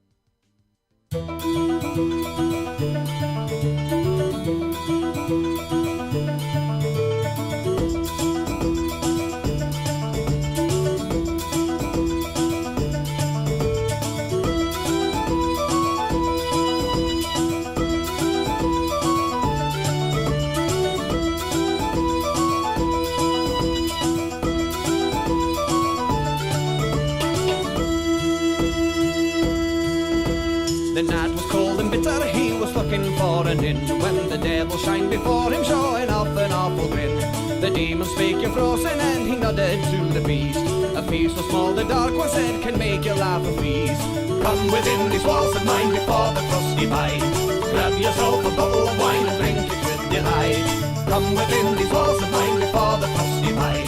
The night was cold and bitter, he was looking for an inn, when the devil shined before him, showing off an awful grin. The demon spake you frozen, and he nodded to the beast. A feast so small the dark one said can make you laugh a feast. Come within these walls of mine before the frosty bite. Grab yourself a bottle of wine and drink it with delight. Come within these walls of mine before the frosty bite.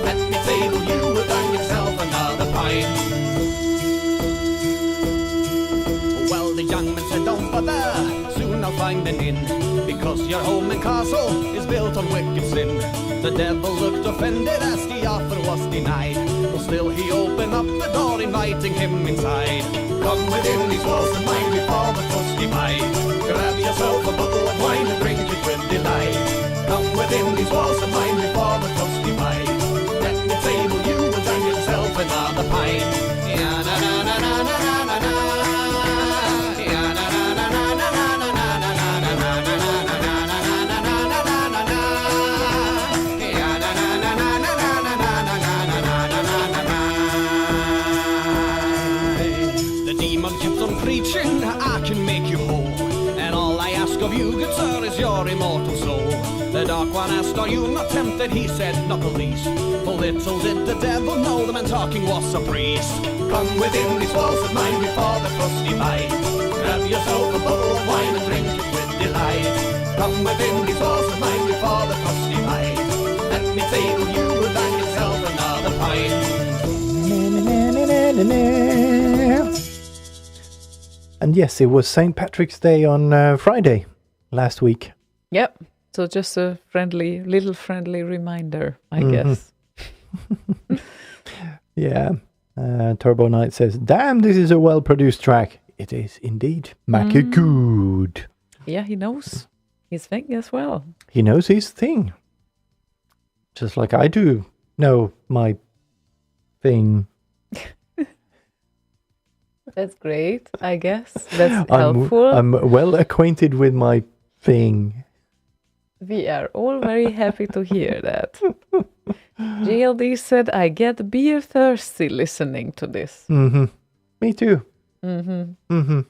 Let me table you will find yourself another pint. Well, the young man said, don't bother, soon I'll find an inn, because your home and castle is built on wicked sin. The devil looked offended as the offer was denied, but still he opened up the door, inviting him inside. Come within these walls of mine before the frosty bite. Grab yourself a bottle of wine and drink it with delight. Come within these walls of mine before the frosty bite. Let me table you and find yourself another pint. Yeah, na na na na na na na. Preaching, I can make you whole, and all I ask of you, good sir, is your immortal soul. The dark one asked, are you not tempted? He said, not the least. For little did the devil know the man talking was a priest. Come within these walls of mine before the frosty bite. Grab yourself a bottle of wine and drink it with delight. Come within these walls of mine before the frosty bite. Let me table you and find yourself another pint. And yes, it was St. Patrick's Day on Friday last week. Yep. So just a little friendly reminder, I guess. Yeah. Turbo Knight says, "Damn, this is a well-produced track." It is indeed. Mackie good. Yeah, he knows his thing as well. He knows his thing. Just like I do know my thing. That's great, I guess. That's helpful. I'm well acquainted with my thing. We are all very happy to hear that. JLD said, I get beer thirsty listening to this. Mm-hmm. Me too. Mm-hmm. Mm-hmm.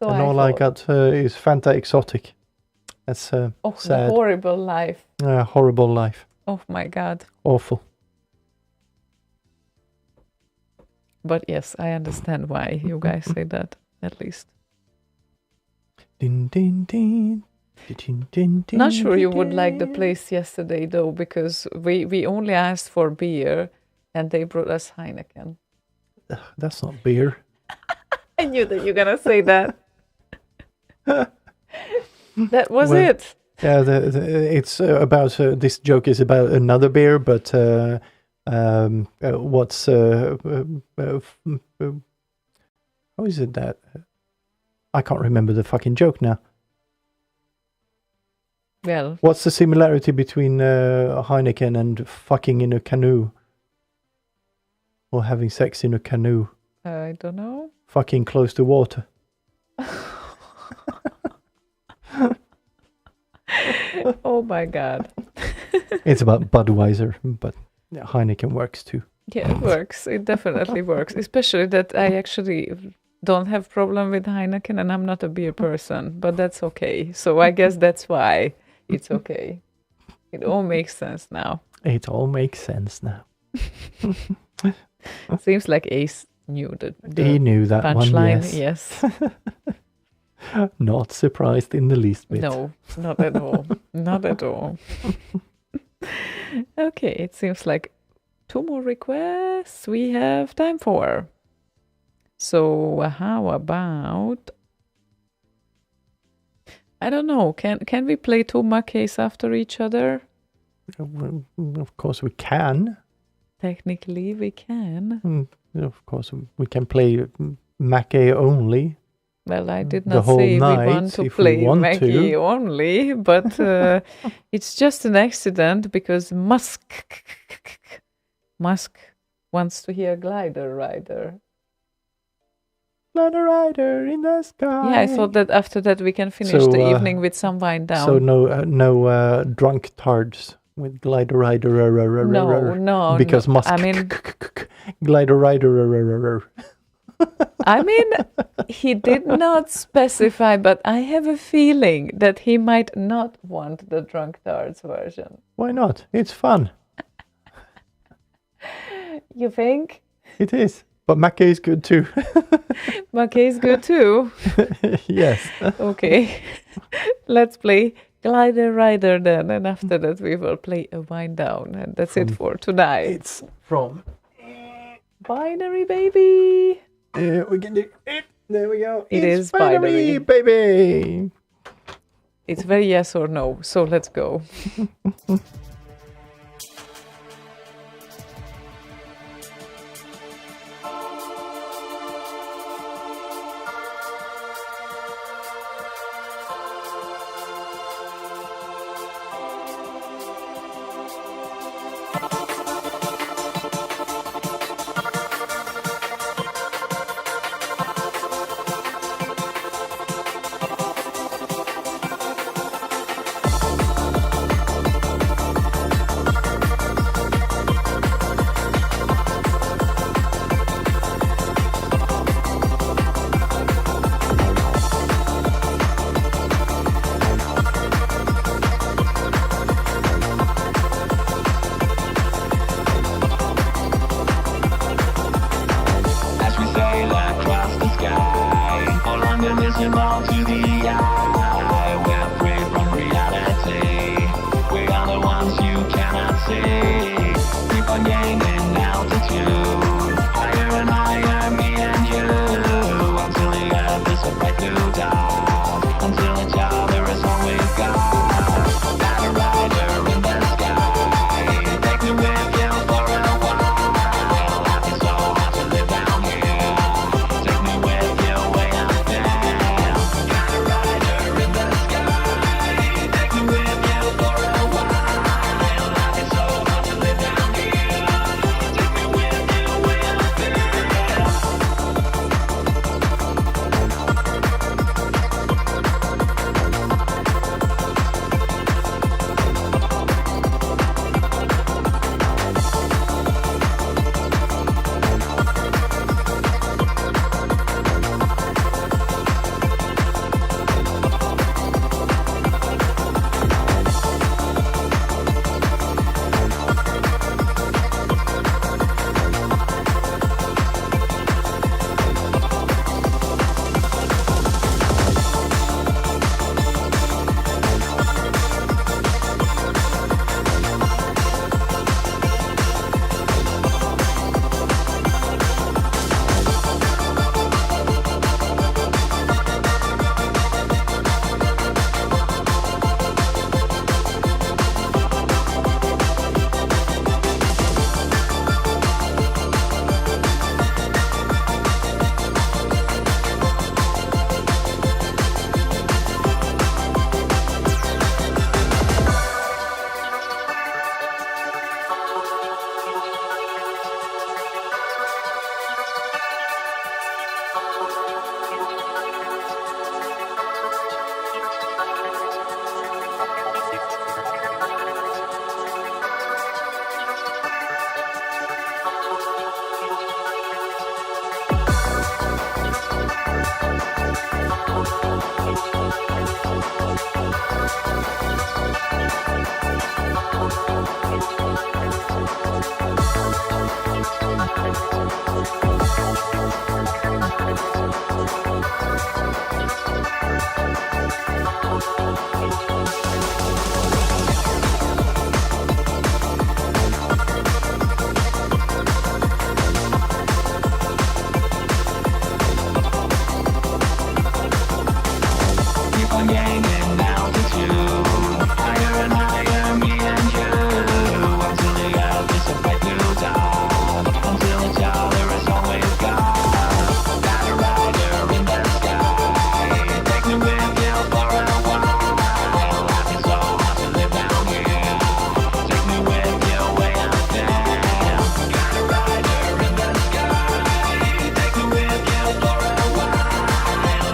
So And all I got is Fanta Exotic. That's the sad. horrible life. Horrible life. Oh my God. Awful. But yes, I understand why you guys say that, at least. Din, din, din. Din, din, din, Not sure you would din. like the place yesterday, though, because we only asked for beer and they brought us Heineken. That's not beer. I knew that you're going to say that. That was Well, it. Yeah, it's about this joke is about another beer, but what's how is it that I can't remember the fucking joke now. Well, What's the similarity between Heineken and fucking in a canoe or having sex in a canoe? I don't know. Fucking close to water. Oh my God. It's about Budweiser, but Heineken works too. Yeah, it works. It definitely works. Especially that I actually don't have problem with Heineken and I'm not a beer person, but that's okay. So I guess that's why it's okay. It all makes sense now. It all makes sense now. Seems like Ace knew the He knew that one, punchline. yes. Yes. Not surprised in the least bit. No, not at all. Not at all. Okay, it seems like 2 more requests we have time for. So how about, I don't know, can we play 2 Maccays after each other? Well, of course we can. Technically we can. Of course we can play Mackay only. Well, I did The not whole say we night, want to if we play want Maggie to. only, but it's just an accident because Musk wants to hear Glider Rider. Glider Rider in the sky. Yeah, I thought that after that we can finish So, the evening with some wind down. So no drunk tards with Glider Rider. No, Because no. Musk. I mean, Glider Rider. he did not specify, but I have a feeling that he might not want the Drunk Tards version. Why not? It's fun. You think? It is. But Mackay is good too. Mackay is good too. Yes. Okay. Let's play Glider Rider then, and after that we will play a wind down, and that's it for tonight. It's from Binary Baby. we can do it. There we go. It It's is binary. baby. It's very yes or no, so let's go. As we sail across the sky, for London is visible to the eye. We're free from reality. We are the ones you cannot see. Keep on gaining altitude, higher and higher, me and you, until the earth is a bright blue dot. Until each other is all we've got. Got a rider in the sky. Take me with you for a Keep on gaining altitude, higher and higher, me and you, until the earth is a bright blue dot, until each other is always gone. Got a rider in the sky, take me with you for a while. Life is so hard to live down here, take me with you way out there. Got a rider in the sky, take me with you for a while.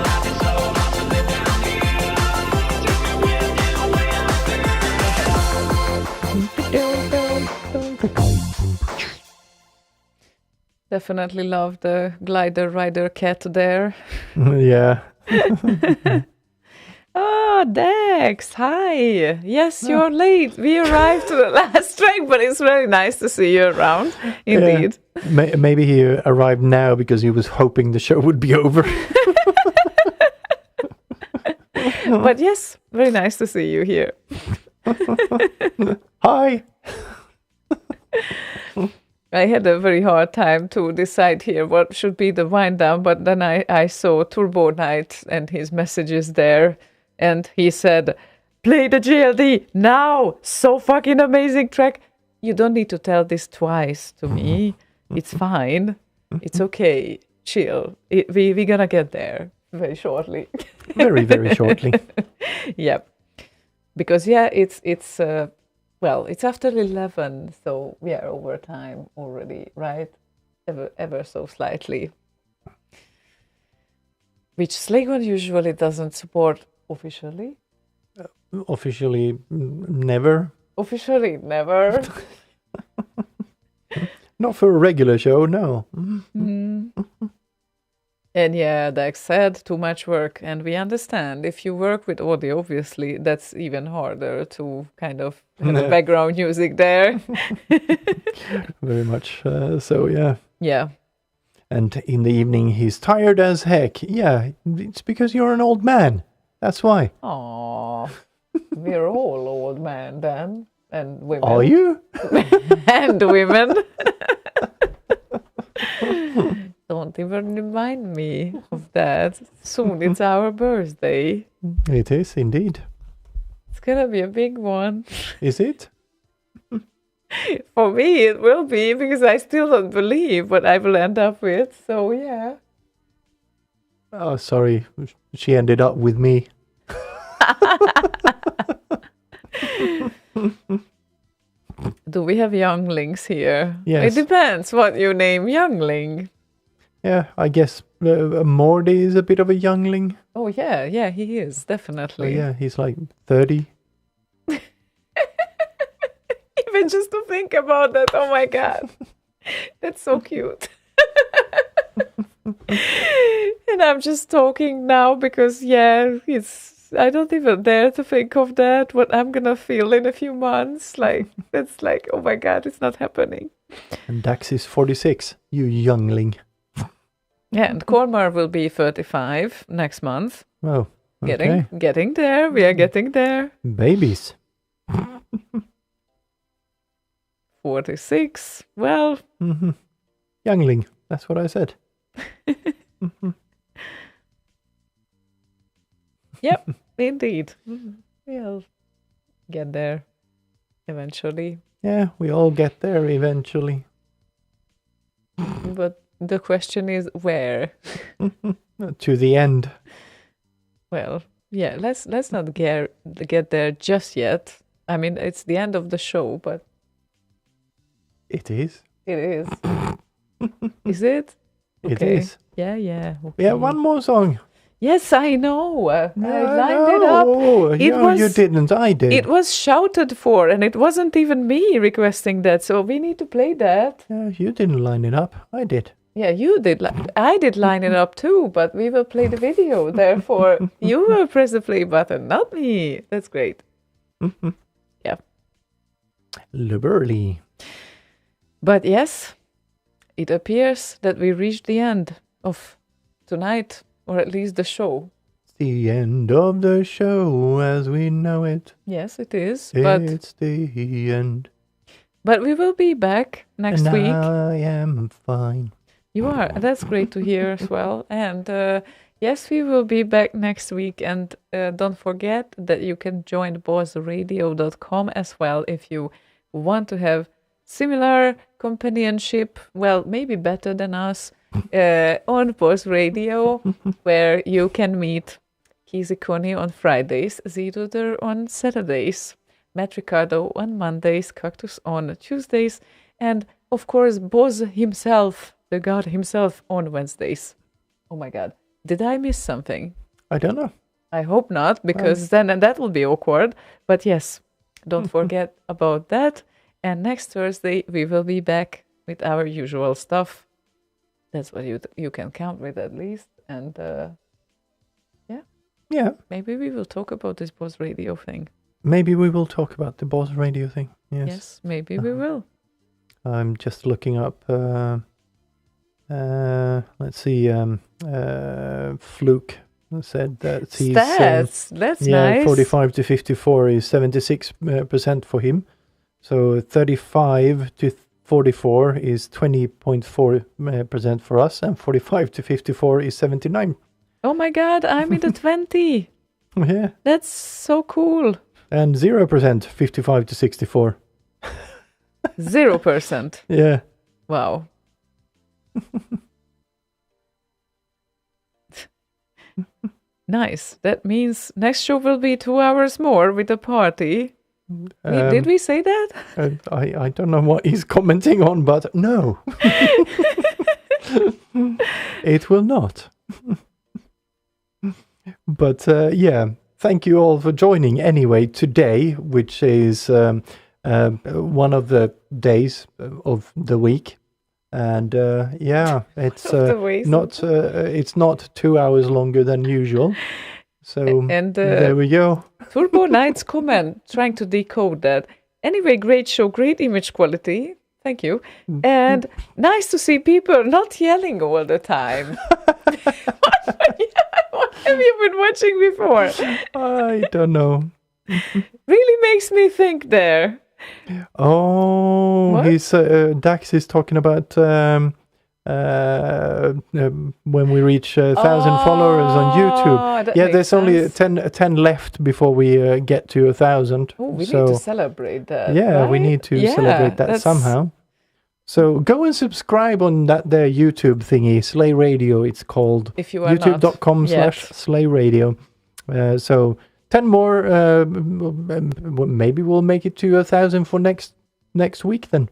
Life is so hard to live down here, take me with you way out there. Definitely love the glider rider cat there. Yeah. Ah, Dex, hi. Yes, you're late. We arrived to the last track, but it's very nice to see you around. Indeed. Maybe he arrived now because he was hoping the show would be over. But yes, very nice to see you here. Hi. I had a very hard time to decide here what should be the wind down, but then I saw Turbo Knight and his messages there, and he said, "Play the GLD now! So fucking amazing track!" You don't need to tell this twice to me. It's fine. It's okay. Chill. We're gonna get there very shortly. Very, very shortly. Yep. Because yeah, it's well, it's after 11, so we are over time already, right? Ever so slightly. Which Slaygon usually doesn't support officially. Officially, never. Officially, never. Not for a regular show, no. And yeah, Dex said too much work, and we understand. If you work with audio, obviously, that's even harder to kind of have a background music there. Very much so, yeah. Yeah. And in the evening, he's tired as heck. Yeah, it's because you're an old man. That's why. Aww. We're all old men then. And women. Are you? And women. Don't even remind me of that. Soon it's our birthday. It is indeed. It's gonna be a big one. Is it? For me, it will be, because I still don't believe what I will end up with. So, yeah. Oh, sorry. She ended up with me. Do we have younglings here? Yes. It depends what you name youngling. Yeah, I guess Morty is a bit of a youngling. Oh, yeah, he is, So definitely. yeah, he's like 30. Even just to think about that, oh my god. That's so cute. And I'm just talking now because, yeah, I don't even dare to think of that, what I'm gonna feel in a few months. Like, that's like, oh my god, it's not happening. And Dax is 46. You youngling. Yeah, and Cormar will be 35 next month. Oh, okay. Getting there. We are getting there. Babies. 46. Well, Mm-hmm. Youngling. That's what I said. yep, indeed. We'll get there eventually. Yeah, we all get there eventually. But the question is where? To the end. Well, yeah, let's not get there just yet. I mean, it's the end of the show, but It is. it is. Is it? It Okay. is. Yeah. We have okay. one more song. Yes, I know. I lined it No, up. It no, you was- didn't. I did. It was shouted for, and it wasn't even me requesting that. So we need to play that. You didn't line it up. I did. Yeah, you did. I did line it up too, but we will play the video. Therefore, you will press the play button, not me. That's great. Yeah. Liberally. But yes, it appears that we reached the end of tonight, or at least the show. The end of the show as we know it. Yes, it is. But It's the end. we will be back next and week. I am fine. You are. That's great to hear as well. And yes, we will be back next week. And don't forget that you can join bossradio.com as well if you want to have similar companionship, well, maybe better than us, on Boss Radio, where you can meet Kizikoni on Fridays, Zidoder on Saturdays, Matt Ricardo on Mondays, Cactus on Tuesdays, and of course Boz himself, the god himself, on Wednesdays. Oh my god, did I miss something? I don't know. I hope not, because then that will be awkward. But yes, don't forget about that. And next Thursday we will be back with our usual stuff. That's what you can count with at least. And Yeah. maybe we will talk about this Boss Radio thing. Maybe we will talk about the Boss Radio thing. Yes. Yes, maybe we will. I'm just looking up. Let's see. Fluke said that he's Stats. That's nice. 45 to 54 is 76% for him. So 35 to 44 is 20.4% for us, and 45 to 54 is 79. Oh my god, I'm in the 20. Yeah. That's so cool. And 0% 55 to 64. 0%. Yeah. Wow. Nice. That means next show will be 2 hours more with a party. Did we say that? I don't know what he's commenting on, but no. It will not. But yeah, thank you all for joining anyway today, which is one of the days of the week. And yeah, it's it's not 2 hours longer than usual. So And there we go. Turbo Knight's comment, trying to decode that. Anyway, great show, great image quality. Thank you. And nice to see people not yelling all the time. What have you been watching before? I don't know. Really makes me think there. Oh, What? he's Dax is talking about when we reach 1,000 followers on YouTube. That Yeah, makes there's only sense. 10 left before we get to 1,000. Oh, we so need to celebrate that. yeah, we right? need to Yeah, celebrate that that's- somehow. So go and subscribe on that there YouTube thingy, Slay Radio. It's called If you are not youtube.com/Slay Radio. So 10 more. Maybe we'll make it to 1,000 for next week then.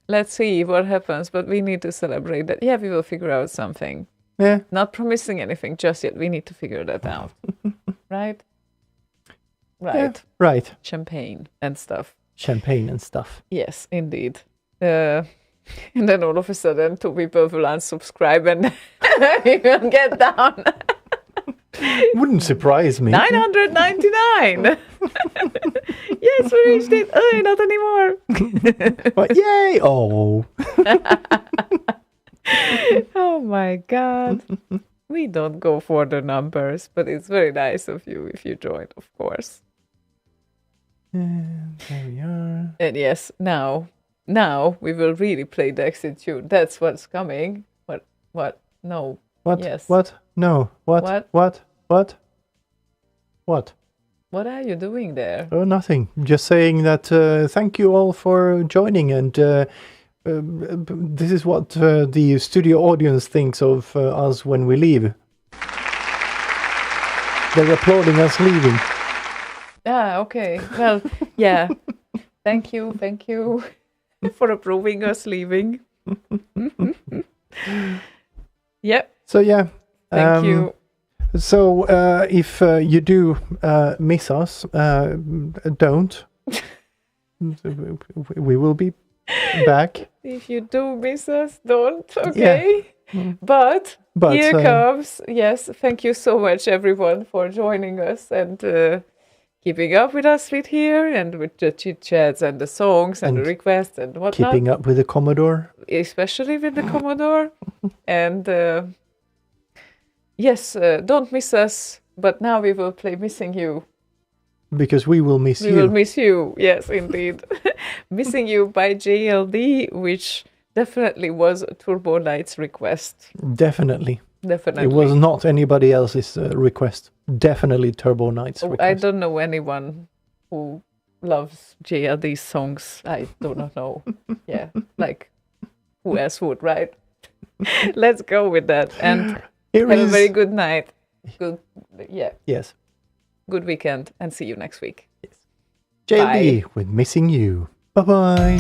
Let's see what happens, but we need to celebrate that. Yeah, we will figure out something. Yeah. Not promising anything just yet. We need to figure that out. Right? Right. Yeah, right. Champagne and stuff. Champagne and stuff. Yes, indeed. And then all of a sudden, 2 people will unsubscribe and we will get down. Wouldn't surprise me. 999! Yes, we reached it. Oh, not anymore. But yay! Oh. Oh my God. We don't go for the numbers, but it's very nice of you if you joined, of course. And there we are. And yes, now we will really play the exit tune. That's what's coming. What? No. What? Yes. What? No. What? What? What? What? What? What are you doing there? Oh, nothing. Just saying that thank you all for joining, and this is what the studio audience thinks of us when we leave. They're applauding us leaving. Ah, okay. Well, yeah. Thank you for approving us leaving. Yep. So yeah. Thank you. So if you do miss us, don't. We will be back. If you do miss us, don't. Okay. But But here comes. Yes. Thank you so much, everyone, for joining us. And keeping up with us with here and with the chit-chats and the songs and the And requests and whatnot. Keeping up with the Commodore. Especially with the Commodore. And yes, don't miss us. But now we will play Missing You. Because we will miss We you. will miss you. Yes, indeed. Missing You by JLD, which definitely was Turbo Light's request. Definitely. Definitely. It was not anybody else's request. Definitely Turbo Knight's Oh, request. I don't know anyone who loves JLD songs. I do not know. Yeah, like who else would, right? Let's go with that and Here have a is- very good night. Good, yeah, Yes. good weekend, and see you next week. JLD with Missing You. Bye-bye.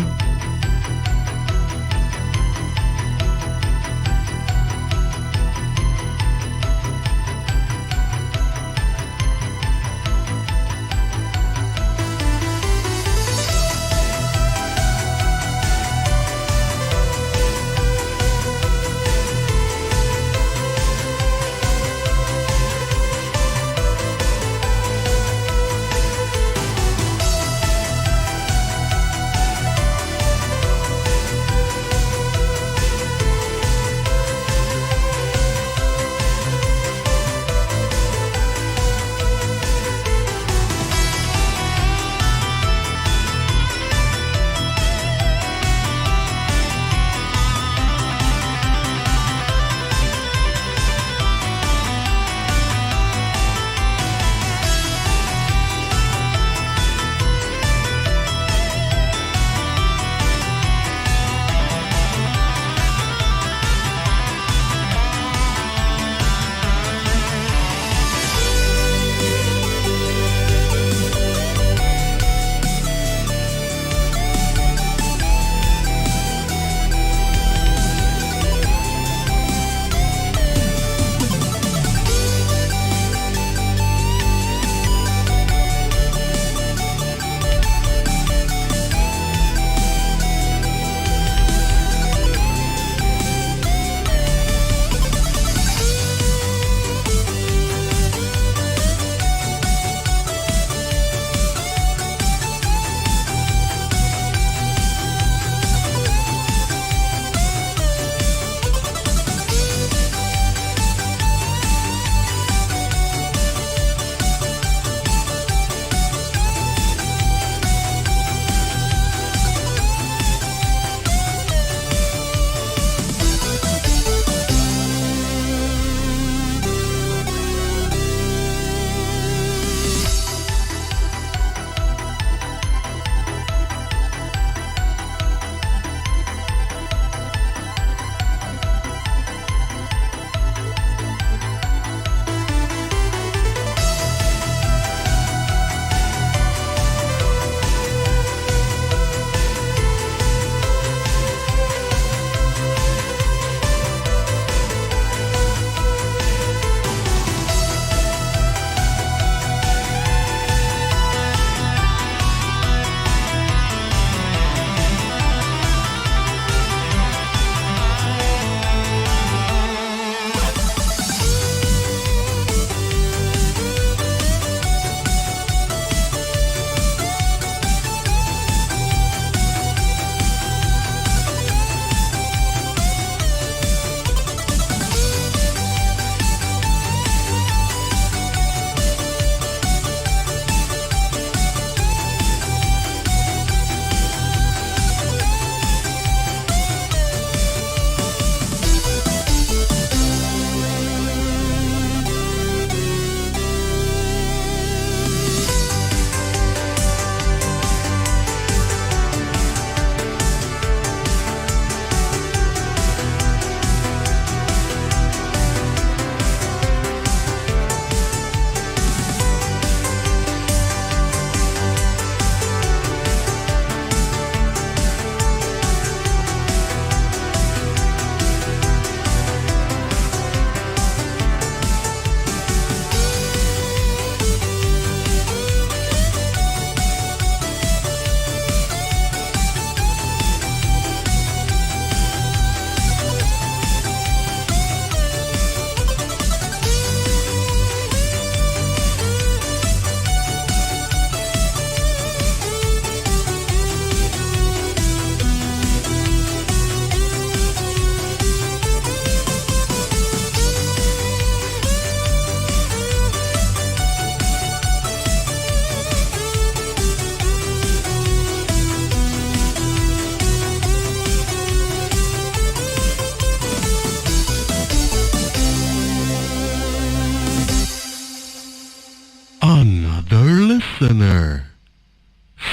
listener.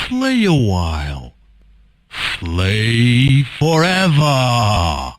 Slay a while. Slay forever.